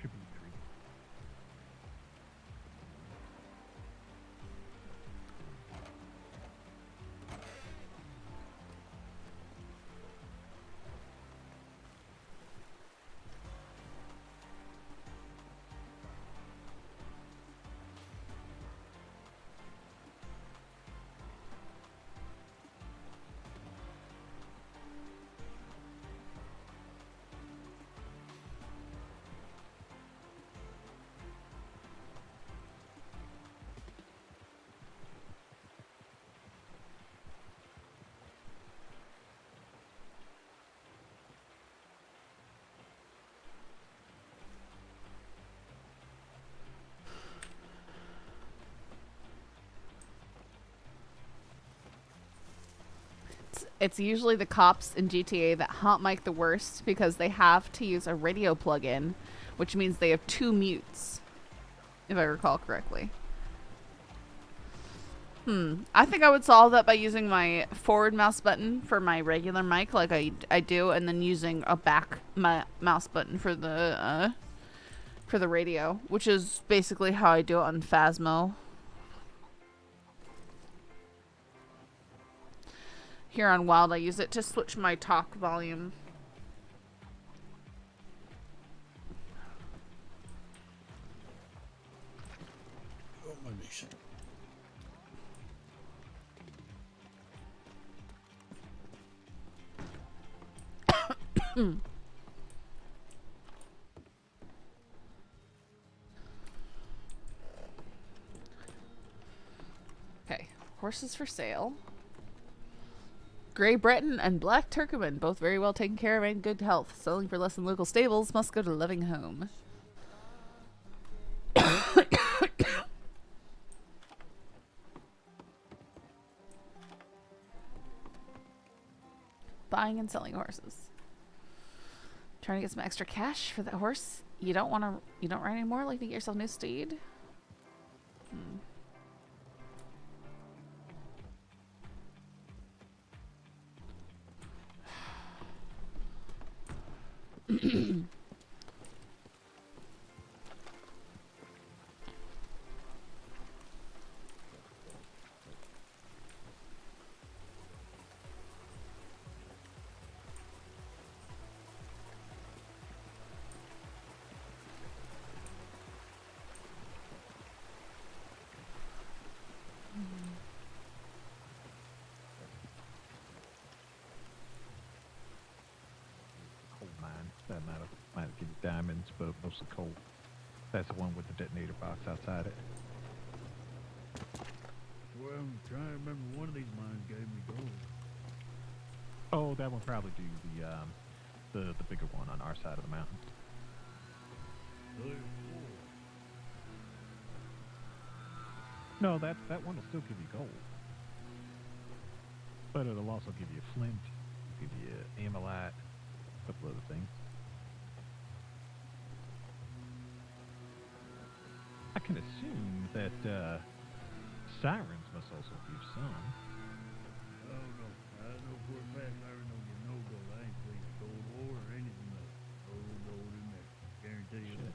Should be 3. It's usually the cops in GTA that haunt Mike the worst because they have to use a radio plug-in, which means they have 2 mutes, if I recall correctly. I think I would solve that by using my forward mouse button for my regular mic like I do, and then using a back mouse button for the radio, which is basically how I do it on Phasmo. Here on Wild, I use it to switch my talk volume. Oh, my knees. Okay, horses for sale. Grey Breton and Black Turkoman, both very well taken care of and good health. Selling for less than local stables, must go to Loving Home. Buying and selling horses. Trying to get some extra cash for that horse. You don't ride anymore? Like to get yourself a new steed? diamonds, but mostly coal. That's the one with the detonator box outside it. Well, I'm trying to remember one of these mines gave me gold. Oh, that one probably do the bigger one on our side of the mountain. No, that one will still give you gold. But it'll also give you flint, give you amelite, a couple other things. I can assume that sirens must also give some. I don't know. I know for a fact I don't get no gold. I ain't seen gold ore or anything like that. No gold in there. Guarantee you that.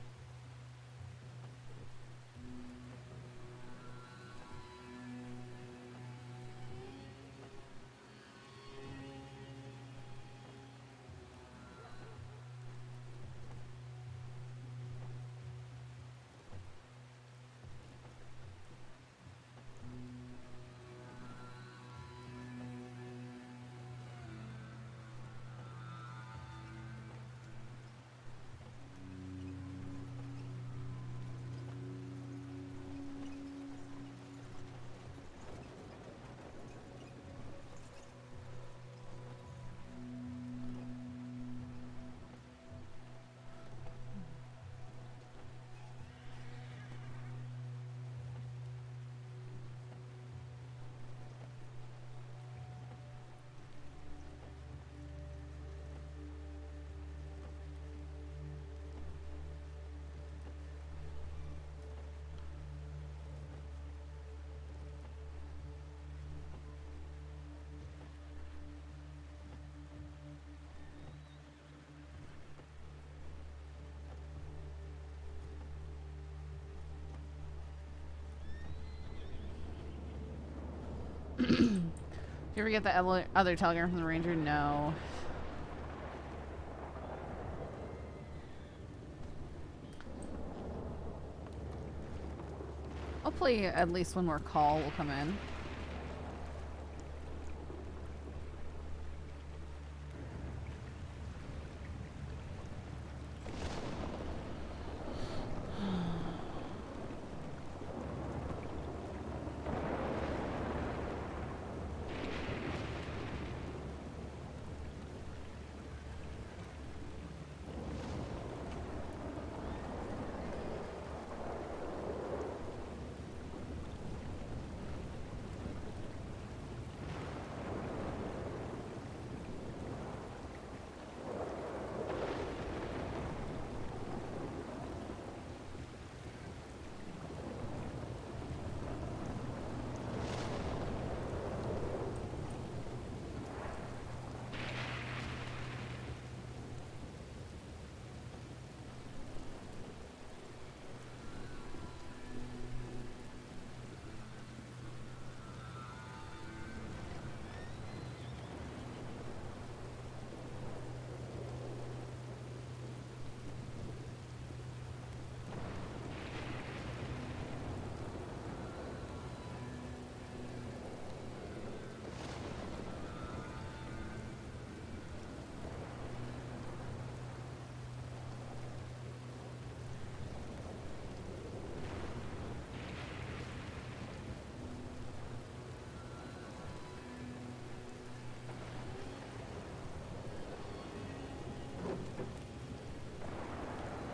You ever get the other telegram from the ranger? No. Hopefully at least one more call will come in.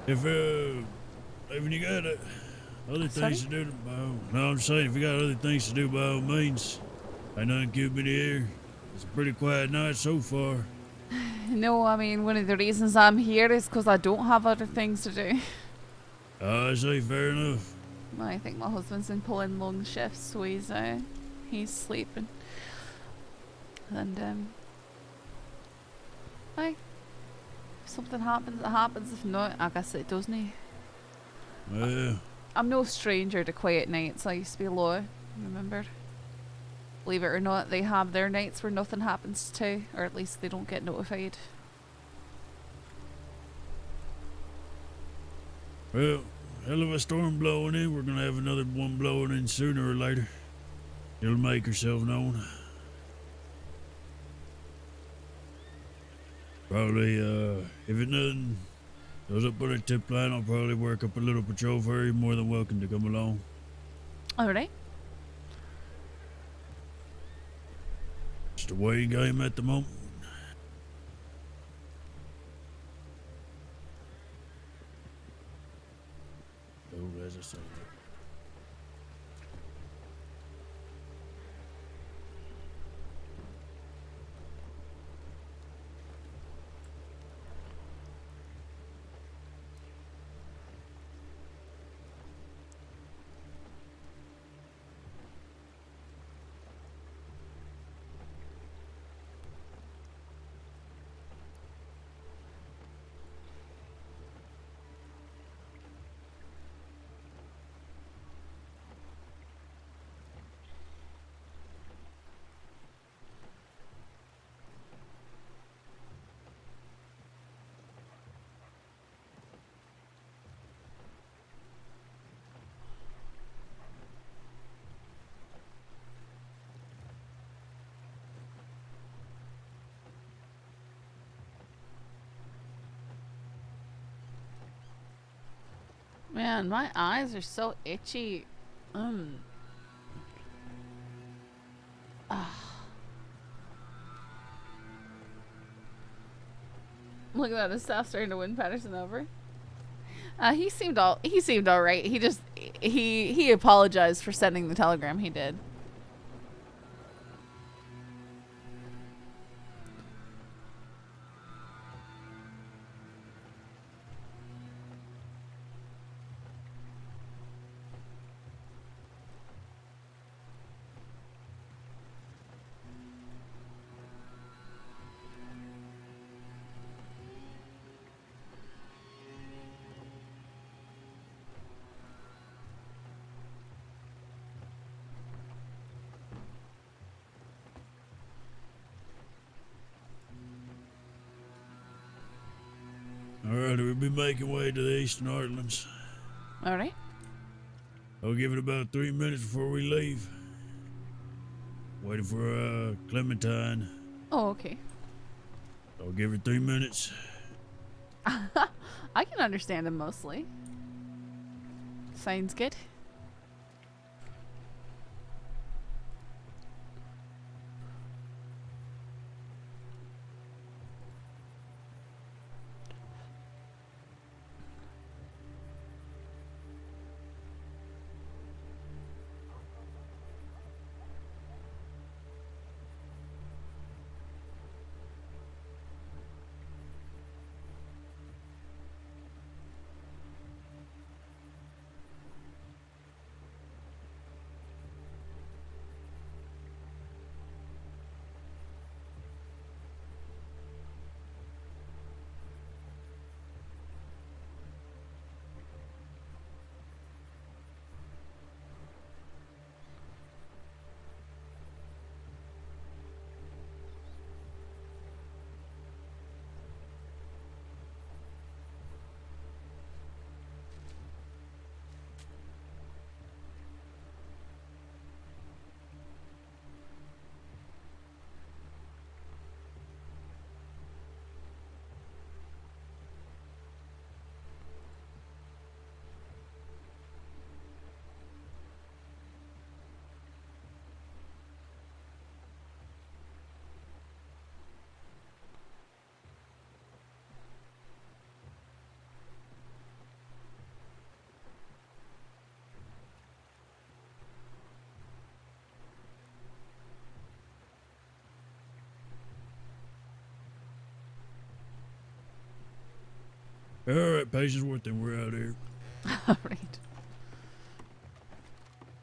If you got other things to do, no, I'm saying if you got other things to do, by all means, ain't nothing keeping me here. It's a pretty quiet night so far. No, I mean, one of the reasons I'm here is because I don't have other things to do. I say, fair enough. I think my husband's been pulling long shifts, so he's sleeping. And, hey, if something happens, it happens. If not, I guess it doesn't. Well, I'm no stranger to quiet nights. I used to be law, remember? Believe it or not, they have their nights where nothing happens too, or at least they don't get notified. Well, hell of a storm blowing in. We're gonna have another one blowing in sooner or later. It'll make herself known. Probably, if it Those up on the tip line, I'll probably work up a little patrol for you. More than welcome to come along. Alright. It's the way game at the moment. Oh, as I say. Man, my eyes are so itchy. Look at that, the staff starting to win Paterson over. He seemed all right. He just he apologized for sending the telegram he did. Alright, we'll be making way to the Eastern Heartlands. Alright. I'll give it about 3 minutes before we leave. Waiting for Clementine. Oh, okay. I'll give her 3 minutes. I can understand him mostly. Sounds good. Alright, Patience Worth, then we're out here. Alright.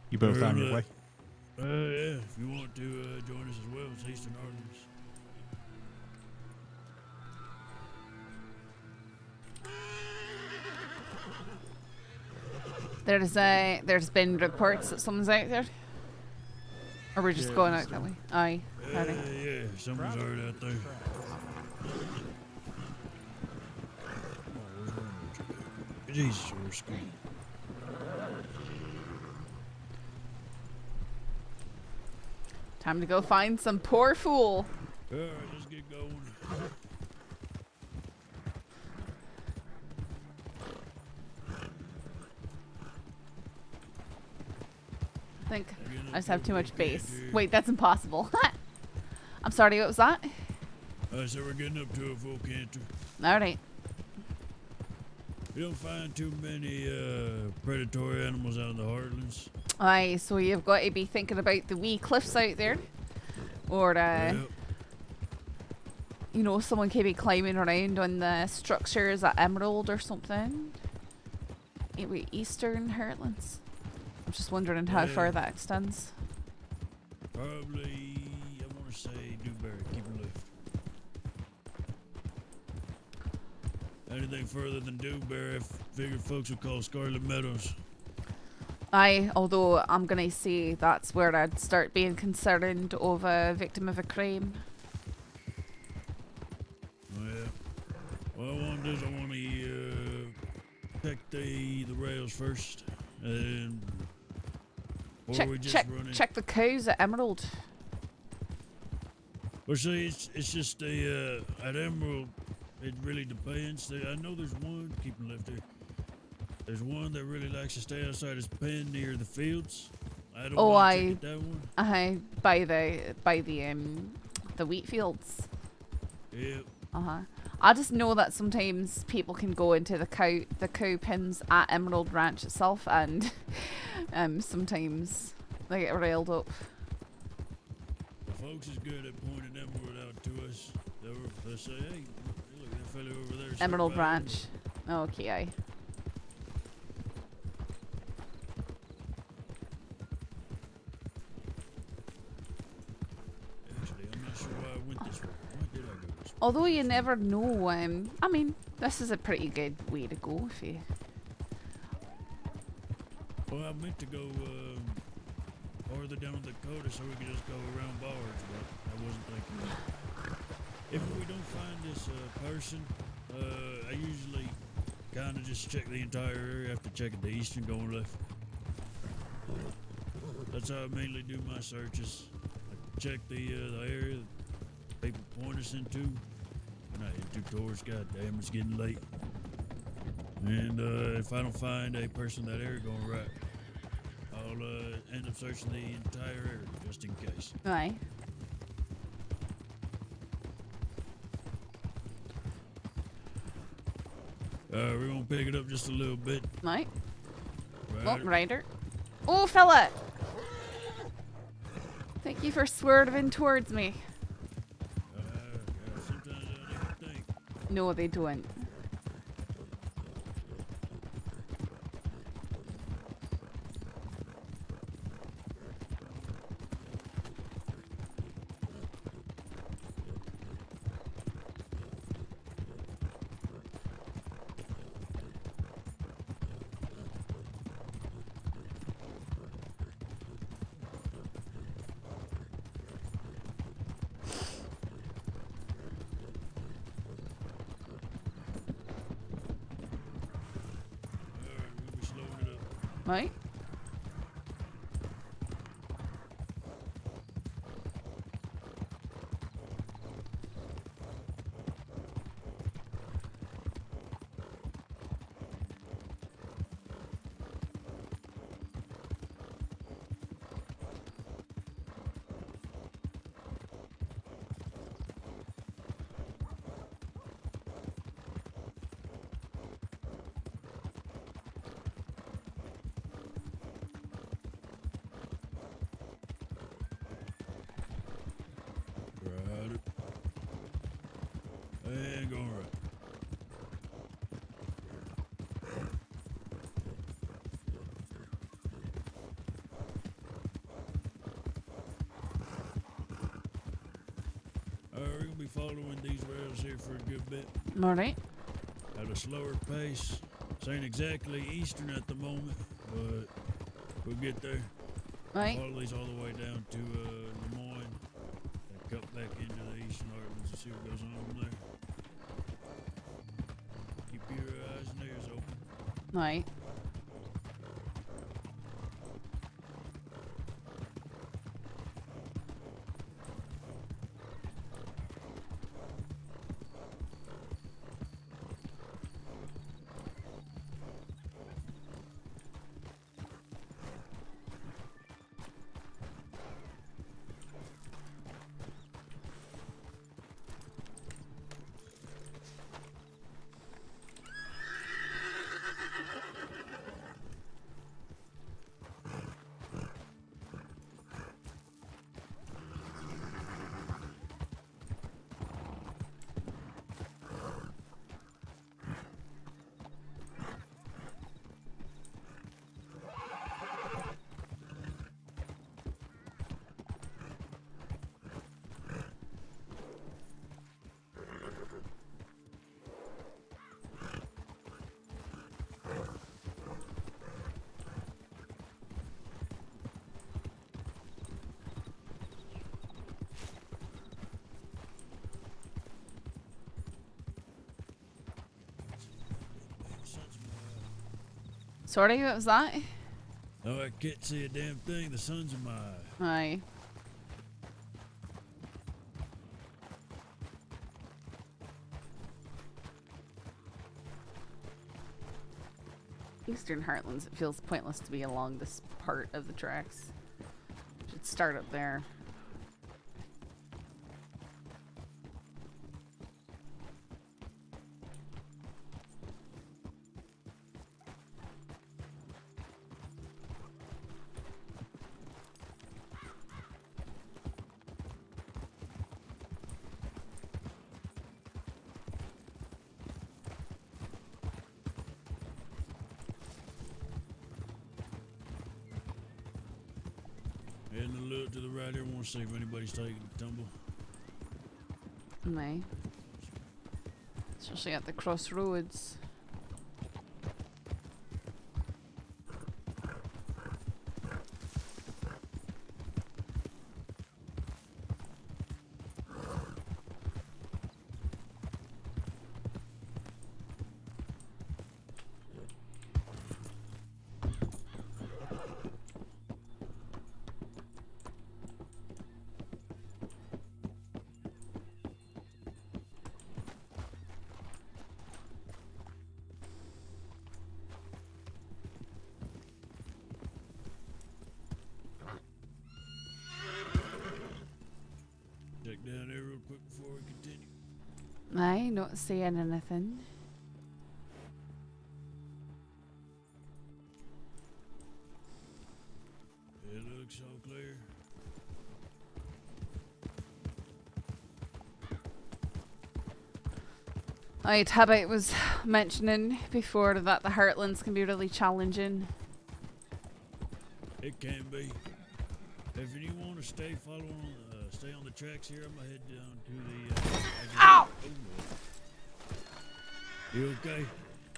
You both on your way? Yeah, if you want to join us as well, it's Eastern Heartlands. There's been reports that someone's out there? Or we're just going out that way? Aye. Yeah, someone's already out there. Jesus, we're screwed. Time to go find some poor fool. Alright, let's get going. think I just have too much bass. Wait, that's impossible. I'm sorry, what was that? So we're getting up to a full canter. Alright. You don't find too many predatory animals out in the heartlands. Aye, so you've got to be thinking about the wee cliffs out there. Or, you know, someone could be climbing around on the structures at Emerald or something. Anyway, Eastern Heartlands. I'm just wondering how far that extends. Probably, I want to say Dewberry, keep it left. Anything further than Dewberry, I figured folks would call Scarlet Meadows. Aye, although I'm gonna say that's where I'd start being concerned of a victim of a crime. Oh, yeah. Well, I want to check the rails first, and Check the cows at Emerald. Well, see, it's just at Emerald, it really depends. I know there's one, keep it left there. There's one that really likes to stay outside his pen near the fields. I don't want to check that one. By the wheat fields. Yep. I just know that sometimes people can go into the cow pens at Emerald Ranch itself, and sometimes they get railed up. The folks is good at pointing Emerald out to us. They'll say, "Hey, look, that fellow over there." Emerald Ranch. Okay, aye. Actually, I'm not sure why I went this way. Why did I go this way? Although you never know, I mean, this is a pretty good way to go if you... Well, I meant to go farther down the Dakota so we could just go around bars, but I wasn't thinking that. If we don't find this person, I usually kind of just check the entire area after checking the east and going left. That's how I mainly do my searches. I check the area that people point us into. We're not into tours, goddamn, it's getting late. And if I don't find a person in that area going right, I'll end up searching the entire area just in case. Aye. We're gonna pick it up just a little bit. Right. Rider. Rider. Oh, fella! Thank you for swerving towards me. Sometimes I don't even think. No, they don't. Right. And going right. We're gonna be following these rails here for a good bit. Alright. At a slower pace. This ain't exactly eastern at the moment, but we'll get there. Right. Follow these all the way down to Lemoyne. And cut back into the eastern heartlands and see what goes on there. Keep your eyes and ears open. Right. Sorry, what was that? No, I can't see a damn thing. The sun's in my eye. Aye. Eastern Heartlands, it feels pointless to be along this part of the tracks. Should start up there. Heading a little to the right here. Want to see if anybody's taking a tumble. Aye. Especially at the crossroads. Check down there real quick before we continue. Aye, not saying anything. It looks all clear. Aye, Tibbit was mentioning before that the Heartlands can be really challenging. It can be. If you want to stay following, stay on the tracks here, I'm gonna head down to the. Ow! You okay?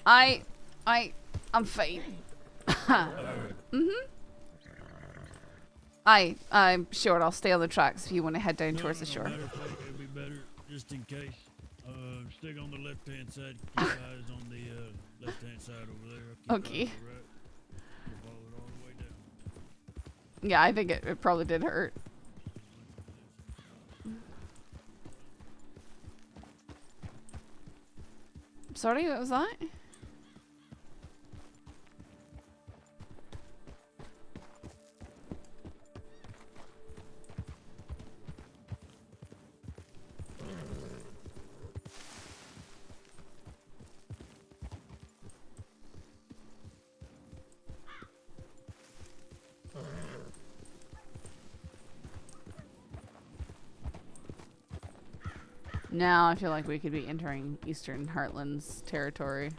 I'm fine. I'm sure I'll stay on the tracks if you want to head down towards the shore. Matter of fact, it'd be better just in case. Stick on the left-hand side. Keep eyes on the left-hand side over there. Okay. Right. We'll follow it all the way down. Yeah, I think it probably did hurt. Sorry, what was that? Now I feel like we could be entering Eastern Heartlands territory.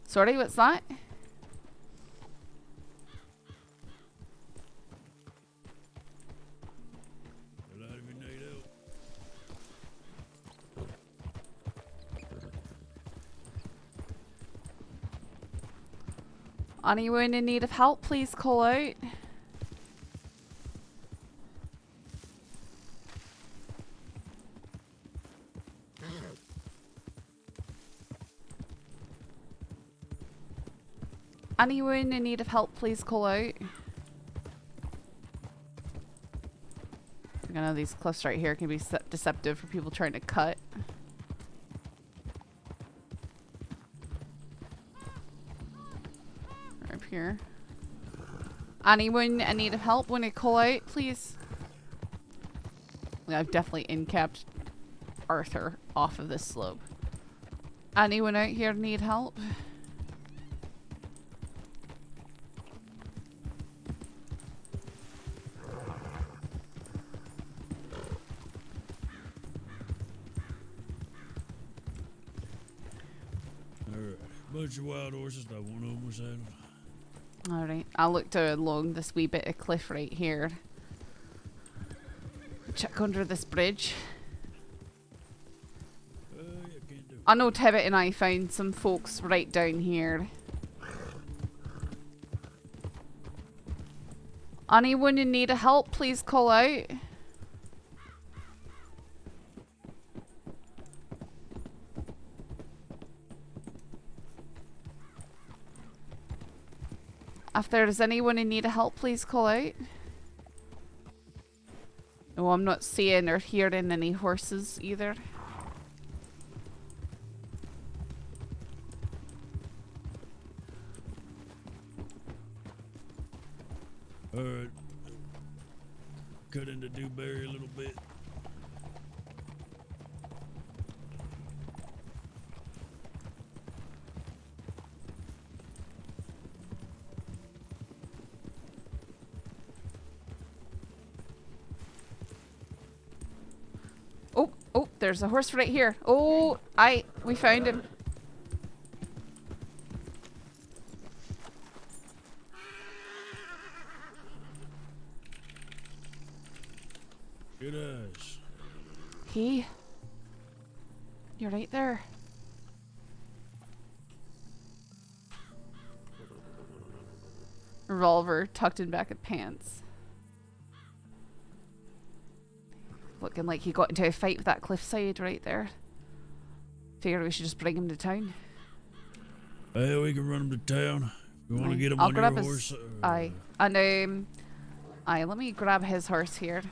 Sorry, what's that? Anyone in need of help, please call out. Anyone in need of help, please call out. I know these cliffs right here can be deceptive for people trying to cut. Right up here. Anyone in need of help when I call out, please? I've definitely in-capped Arthur off of this slope. Anyone out here need help? Bunch of wild horses, not one of them was saddled. Alright, I'll look along this wee bit of cliff right here. Check under this bridge. I know Tibbit and I found some folks right down here. Anyone in need of help, please call out. If there's anyone in need of help, please call out. Oh, I'm not seeing or hearing any horses either. Alright. Cut into Dewberry a little bit. Oh, there's a horse right here. Oh, we found him. Good eyes. You're right there. Revolver tucked in back of pants. Looking like he got into a fight with that cliffside right there. Figure we should just bring him to town. Hey, we can run him to town. You want to get him I'll on grab your his. horse? And let me grab his horse here.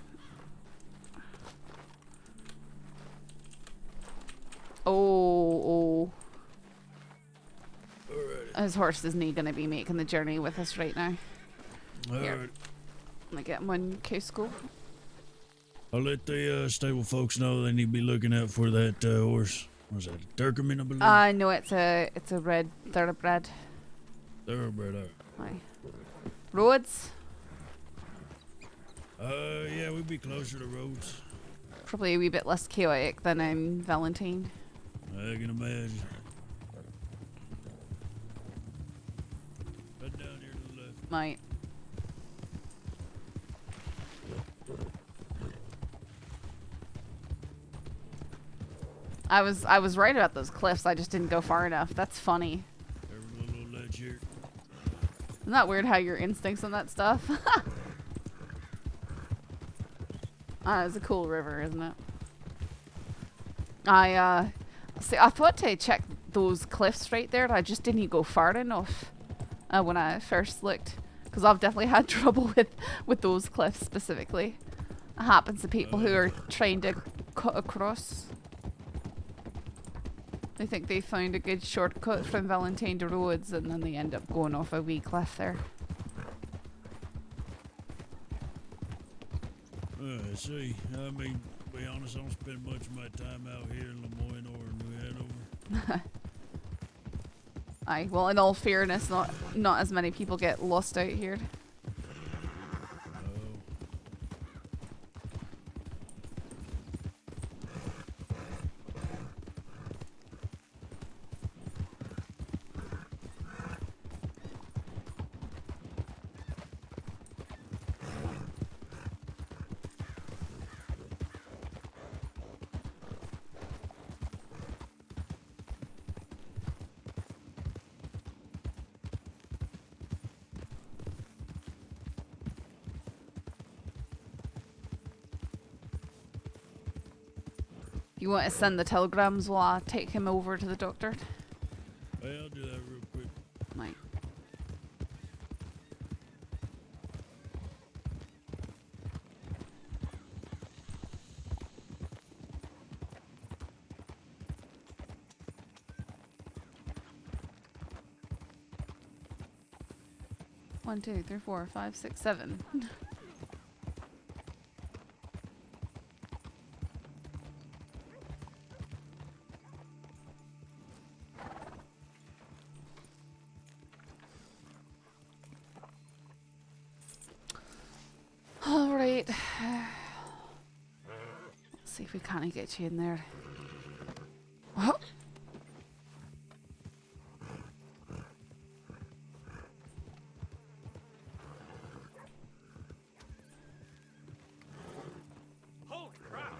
Oh. Alrighty. His horse isn't gonna be making the journey with us right now. Here. Alright. Let me get him on Cusco. I'll let the stable folks know they need to be looking out for that horse. Was that a Turkmen, I believe? No, it's a red thoroughbred. Thoroughbred, Aye. Roads? Yeah, we'd be closer to roads. Probably a wee bit less chaotic than Valentine. I can imagine. Head down here to the left. Might. I was right about those cliffs. I just didn't go far enough. That's funny. Every little ledge here. Isn't that weird how your instincts on that stuff? It's a cool river, isn't it? I thought to check those cliffs right there. I just didn't go far enough when I first looked, because I've definitely had trouble with those cliffs specifically. It happens to people who are trying to cut across. They think they found a good shortcut from Valentine to Rhodes, and then they end up going off a wee cliff there. I see. I mean, to be honest, I don't spend much of my time out here in Lemoyne or in New Hanover. Aye, well, in all fairness, not as many people get lost out here. You want to send the telegrams while I take him over to the doctor? Hey, I'll do that real quick. Right. One, two, three, 4, 5, 6, 7. All right. Let's see if we can't get you in there. Oh. Holy crap!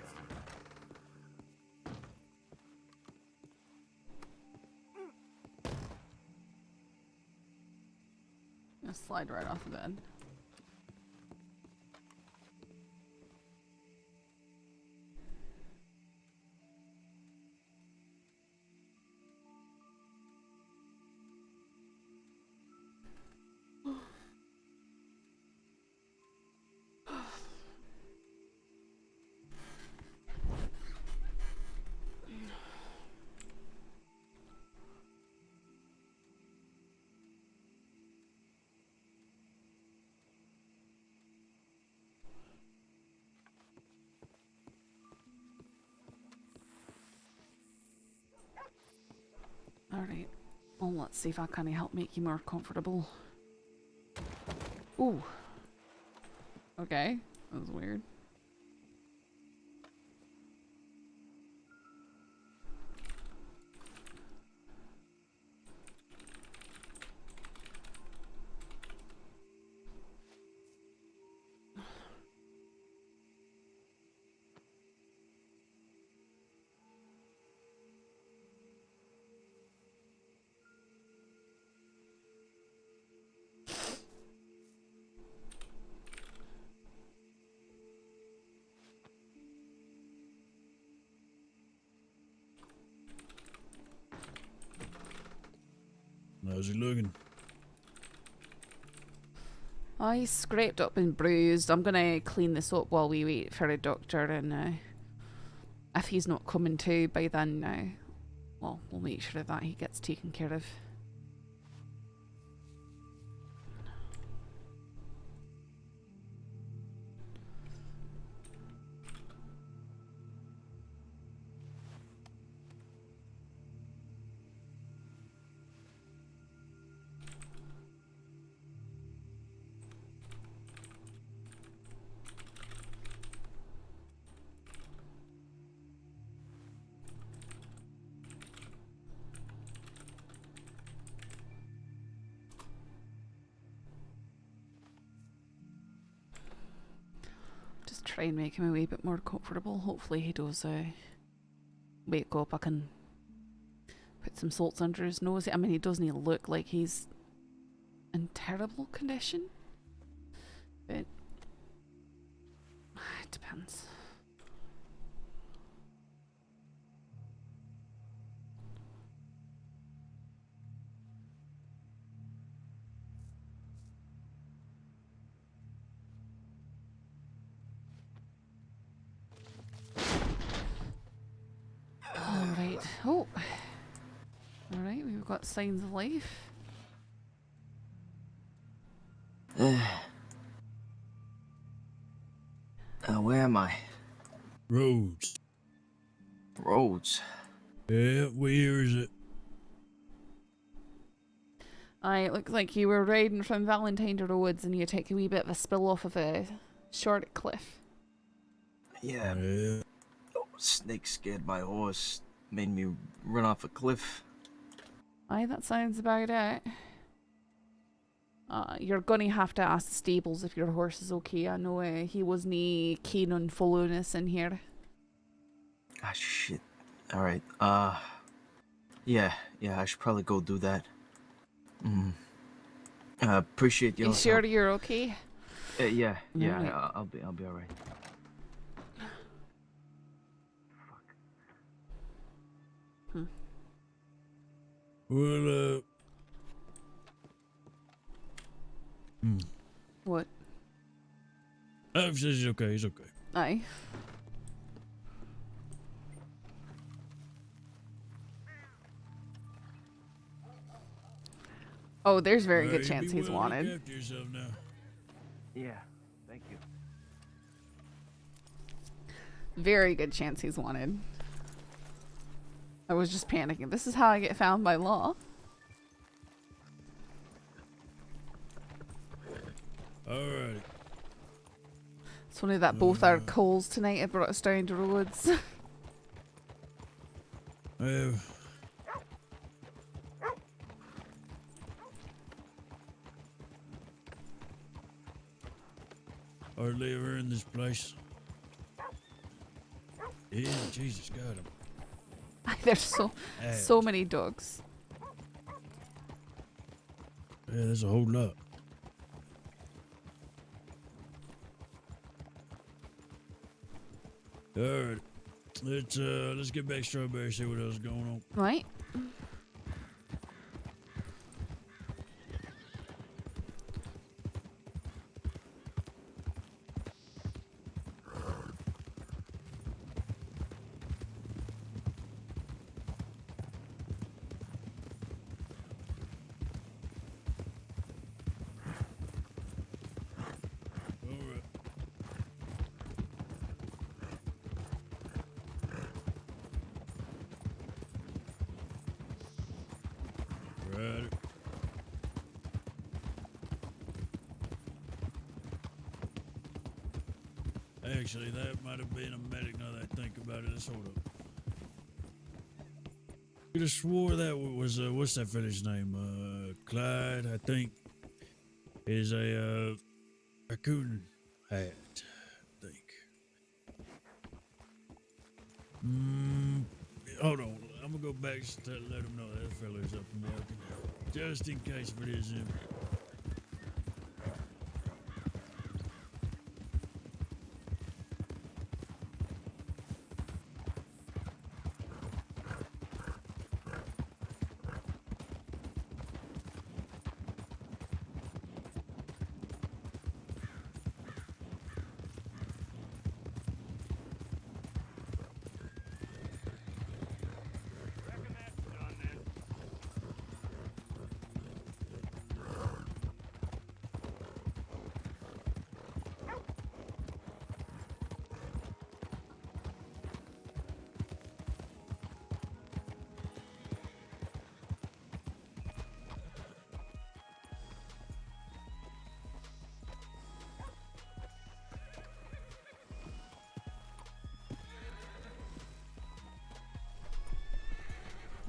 Gonna slide right off the bed. Well, let's see if I can help make you more comfortable. Ooh. Okay, that was weird. How's he looking? Oh, he's scraped up and bruised. I'm gonna clean this up while we wait for a doctor, and if he's not coming to by then, well, we'll make sure that he gets taken care of. Try and make him a wee bit more comfortable. Hopefully he does wake up. I can put some salts under his nose. I mean, he doesn't look like he's in terrible condition, but it depends. Alright. Oh. Alright, we've got signs of life. Where am I? Roads. Roads? Yeah, where is it? Aye, it looks like you were riding from Valentine to the woods and you take a wee bit of a spill off of a short cliff. Yeah. Oh, snake scared my horse. Made me run off a cliff. Aye, that sounds about it. You're gonna have to ask the stables if your horse is okay. I know he wasn't keen on following us in here. Ah, shit. Alright, yeah, I should probably go do that. Appreciate your You sure help. you're okay? Yeah, Alright. I'll be alright. Well, What? Says he's okay, he's okay. Aye. Oh, there's very good chance he's wanted. Look after yourself now. Yeah, thank you. Very good chance he's wanted. I was just panicking. This is how I get found by law. Alright. It's funny that both our calls tonight have brought us down to roads. Hardly ever in this place. Yeah, Jesus, got him. There's so many dogs. Yeah, there's a whole lot. Alright. Let's get back Strawberry, see what else is going on. Right. Actually, that might have been a medic now that I think about it. Let's hold up. I could have swore that was, what's that fella's name? Clyde, I think, is a, raccoon hat, I think. Hold on. I'm gonna go back to let him know that fella's up and walking. Just in case if it is him.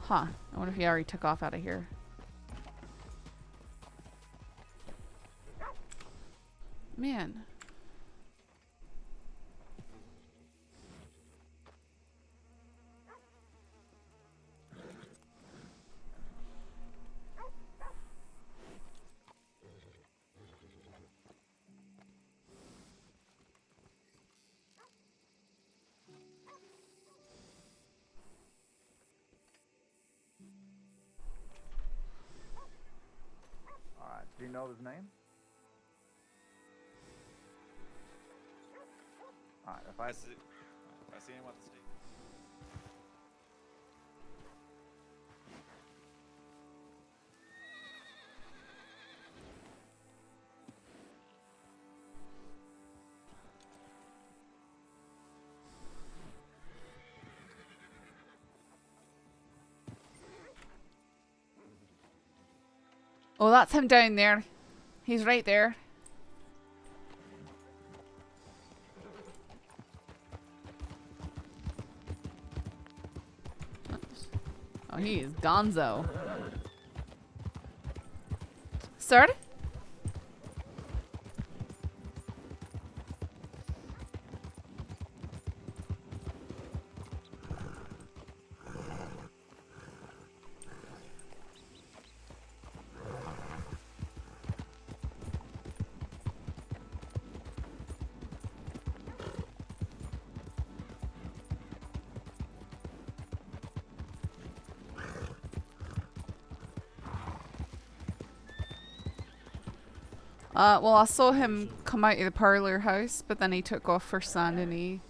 Huh. I wonder if he already took off out of here. Man. Alright, do you know his name? Alright, if I see him at the state. Oh, that's him down there. He's right there. Oh, he is gonzo. Sir? Well, I saw him come out of the parlor house, but then he took off for sand and he,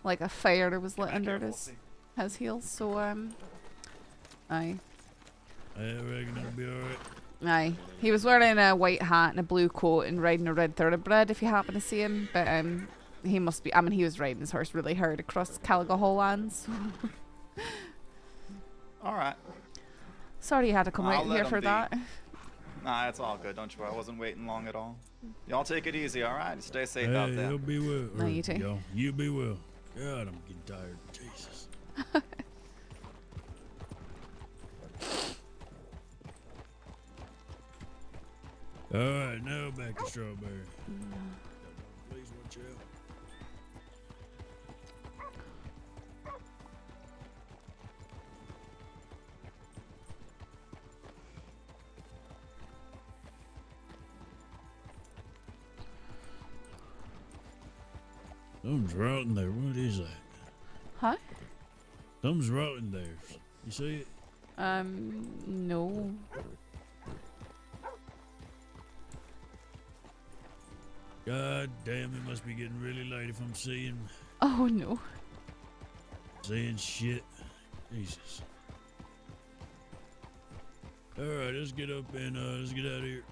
like a fire was lit under his heels, so, aye. I reckon it'll be alright. Aye. He was wearing a white hat and a blue coat and riding a red thoroughbred if you happen to see him, but, he must be, I mean, he was riding his horse really hard across Caligahoe lands. Alright. Sorry you had to come out here for that. Nah, it's all good. Don't you worry. I wasn't waiting long at all. Y'all take it easy, all right? Stay safe out there. You'll be well. No, you too. Yo, you be well. God, I'm getting tired. Jesus. All right, now back to Strawberry. Please watch out. Something's rotting there. What is that? Huh? Something's rotting there. You see it? No. God damn, it must be getting really late if I'm seeing Oh, no. shit. Jesus. Alright, let's get up and let's get out of here.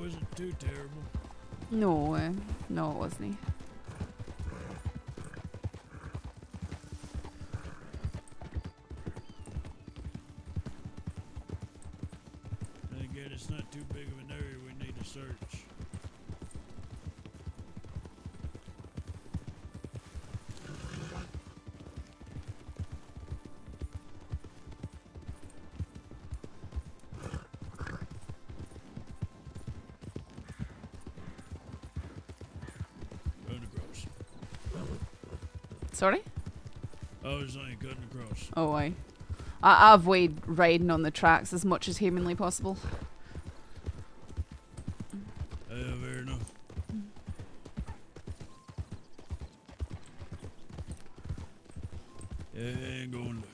wasn't too terrible. No, no, it wasn't. And again, it's not too big of an area we need to search. Sorry? I was saying cutting across. Oh, I avoid riding on the tracks as much as humanly possible. Fair enough. And going left.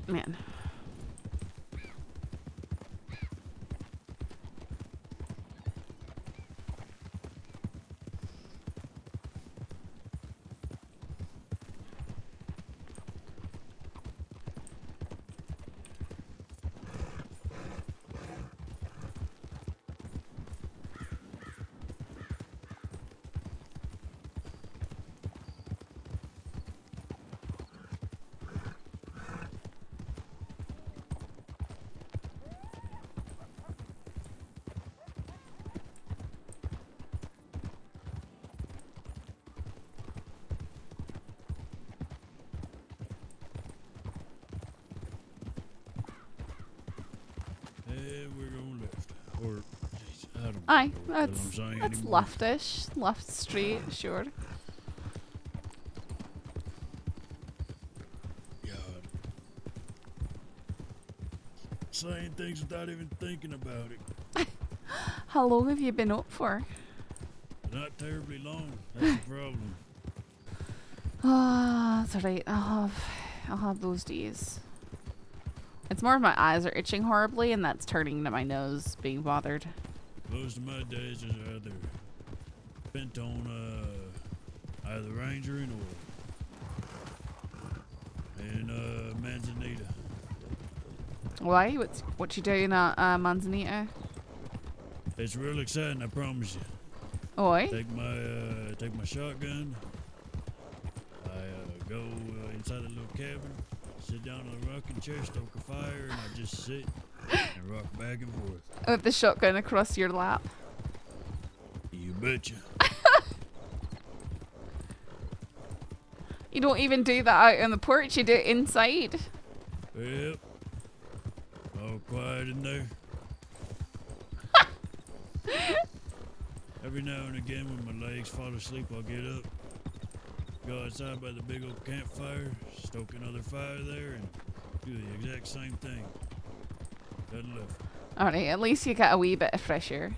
Man. Aye, that's leftish. Left straight, sure. God. Saying things without even thinking about it. How long have you been up for? Not terribly long. That's the problem. Ah, it's alright. I'll have those days. It's more of my eyes are itching horribly, and that's turning to my nose being bothered. Most of my days is either spent on either rangering or in Manzanita. Why? What you doing at Manzanita? It's real exciting, I promise you. Oi. Take my shotgun. I go inside a little cabin, sit down on a rocking chair, stoke a fire, and I just sit and rock back and forth. With the shotgun across your lap. You betcha. You don't even do that out on the porch, you do it inside. Yep. All quiet in there. Every now and again when my legs fall asleep, I'll get up, go outside by the big old campfire, stoke another fire there, and do the exact same thing. Nothing left. Alright, at least you get a wee bit of fresh air.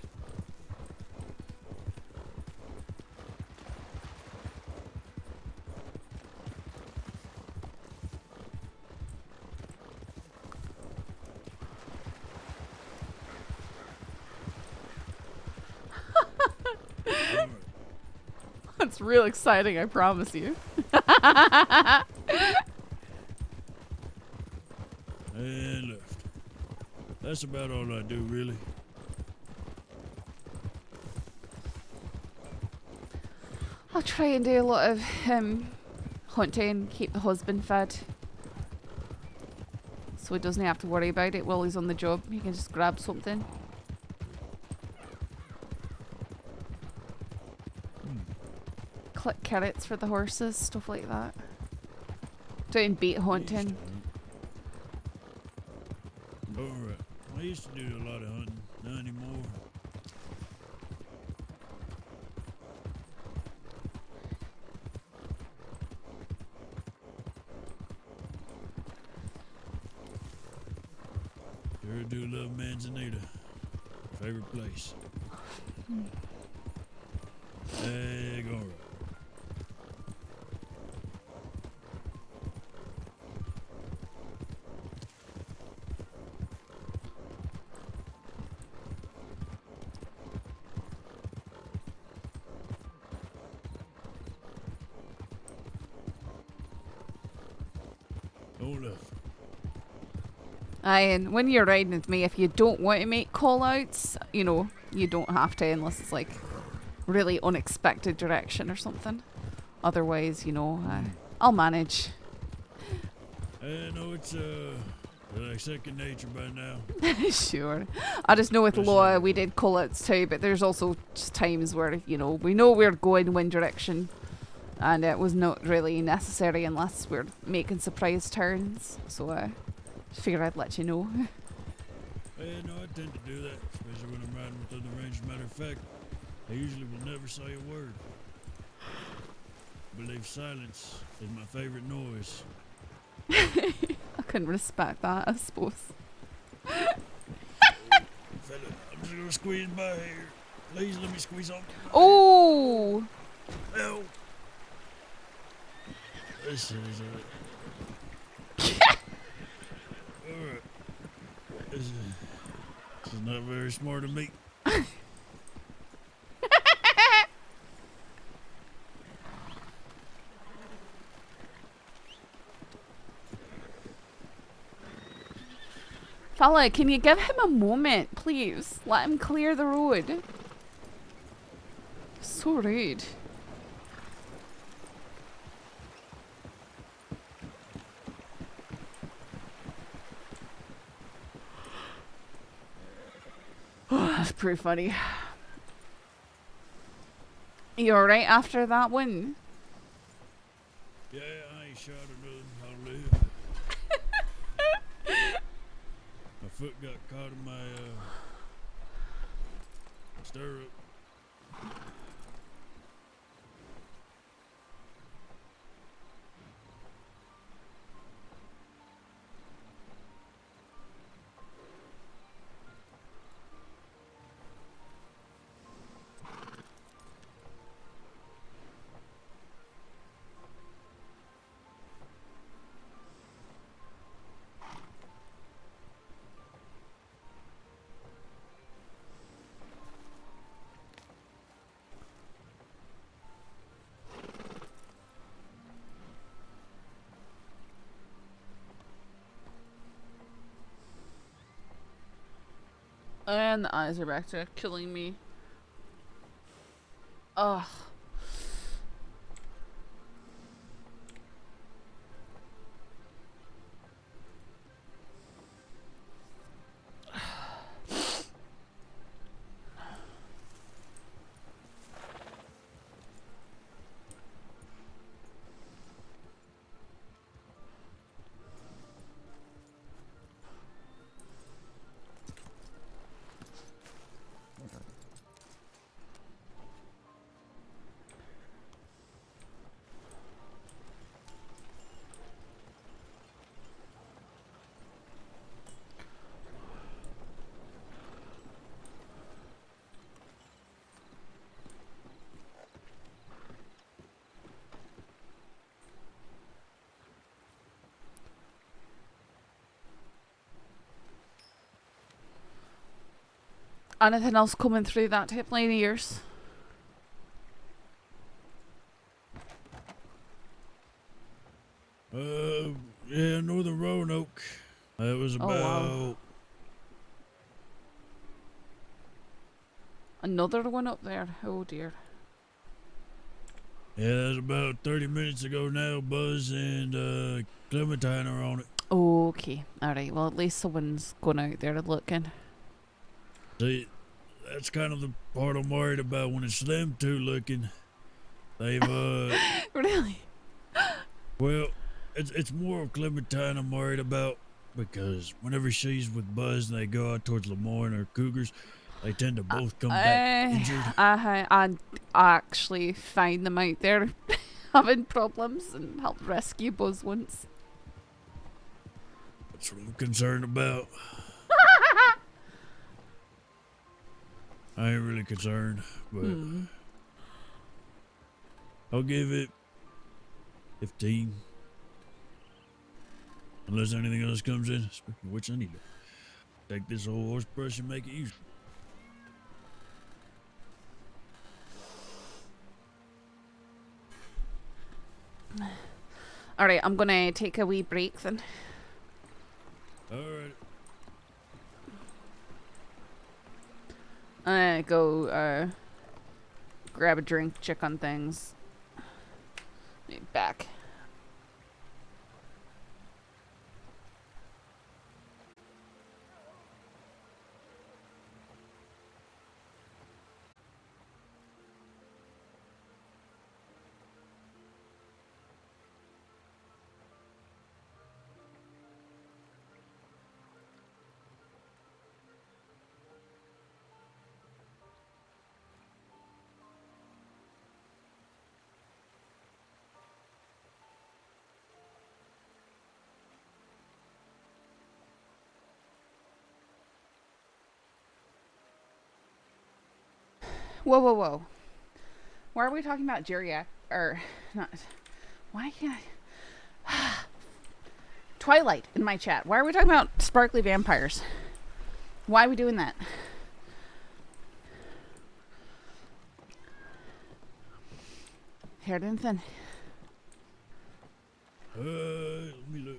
That's real exciting, I promise you. And left. That's about all I do, really. I'll try and do a lot of hunting, keep the husband fed. So he doesn't have to worry about it while he's on the job. He can just grab something. Click carrots for the horses, stuff like that. Doing beet hunting. Alright. I used to do a lot of hunting, not anymore. Sure do love Manzanita. Favorite place. Egg alright. Hold up. Aye, and when you're riding with me, if you don't want to make call-outs, you know, you don't have to unless it's like really unexpected direction or something. Otherwise, you know, I'll manage. I know it's like second nature by now. Sure. I just know with Law we did call-outs too, but there's also just times where, you know, we know we're going one direction and it was not really necessary unless we're making surprise turns. So figured I'd let you know. No, I tend to do that, especially when I'm riding with other rangers. Matter of fact, I usually will never say a word. I believe silence is my favorite noise. I can respect that, I suppose. Fella, I'm just gonna squeeze by here. Please let me squeeze on. Oh! Ow. This is alright. This is not very smart of me. Fella, can you give him a moment, please? Let him clear the road. So rude. That's pretty funny. You alright after that one? Yeah, I ain't shot or nothing. I'll live. My foot got caught in my stirrup. And the eyes are back to killing me. Ugh. Anything else coming through that hip line of yours? Yeah, northern Roanoke. That was about... Oh, wow. Another one up there. Oh dear. Yeah, that was about 30 minutes ago now. Buzz and Clementine are on it. Okay. Alright, well at least someone's gone out there looking. See, that's kind of the part I'm worried about when it's them two looking. They've, Really? Well, it's more of Clementine I'm worried about because whenever she's with Buzz and they go out towards Lemoyne or Cougars, they tend to both come back injured. I actually find them out there having problems and helped rescue Buzz once. That's what I'm concerned about. I ain't really concerned, but I'll give it 15. Unless anything else comes in. Speaking of which, I need to take this old horse brush and make it useful. Alright, I'm gonna take a wee break then. Alright. I'm gonna go grab a drink, check on things. Be back. Whoa, whoa, whoa. Why are we talking about geriatric, or not, why can't I, Twilight in my chat. Why are we talking about sparkly vampires? Why are we doing that? Heard anything? Let me look.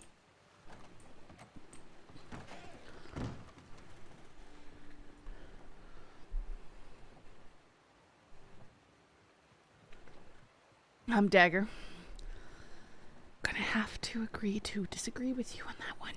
Dagger. Gonna have to agree to disagree with you on that one.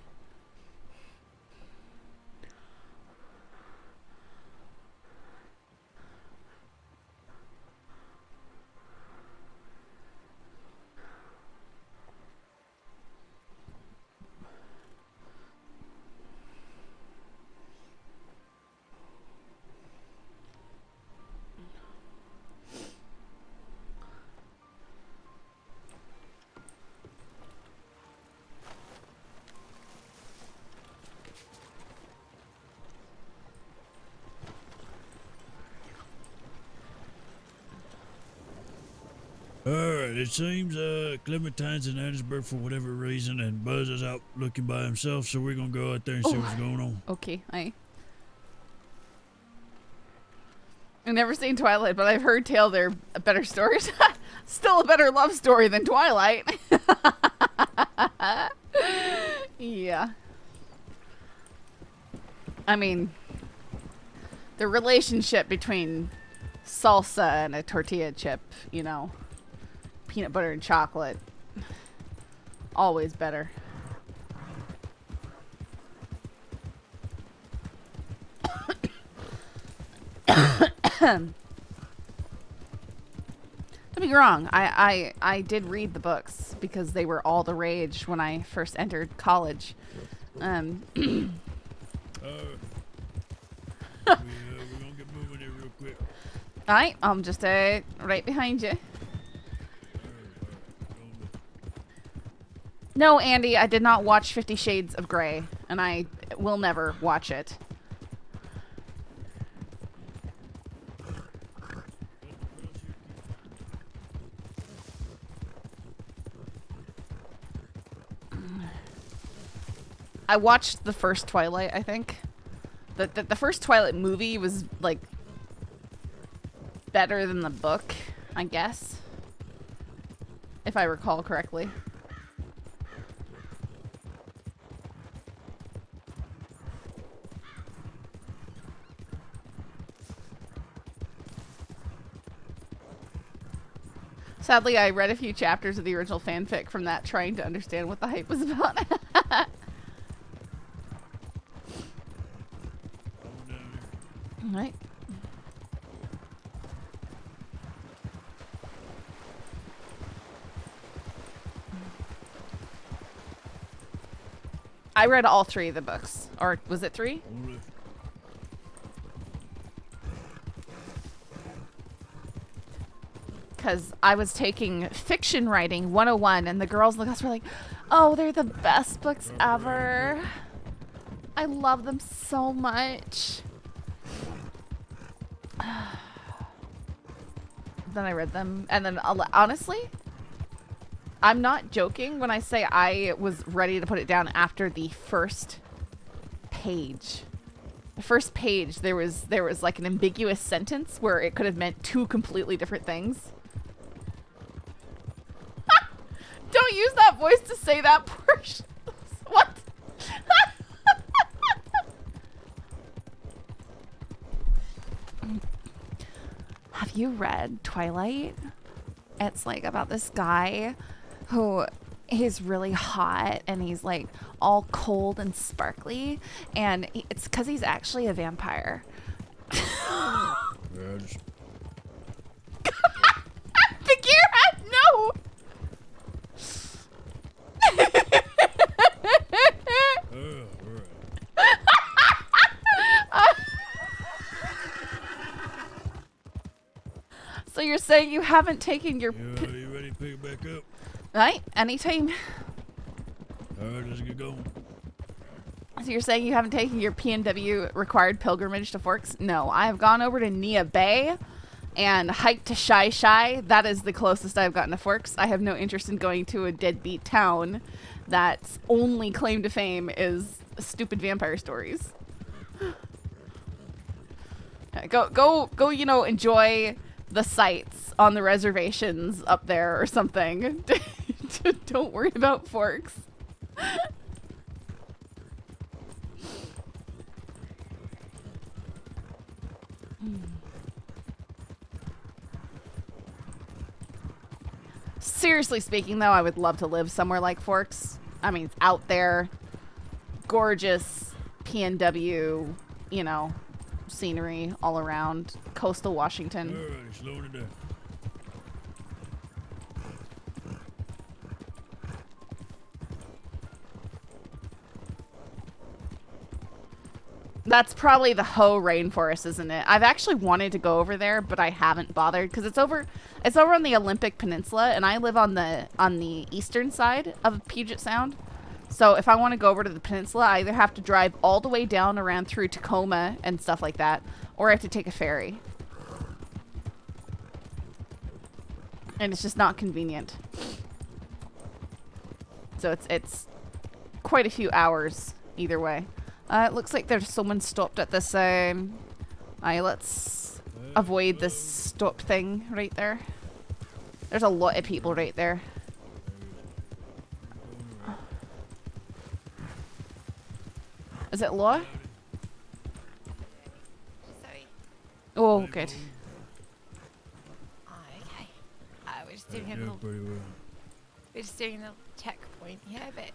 Alright, it seems Clementine's in Annisburg for whatever reason, and Buzz is out looking by himself, so we're gonna go out there and see what's going on. Okay, I've never seen Twilight, but I've heard tell they're better stories. Still a better love story than Twilight. Yeah. I mean, the relationship between salsa and a tortilla chip, you know, peanut butter and chocolate, always better. Don't be wrong, I did read the books because they were all the rage when I first entered college. We're gonna get moving here real quick. Alright, I'm just right behind you. No, Andy, I did not watch 50 Shades of Grey, and I will never watch it. I watched the first Twilight, I think. The first Twilight movie was, like, better than the book, I guess. If I recall correctly. Sadly, I read a few chapters of the original fanfic from that, trying to understand what the hype was about. Alright. I read all 3 of the books. Or was it 3? Because I was taking fiction writing 101 and the girls in the class were like, oh, they're the best books ever. I love them so much. Then I read them, and then honestly, I'm not joking when I say I was ready to put it down after the first page. The first page, there was like an ambiguous sentence where it could have meant two completely different things. Don't use that voice to say that portion. What? Have you read Twilight? It's like about this guy who he's really hot and he's like all cold and sparkly, and it's because he's actually a vampire. Bagheera, no! So you're saying you haven't taken your... You ready to pick it back up? Right, anytime. Alright, let's get going. So you're saying you haven't taken your PNW required pilgrimage to Forks? No, I have gone over to Nia Bay and hiked to Shy Shy. That is the closest I've gotten to Forks. I have no interest in going to a deadbeat town that's only claim to fame is stupid vampire stories. Go, you know, enjoy the sights on the reservations up there or something. Don't worry about Forks. Seriously speaking, though, I would love to live somewhere like Forks. I mean, it's out there, gorgeous PNW, you know, scenery all around, coastal Washington. All right, slowing it down. That's probably the Hoh rainforest, isn't it? I've actually wanted to go over there, but I haven't bothered because it's over on the Olympic Peninsula, and I live on the eastern side of Puget Sound. So if I want to go over to the peninsula, I either have to drive all the way down around through Tacoma and stuff like that, or I have to take a ferry. And it's just not convenient. So it's quite a few hours either way. It looks like there's someone stopped at this. Let's avoid this stop thing right there. There's a lot of people right there. Is it Law? Sorry. Oh, good. Oh, okay. We're just doing a little. We're just doing a little checkpoint here, but it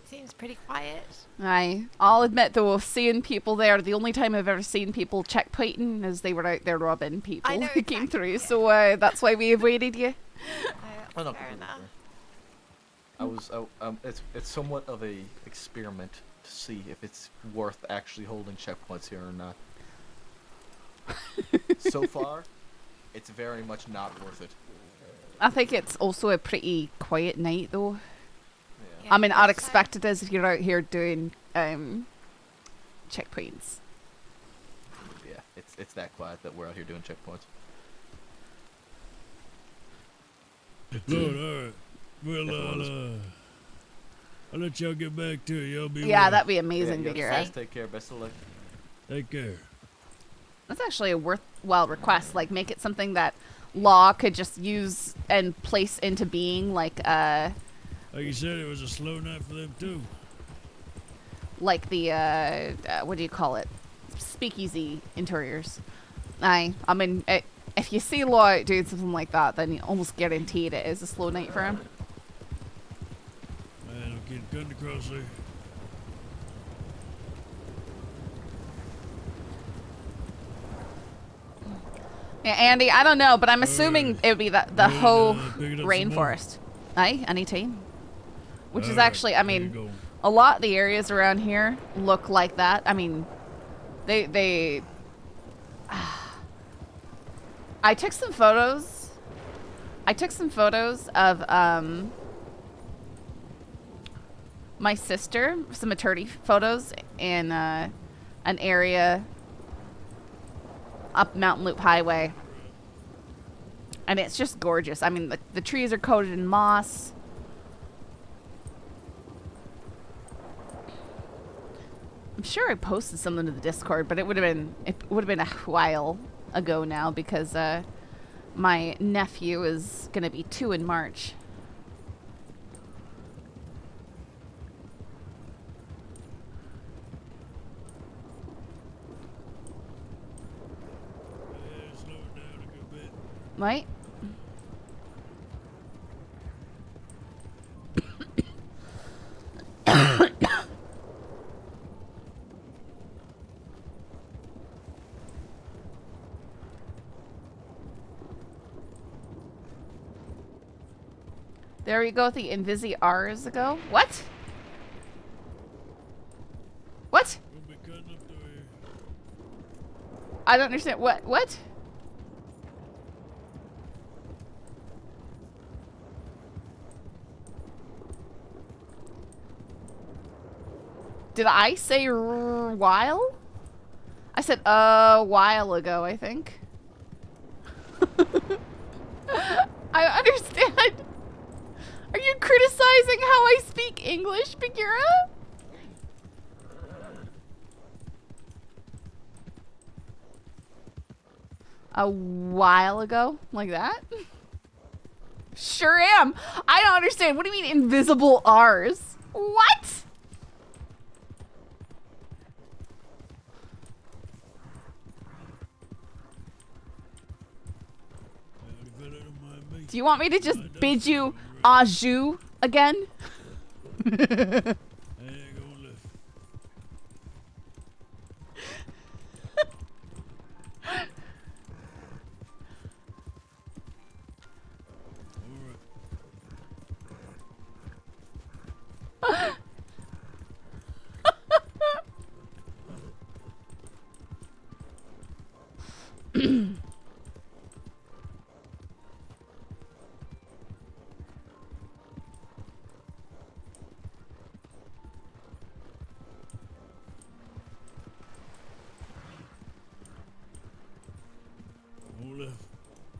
seems pretty quiet. Aye. I'll admit though, seeing people there, the only time I've ever seen people checkpointing is they were out there robbing people who came through. So that's why we avoided you. I don't fair enough. I was. It's somewhat of a experiment to see if it's worth actually holding checkpoints here or not. So far, it's very much not worth it. I think it's also a pretty quiet night though. Yeah, I mean, I'd expect it as if you're out here doing checkpoints. Yeah, it's that quiet that we're out here doing checkpoints. Lord, alright. Well, I'll let y'all get back to it. Y'all be Yeah, that'd be amazing to hear. Take care. Best of luck. Take care. That's actually a worthwhile request. Like, make it something that Law could just use and place into being, like you said, it was a slow night for them too. Like the what do you call it? Speakeasy interiors. I mean, if you see Law doing something like that, then you almost guaranteed it is a slow night for him. Man, I'm getting cutting across there. Yeah, Andy, I don't know, but I'm assuming it would be the Hoh rainforest. Aye, anytime. Which is actually, I mean, a lot of the areas around here look like that. I mean, they I took some photos. Of my sister, some maternity photos in an area up Mountain Loop Highway. And it's just gorgeous. I mean, the trees are coated in moss. I'm sure I posted something to the Discord, but it would have been a while ago now because my nephew is gonna be 2 in March. Right? There we go with the Invisi R's ago. What? What? I don't understand. What? Did I say while? I said a while ago, I think. I understand. Are you criticizing how I speak English, Bagheera? A while ago? Like that? Sure am. I don't understand. What do you mean invisible R's? What? Do you want me to just bid you ajou again?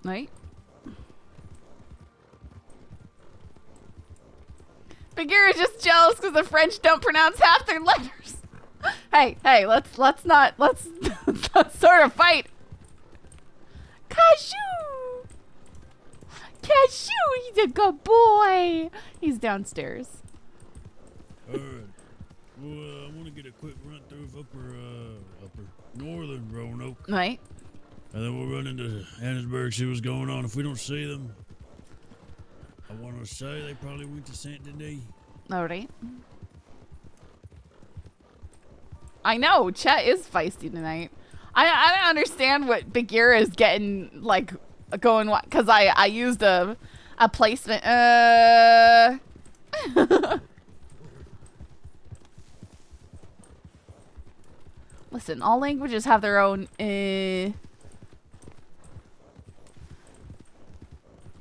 Right? Bagheera's just jealous because the French don't pronounce half their letters. Hey, let's sort of fight. Cashew! Cashew, he's a good boy. He's downstairs. Alright. Well, I want to get a quick run through of upper northern Roanoke. Right. And then we'll run into Annesburg, see what's going on. If we don't see them, I want to say they probably went to Saint Denis. Alright. I know, Chet is feisty tonight. I don't understand what Bagheera is getting, like, going, because I used a placement. Listen, all languages have their own,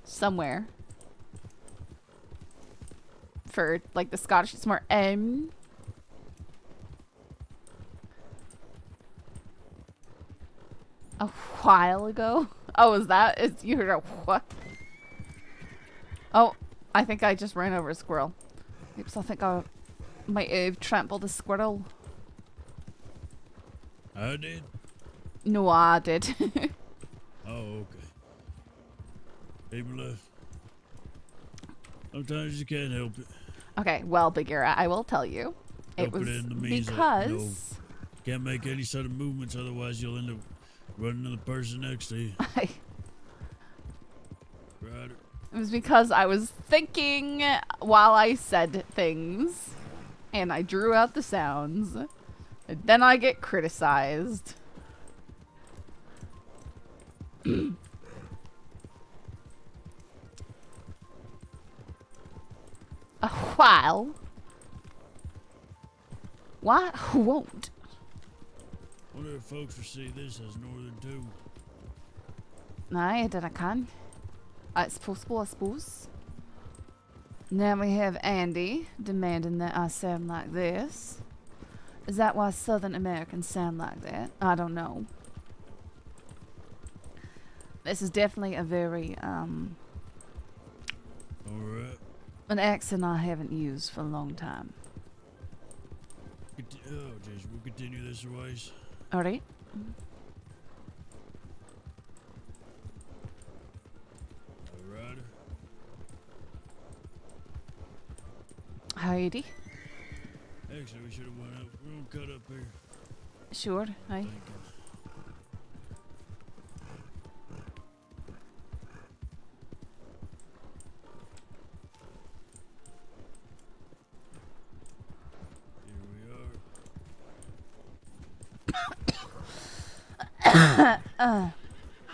somewhere. For, like, the Scottish, it's more M. A while ago? Oh, is that? You heard a what? Oh, I think I just ran over a squirrel. Oops, I think I might have trampled a squirrel. I did? No, I did. Oh, okay. People left. Sometimes you can't help it. Okay, well, Bagheera, I will tell you. It was because... Can't make any sort of movements, otherwise you'll end up running into the person next to you. Right. It was because I was thinking while I said things, and I drew out the sounds, and then I get criticized. A while? Why? Who won't? Wonder if folks will see this as northern too. Aye, I can. It's possible, I suppose. Now we have Andy demanding that I sound like this. Is that why Southern Americans sound like that? I don't know. This is definitely a very Alright. an accent I haven't used for a long time. Oh, jeez, we'll continue this ways. Alright. Alright. Howdy. Actually, we should have went up. We're gonna cut up here. Sure, aye.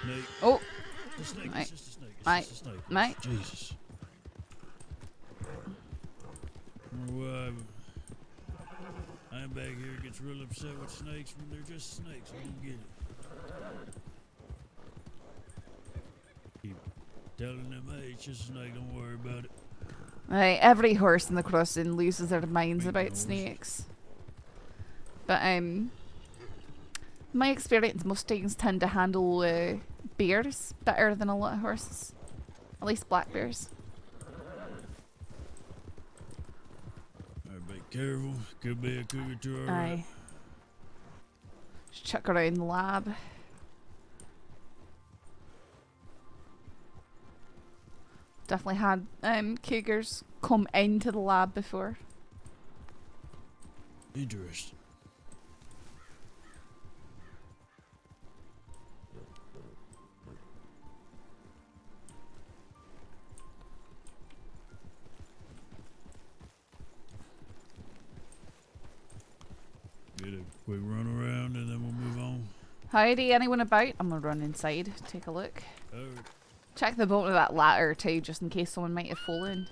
Snake. Oh. It's a snake. Mate. It's just a snake. It's Mate. just a snake. Mate. Jesus. Well, I'm back here gets real upset with snakes when they're just snakes. I don't get it. Keep telling them, hey, it's just a snake. Don't worry about it. Aye, every horse in the crossing loses their minds about snakes. But my experience, Mustangs tend to handle bears better than a lot of horses. At least black bears. Alright, be careful. Could be a cougar to our Aye. right. Just check around the lab. Definitely had cougars come into the lab before. Interesting. Get a quick run around and then we'll move on. Howdy, anyone about? I'm gonna run inside, take a look. Alright. Check the bottom of that ladder too, just in case someone might have fallen.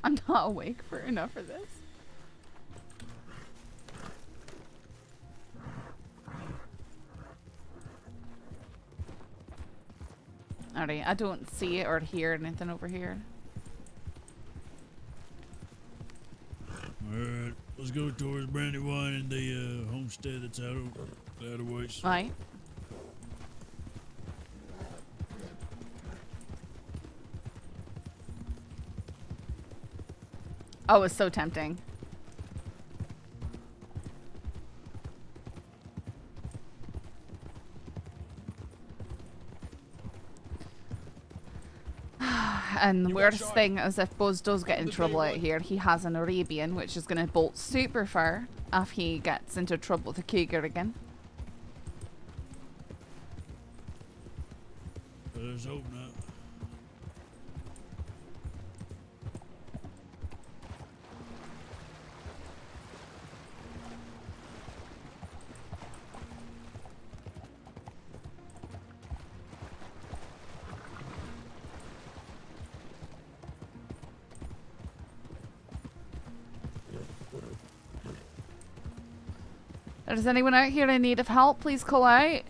I'm not awake for enough of this. Alright, I don't see it or hear anything over here. Alright, let's go towards Brandywine and the homestead that's out of ways. Right. Oh, it's so tempting. And the weirdest thing is if Buzz does get in trouble out here, he has an Arabian, which is going to bolt super far if he gets into trouble with a cougar again. Let's hope not. Is anyone out here in need of help? Please call out.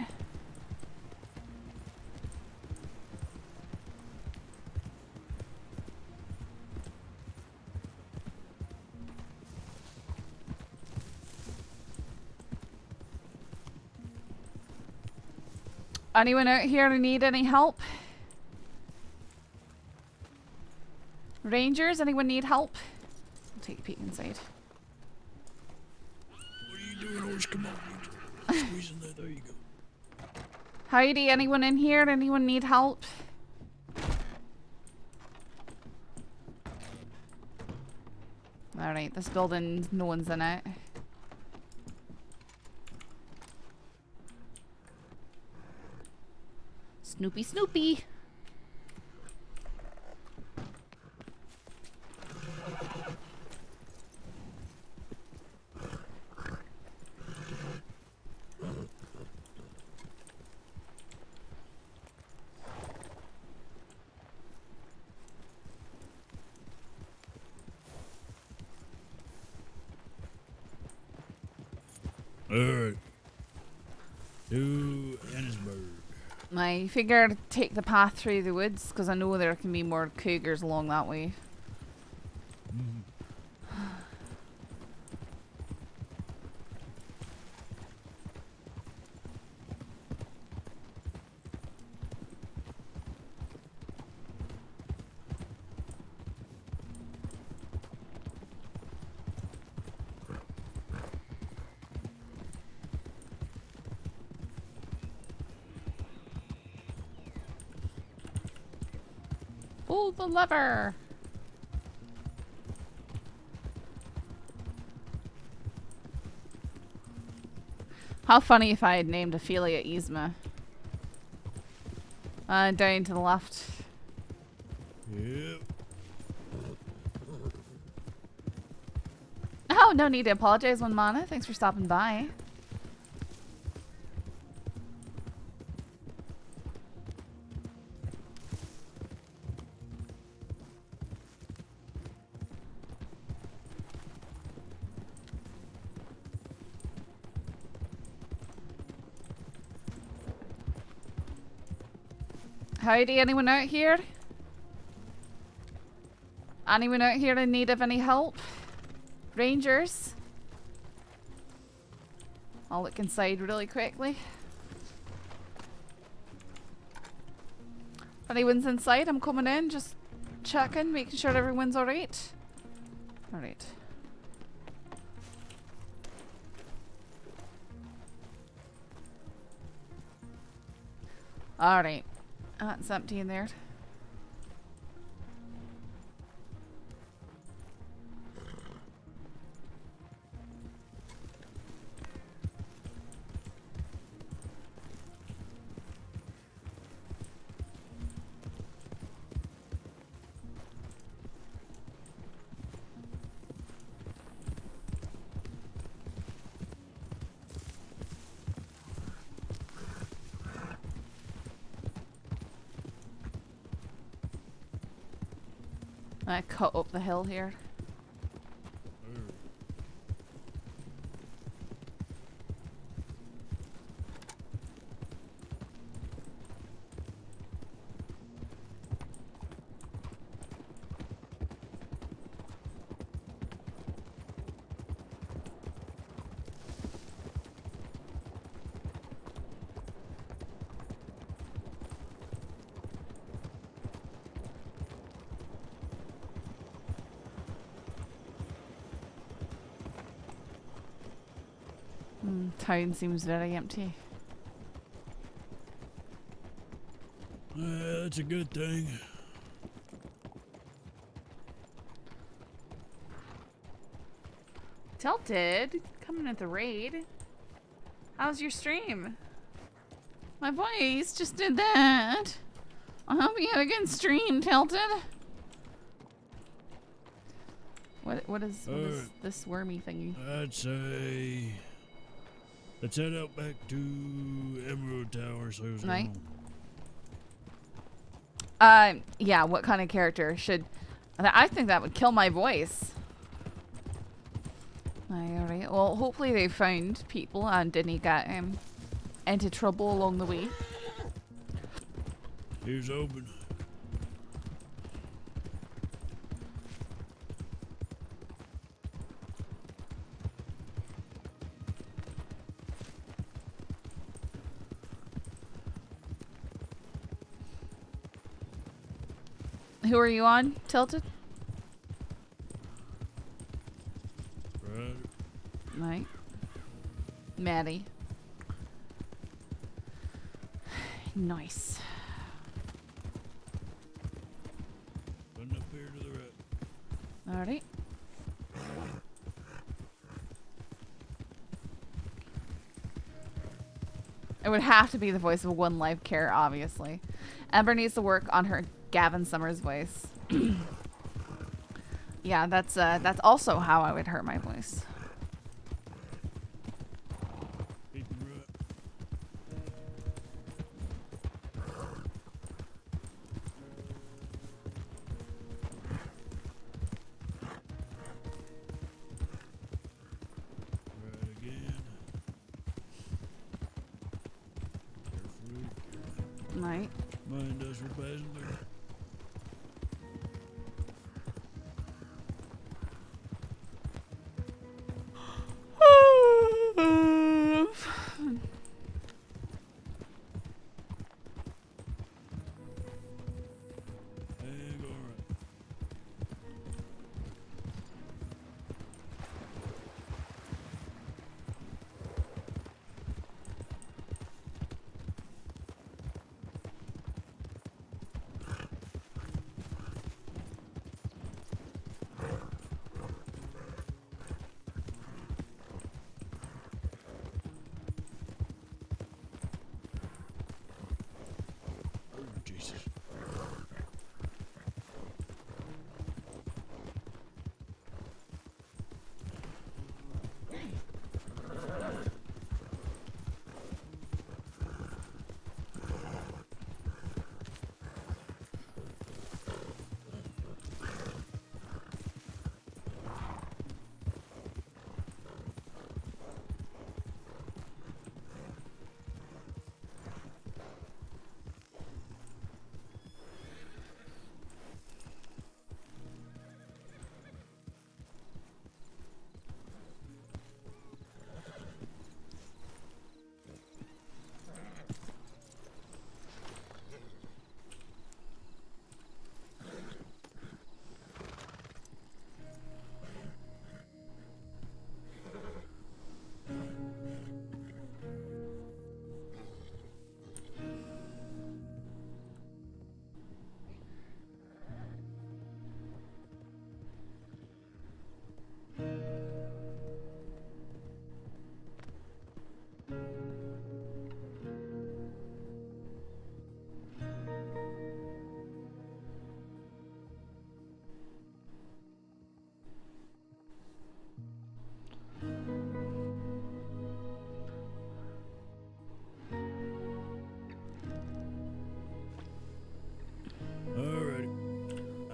Anyone out here who need any help? Rangers, anyone need help? I'll take a peek inside. What are you doing, horse? Come on. Squeezing that. There you go. Heidi, anyone in here? Anyone need help? Alright, this building, no one's in it. Snoopy, Snoopy! Alright. To Annisburg. I figured take the path through the woods because I know there can be more cougars along that way. Pull the lever! How funny if I had named Ophelia Yzma. Down to the left. Yep. Oh, no need to apologize, One Mana. Thanks for stopping by. Howdy, anyone out here? Anyone out here in need of any help? Rangers? I'll look inside really quickly. If anyone's inside, I'm coming in, just checking, making sure everyone's alright. Alright. Alright. It's empty in there. I cut up the hill here. Town seems very empty. That's a good thing. Tilted, coming at the raid. How's your stream? My voice just did that. I hope you had a good stream, Tilted. What is this wormy thingy? I'd say let's head out back to Emerald Tower. So Right. Yeah. What kind of character should? I think that would kill my voice. Alright. Well, hopefully they found people and didn't get into trouble along the way. Here's open. Who are you on, Tilted? Right. Right. Maddie. Nice. Run up here to the right. Alright. It would have to be the voice of One Life Care, obviously. Ember needs to work on her Gavin Summers voice. Yeah, that's also how I would hurt my voice. Right. Mind us for passing through.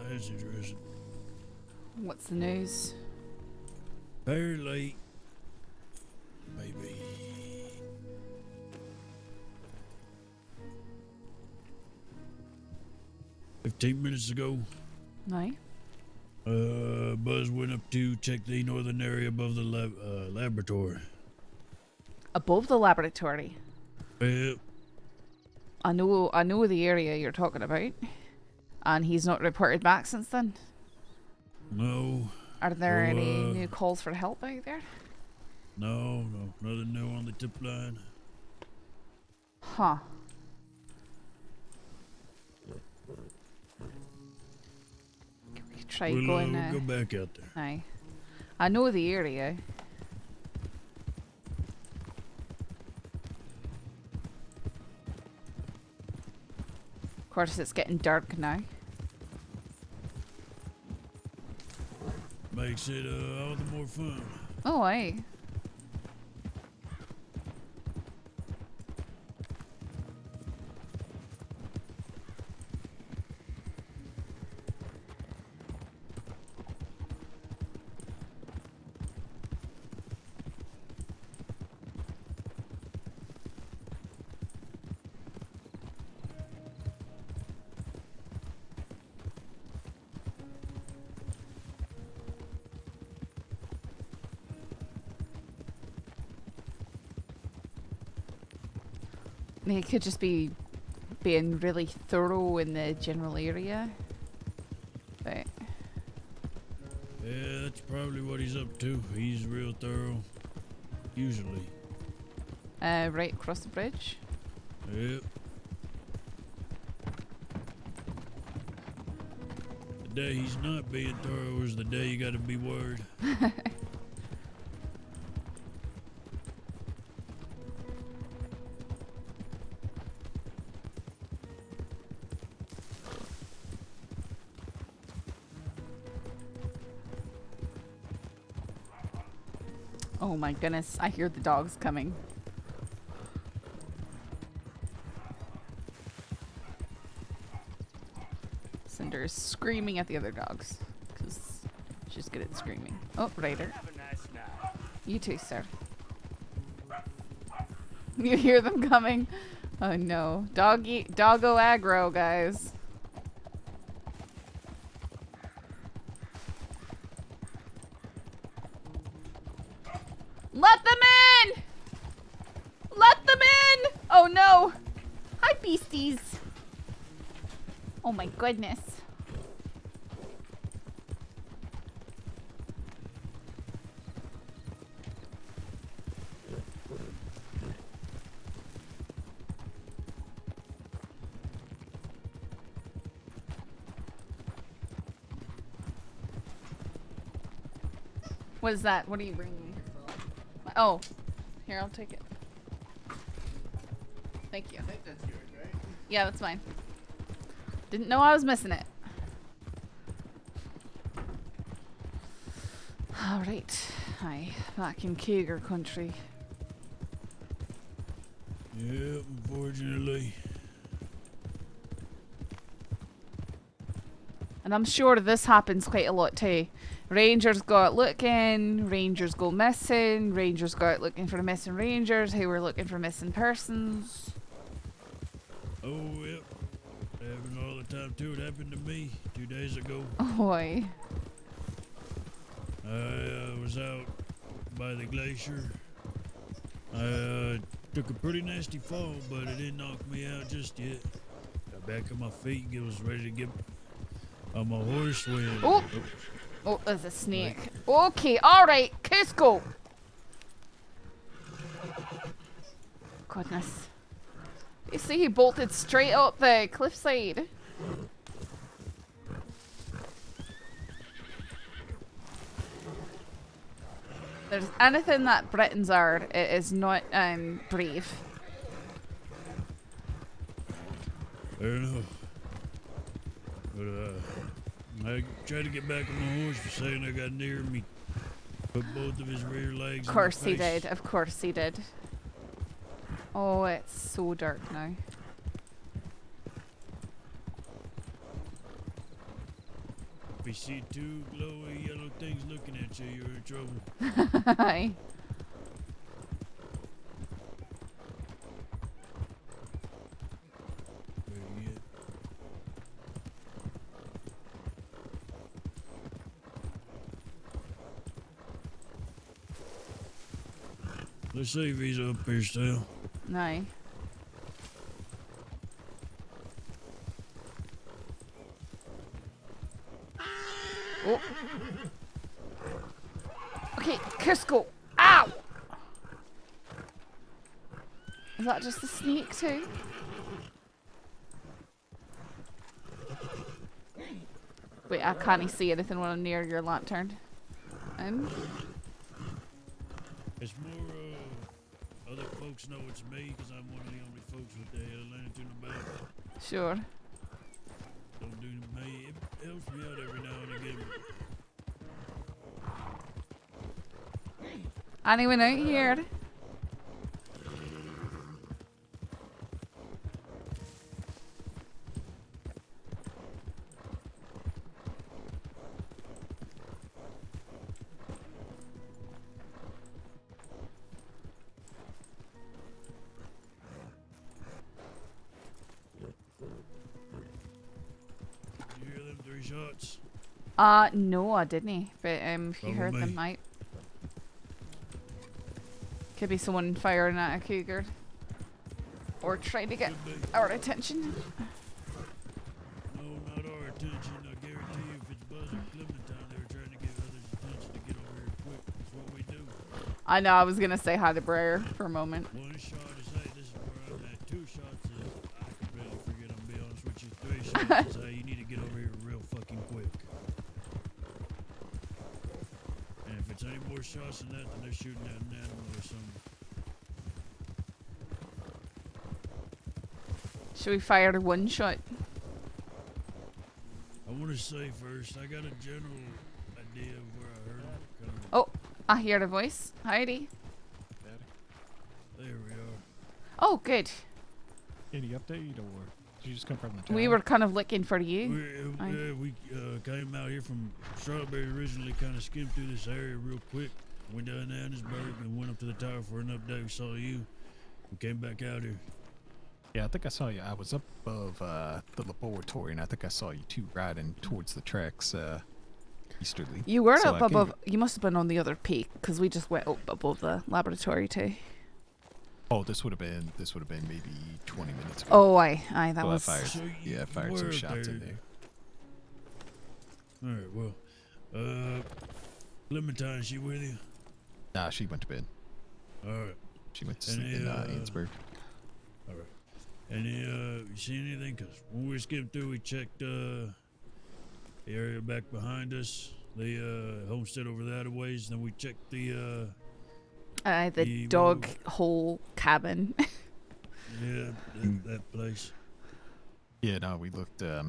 That's interesting. What's the news? Apparently, maybe 15 minutes ago, No. Buzz went up to check the northern area above the laboratory. Above the laboratory? Yep. I know the area you're talking about. And he's not reported back since then? No. Are there any new calls for help out there? No, nothing new on the tip line. Huh. We could try going. We'll go back out there. Aye. I know the area. Of course, it's getting dark now. Makes it all the more fun. Oh, aye. I mean, it could just be being really thorough in the general area. But yeah, that's probably what he's up to. He's real thorough. Usually. Right across the bridge? Yep. The day he's not being thorough is the day you gotta be worried. Oh my goodness, I hear the dogs coming. Cinder's screaming at the other dogs because she's good at screaming. Oh, Ryder. Have a nice night. You too, sir. You hear them coming. Oh no. Doggo aggro, guys. Let them in! Let them in! Oh no! Hi, beasties. Oh my goodness. What is that? What are you bringing me? Oh, here, I'll take it. Thank you. I think that's yours, right? Yeah, that's mine. Didn't know I was missing it. Alright. Hi. Back in Cougar country. Yeah, unfortunately. And I'm sure this happens quite a lot too. Rangers go out looking, rangers go missing, rangers go out looking for the missing rangers who were looking for missing persons. Oh, yep. Happened all the time too. It happened to me 2 days ago. Boy. I was out by the glacier. I took a pretty nasty fall, but it didn't knock me out just yet. Got back on my feet and was ready to get on my horse when... Oh! Oh, there's a snake. Okay, alright, Cusco! Goodness. You see he bolted straight up the cliffside. There's anything that Britons are, it is not brave. Fair enough. But I tried to get back on my horse for saying I got near me. Put both of his rear legs Of course in he my face. did, of course he did. Oh, it's so dark now. If you see two glowy yellow things looking at you, you're in trouble. Hi. Let's see if he's up here still. No. Oh. Okay, Cusco. Ow! Is that just a snake too? Wait, I can't see anything when I'm near your lantern. It's more, other folks know it's me because I'm one of the only folks with the lantern about. Sure. Don't do to me. It helps me out every now and again. Anyone out here? You hear them 3 shots? No, I didn't. But if you heard them, might. Could be someone firing at a cougar. Or trying to get our attention. No, not our attention. I guarantee you if it's Buzz or Clementine, they were trying to get others' attention to get over here quick. That's what we do. I know, I was gonna say hi to Briar for a moment. 1 shot is, hey, this is where I'm at. 2 shots is, I can barely forget, I'm be honest with you. 3 shots is, hey, you need to get over here real fucking quick. And if it's any more shots than that, then they're shooting at an animal or something. Should we fire the 1 shot? I want to say first, I got a general idea of where I heard it coming. Oh, I hear the voice. Heidi. There we are. Oh, good. Any update, or did you just come from the town? We were kind of looking for you. We came out here from Strawberry originally, kind of skimmed through this area real quick. Went down to Annisburg and went up to the tower for an update. We saw you. We came back out here. Yeah, I think I saw you. I was up above the laboratory, and I think I saw you two riding towards the tracks easterly. You were So up I above. You must have been on the other peak because we just went up above the laboratory too. Oh, this would have been maybe 20 minutes ago. Oh, aye, that so was. I fired some shots in there. All right, well, Clementine, she with you? Nah, she went to bed. All right. She went to sleep in Ansburg. All right. Any, you see anything? Because when we skimmed through, we checked the area back behind us, the homestead over that a ways. Then we checked the dog hole cabin. Yeah, that place. Yeah, no, we looked a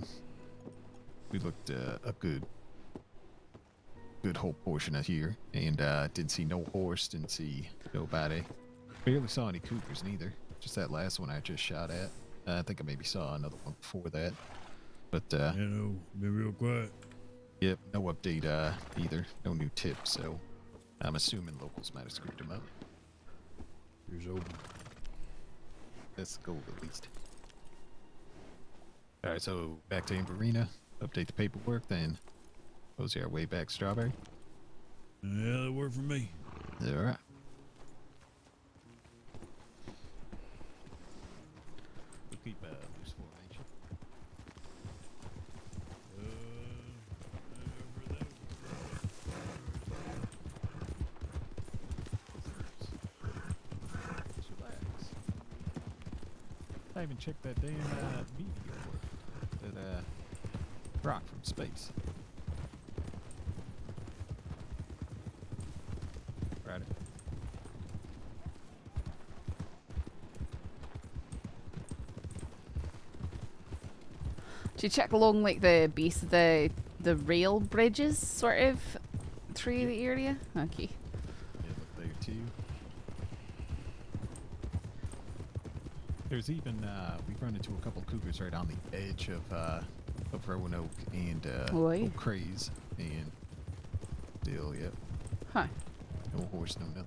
good whole portion of here, and didn't see no horse, didn't see nobody. Barely saw any cougars neither. Just that last one I just shot at. I think I maybe saw another one before that. But you know, be real quiet. Yep, no update either. No new tips, so I'm assuming locals might have scooped them up. Here's open. That's the goal at least. Alright, so back to Amberina. Update the paperwork, then mosey our way back Strawberry. Yeah, that worked for me. Alright. We'll keep loose formation. Just relax. I haven't checked that damn meteor. That rock from space. Right. Did you check along like the base of the rail bridges sort of through the area? Okay. Yeah, look there too. There's even we've run into a couple cougars right on the edge of Roanoke and Oak Craze, and still, yep. Huh. No horse, no nothing.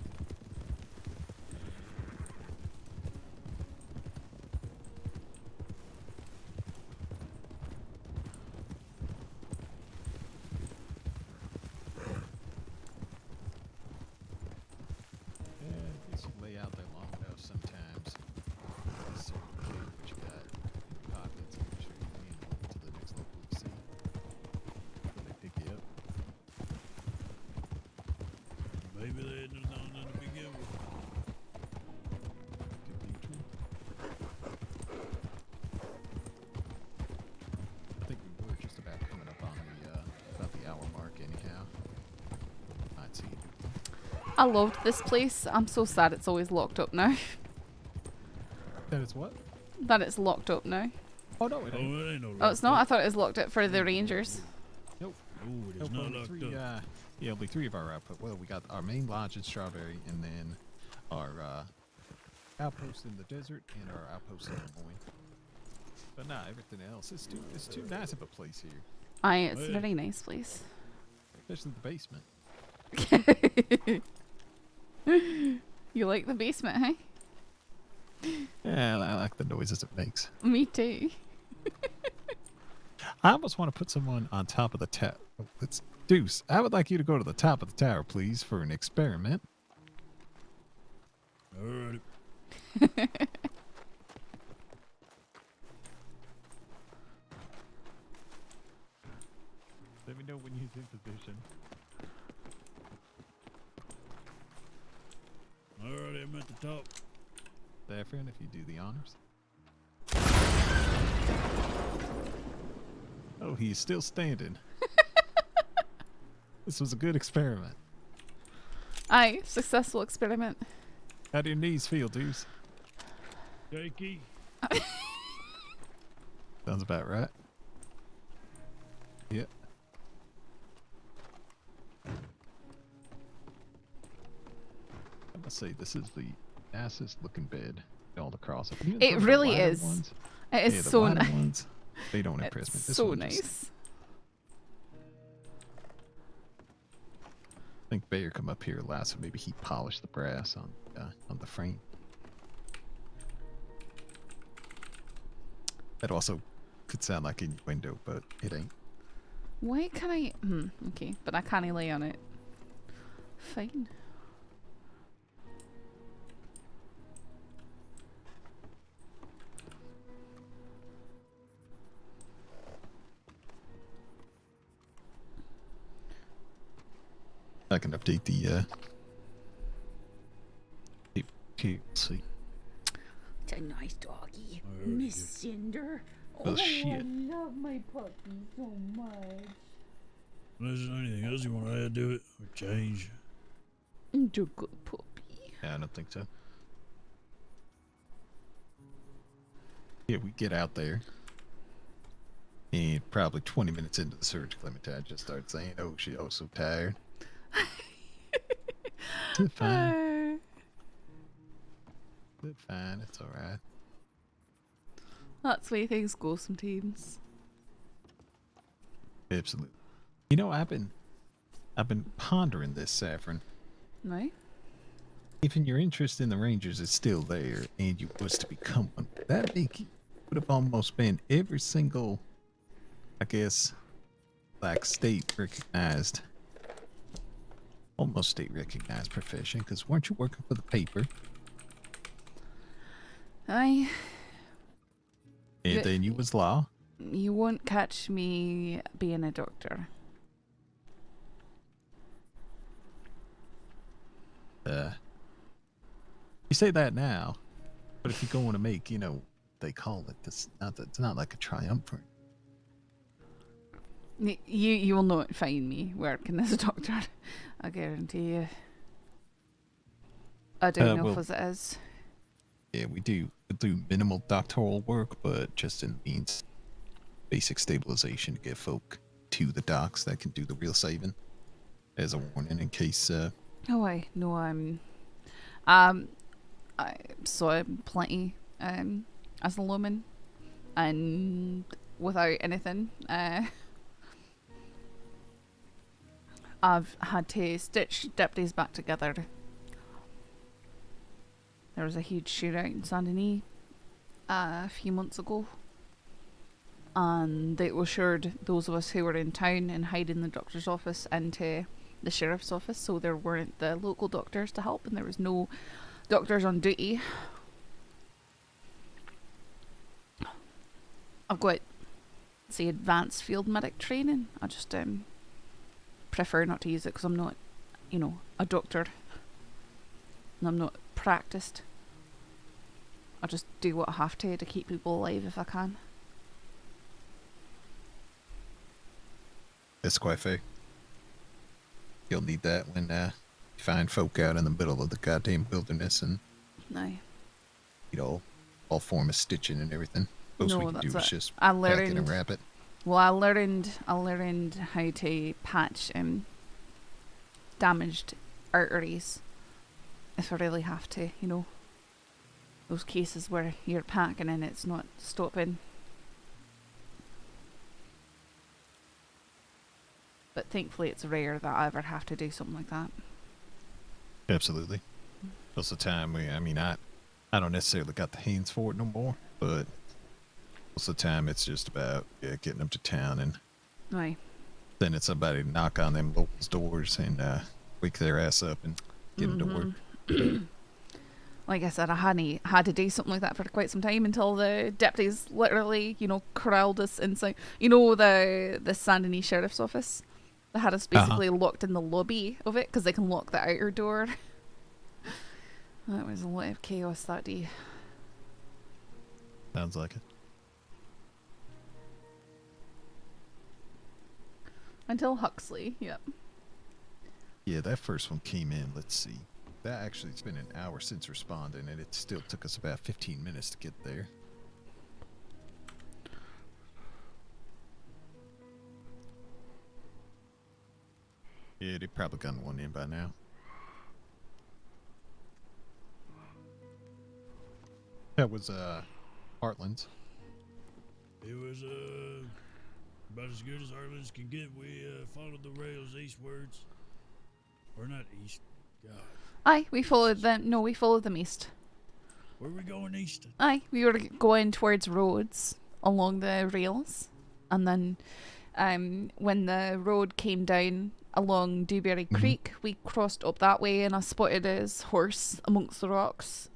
Yeah, you lay out there long enough sometimes. It's sort of okay, but you got pockets, and make sure you lean over to the next local you see. So they pick you up. Maybe they had nothing to begin with. Could be true. I think we were just about coming up on about the hour mark anyhow. Might see. I loved this place. I'm so sad it's always locked up now. That is what? That it's locked up now. Oh no, it ain't. It ain't no Oh, it's not? I thought it was locked up for the Rangers. Nope. Oh, it is Nope, not only locked three, up. Yeah, only three of our output. Well, we got our main lodge in Strawberry, and then our outpost in the desert, and our outpost in Des Moines. But nah, everything else it's too nice of a place here. Aye, it's a very nice place. Especially the basement. You like the basement, hey? Yeah, I like the noises it makes. Me too. I almost want to put someone on top of the tower. It's Deuce. I would like you to go to the top of the tower, please, for an experiment. Alright. Let me know when he's in position. Alright, I'm at the top. Saffron, if you do the honors. Oh, he's still standing. This was a good experiment. Aye, successful experiment. How do your knees feel, Deuce? Shaky. Sounds about right. Yep. I must say, this is the nicest looking bed all across it. Even It some of the really wider is. Ones, It is yeah, the so wider nice. ones, they don't impress me. It's This so one just- nice. I think Bayer come up here last, so maybe he polished the brass on the frame. That also could sound like innuendo, but it ain't. Why can I? Okay, but I can't lay on it. Fine. I can update the let's see. It's a nice doggy. Miss Cinder. Oh, shit. I love my puppy so much. Unless there's anything else you want to add to it or change. You're a good puppy. Yeah, I don't think so. Yeah, we get out there. And probably 20 minutes into the search, Clementine just starts saying, oh, she was so tired. It's fine. It's fine. It's alright. That's the way things go sometimes. Absolutely. You know, I've been pondering this, Saffron. No? Even your interest in the Rangers is still there, and you was to become one. That make you would have almost been every single, I guess, like state recognized, almost state recognized profession. Because weren't you working for the paper? Aye. And then you was law. You won't catch me being a doctor. You say that now, but if you're going to make, you know, they call it, it's not like a triumvirate. You will not find me working as a doctor. I guarantee you. I don't know if it is. Yeah, we do minimal doctoral work, but just in means basic stabilization to get folk to the docks that can do the real saving. As a warning in case. Oh, I know I saw plenty as a lawman, and without anything, I've had to stitch deputies back together. There was a huge shootout in Saint Denis a few months ago, and they ushered those of us who were in town and hiding the doctor's office into the sheriff's office, so there weren't the local doctors to help, and there was no doctors on duty. I've got, say, advanced field medic training. I just prefer not to use it because I'm not, you know, a doctor. And I'm not practiced. I just do what I have to keep people alive if I can. That's quite fair. You'll need that when you find folk out in the middle of the goddamn wilderness and no, you know, all form of stitching and everything. Most we can do is just I pack it and wrap it. Well, I learned how to patch damaged arteries if I really have to, you know. Those cases where you're packing and it's not stopping. But thankfully it's rare that I ever have to do something like that. Absolutely. Most of the time, I don't necessarily got the hands for it no more, but most of the time it's just about getting them to town and Aye. sending somebody to knock on them locals' doors and wake their ass up and get them to work. Like I said, I had to do something like that for quite some time until the deputies literally, you know, corralled us inside. You know, the Saint Denis Sheriff's Office? They had us basically locked in the lobby of it because they can lock the outer door. That was a lot of chaos that day. Sounds like it. Until Huxley, yep. Yeah, that first one came in, let's see. That actually, it's been an hour since responding, and it still took us about 15 minutes to get there. Yeah, they've probably gotten one in by now. That was, Heartlands. It was, about as good as Heartlands can get. We, followed the rails eastwards. Or not east. God. Aye, we followed them. No, we followed them east. Where are we going east? Aye, we were going towards Rhodes, along the rails, and then when the road came down along Dewberry Creek, we crossed up that way, and I spotted his horse amongst the rocks.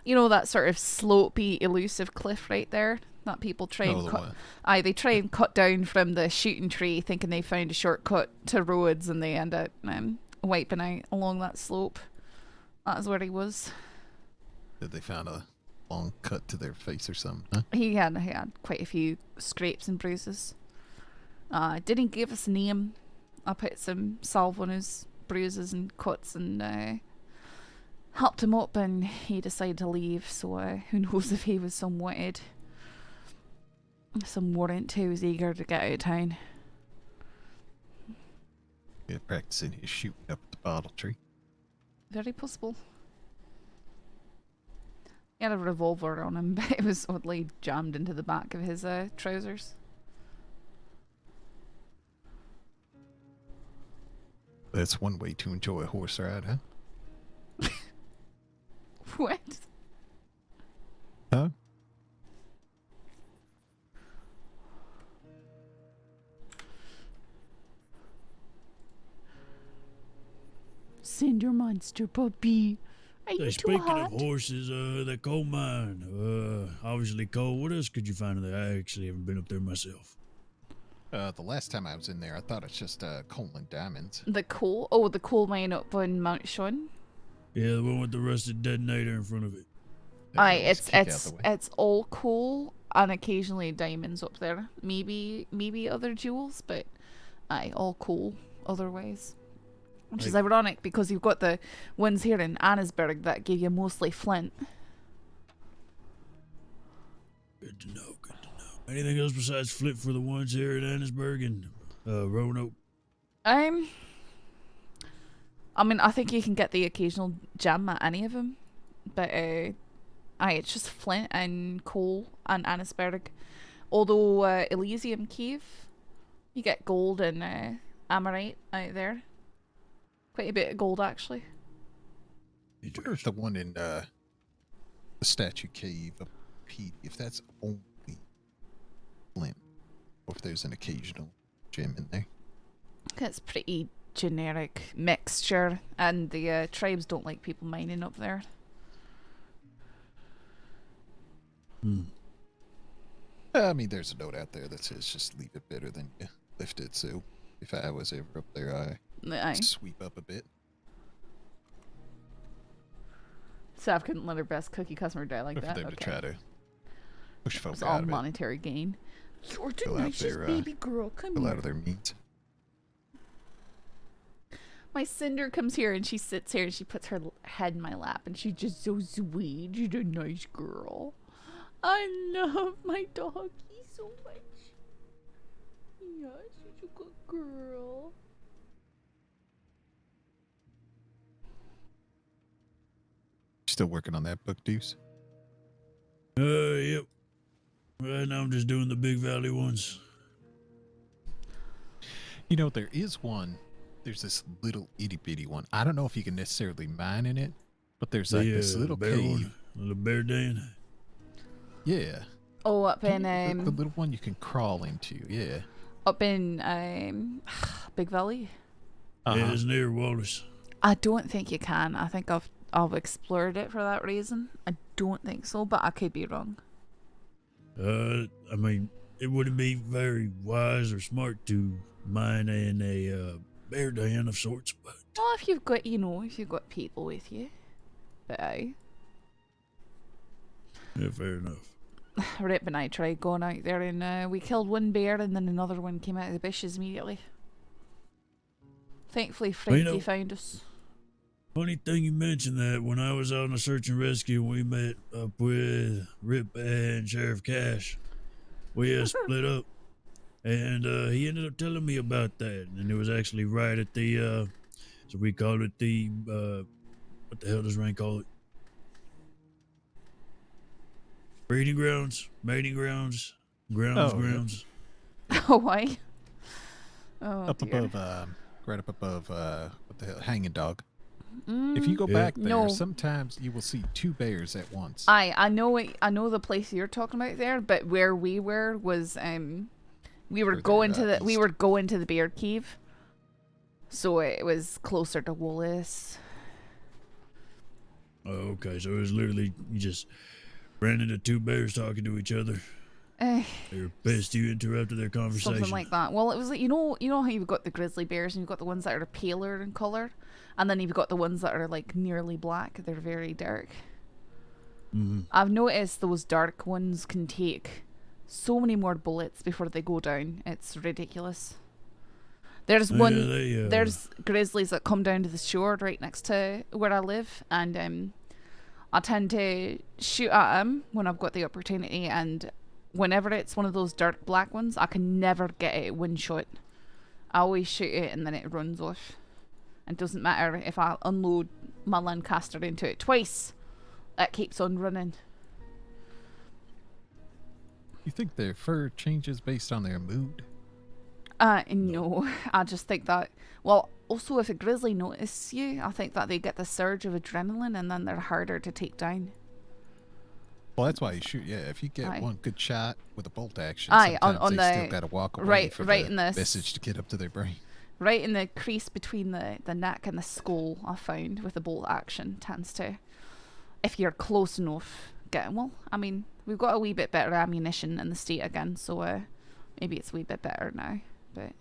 You know, that sort of slopey, elusive cliff right there that people try and cut. They try and cut down from the shooting tree, thinking they found a shortcut to roads, and they end up wiping out along that slope. That's where he was. Did they find a long cut to their face or something? Huh? He had quite a few scrapes and bruises. Didn't give us a name. I put some salve on his bruises and cuts and helped him up, and he decided to leave, so who knows if he was some warrant who was eager to get out of town. Yeah, practicing his shooting up at the bottle tree. Very possible. He had a revolver on him, but it was oddly jammed into the back of his trousers. That's one way to enjoy a horse ride, huh? What? Huh? Cinder monster puppy. Are you too Speaking hot? of horses, that coal mine, obviously coal. What else could you find in there? I actually haven't been up there myself. The last time I was in there, I thought it's just coal and diamonds. The coal mine up on Mount Sean. Yeah, the one with the rusted detonator in front of it. It's all coal and occasionally diamonds up there. Maybe other jewels, but all coal otherwise. Which is ironic because you've got the ones here in Annesburg that give you mostly flint. Good to know, good to know. Anything else besides flint for the ones here in Annesburg and Roanoke? I mean, I think you can get the occasional gem at any of them, but it's just flint and coal and Annesburg. Although Elysium Cave, you get gold and amarite out there. Quite a bit of gold, actually. I wonder if the one in the Statue Cave, if that's only flint, or if there's an occasional gem in there. It's pretty generic mixture, and the tribes don't like people mining up there. I mean, there's a note out there that says just leave it better than you lift it, so if I was ever up there, I'd sweep up a bit. Saff couldn't let her best cookie customer die like For that. them to try to push folk It's out all of it. monetary gain. You're the Fill out nicest their, baby girl. Come fill here. out of their meat. My Cinder comes here and she sits here and she puts her head in my lap and she's just so sweet. She's a nice girl. I love my doggy so much. Yeah, she's a good girl. Still working on that book, Deuce? Yep. Right now I'm just doing the Big Valley ones. You know, there is one. There's this little itty bitty one. I don't know if you can necessarily mine in it, but there's like this little bear cave. one, little bear den. Yeah. Oh, up in the little one you can crawl into. Yeah. Up in Big Valley. Yeah, it's near Wallace. I don't think you can. I think I've explored it for that reason. I don't think so, but I could be wrong. I mean, it wouldn't be very wise or smart to mine in a bear den of sorts, but Well, if you've got people with you, but yeah, fair enough. Rip and I tried going out there and we killed one bear and then another one came out of the bushes immediately. Thankfully, Frankie found us. Funny thing you mentioned that. When I was out on a search and rescue, we met up with Rip and Sheriff Cash. We split up, and he ended up telling me about that. And it was actually right at the, so we call it the, what the hell does Rain call it? Breeding grounds, mating grounds, grounds. Oh, why? Oh, Up dear. above, right up above, what the hell, Hanging Dog. If you go back there, no. sometimes you will see 2 bears at once. I know it. I know the place you're talking about there, but where we were was we were going to the bear cave, so it was closer to Wallace. Oh, okay, so it was literally you just ran into 2 bears talking to each other. They were pissed you interrupted their conversation. Something like that. Well, it was like you know how you've got the grizzly bears and you've got the ones that are paler in color, and then you've got the ones that are like nearly black. They're very dark. I've noticed those dark ones can take so many more bullets before they go down. It's ridiculous. There's there's grizzlies that come down to the shore right next to where I live, and I tend to shoot at them when I've got the opportunity, and whenever it's one of those dark black ones, I can never get it one shot. I always shoot it and then it runs off. It doesn't matter if I unload my Lancaster into it twice, it keeps on running. You think their fur changes based on their mood? No. I just think that, well, also if a grizzly notices you, I think that they get the surge of adrenaline and then they're harder to take down. Well, that's why you shoot. Yeah, if you get one good shot with a bolt action, on sometimes they the still gotta walk away for right the in the message to get up to their brain. Right in the crease between the neck and the skull, I found with the bolt action tends to, if you're close enough, get. Well, I mean, we've got a wee bit better ammunition in the state again, so maybe it's a wee bit better now. But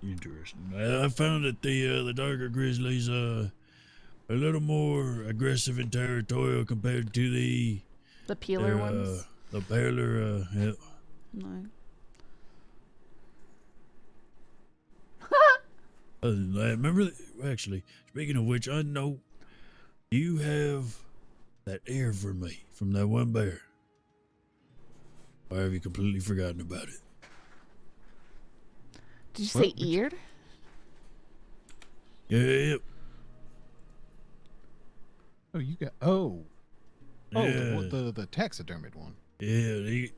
Interesting. I found that the darker grizzlies are a little more aggressive and territorial compared to the paler ones. The paler, yeah. No. Other than that, remember, actually, speaking of which, I know you have that ear for me from that one bear. Or have you completely forgotten about it? Did you say ear? Yeah. Oh, you got Yeah. the taxidermied one. Yeah.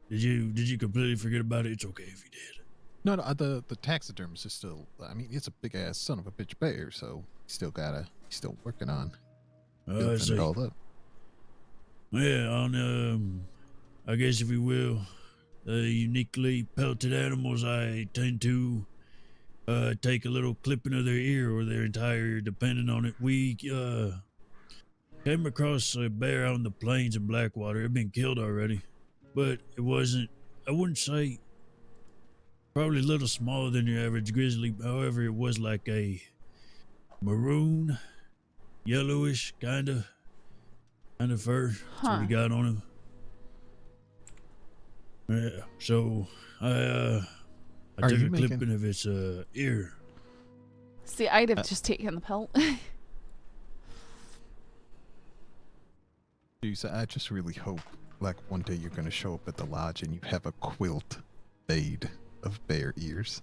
Did you completely forget about it? It's okay if you did. No, the taxidermist is still. I mean, it's a big ass son of a bitch bear, so he's still working on building it all up. Yeah, I guess if you will, uniquely pelted animals, I tend to take a little clipping of their ear or their entire ear, depending on it. We came across a bear out in the plains in Blackwater. It had been killed already, but it wasn't, I wouldn't say, probably a little smaller than your average grizzly. However, it was like a maroon, yellowish kind of fur. That's what we got on him. Yeah, so I took a clipping of its ear. See, I'd have just taken the pelt. Geez, I just really hope, like, one day you're gonna show up at the lodge and you have a quilt made of bear ears.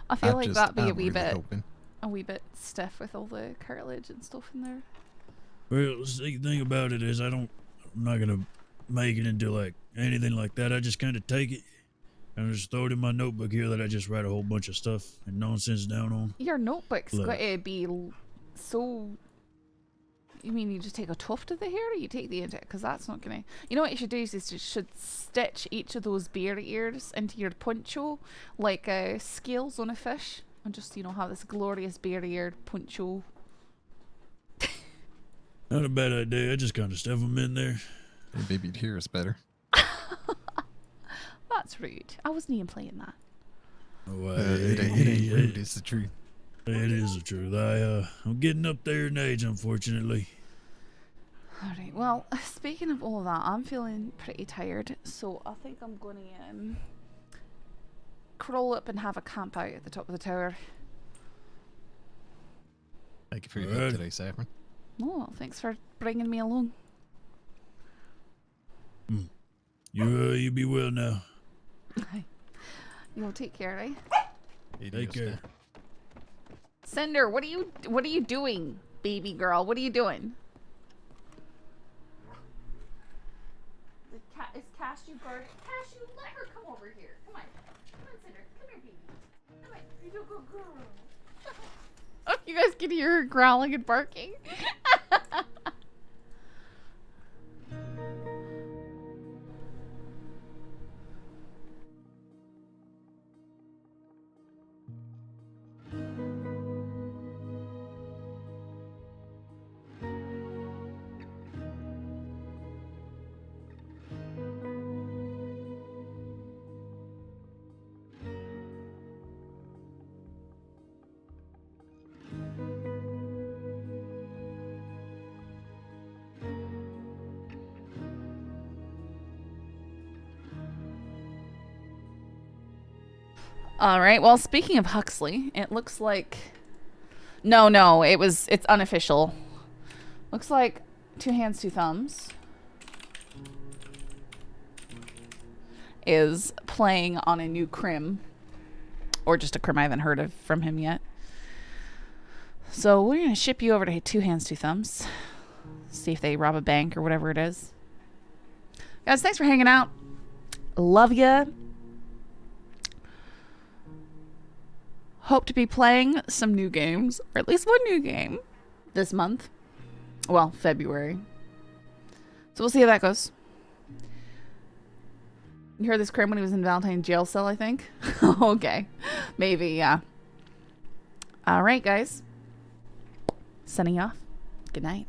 I feel like that'd be a wee bit stiff with all the cartilage and stuff in there. Well, the thing about it is I'm not gonna make it into like anything like that. I just kind of take it and just throw it in my notebook here that I just write a whole bunch of stuff and nonsense down on. Your notebook's got to be so. You mean you just take a tuft of the hair, or you take the entire? Because that's not gonna. You know what you should do is you should stitch each of those bear ears into your poncho like scales on a fish, and just have this glorious bear-eared poncho. Not a bad idea. I just kind of stuff them in there. Hey, maybe you'd hear us better. That's rude. I wasn't even playing that. Oh, it ain't rude. It's the truth. It is the truth. I'm getting up there in age, unfortunately. Alright, well, speaking of all of that, I'm feeling pretty tired, so I think I'm going to crawl up and have a camp out at the top of the tower. Thank you for your help today, Saffron. Oh, thanks for bringing me along. You be well now. You'll take care, eh? Take care. Cinder, what are you doing, baby girl? What are you doing? The cat is Cashew guard. Cashew, let her come over here. Come on. Come on, Cinder. Come here, baby. Come on. You're a good girl. Oh, you guys can hear her growling and barking. All right. Well, speaking of Huxley, it looks like no, it's unofficial. Looks like Two Hands, Two Thumbs is playing on a new crim, or just a crim I haven't heard of from him yet. So we're gonna ship you over to Two Hands, Two Thumbs. See if they rob a bank or whatever it is. Guys, thanks for hanging out. Love ya. Hope to be playing some new games, or at least one new game this month. Well, February. So we'll see how that goes. You heard this crim when he was in Valentine jail cell, I think? Okay. Maybe, yeah. All right, guys. Signing off. Good night.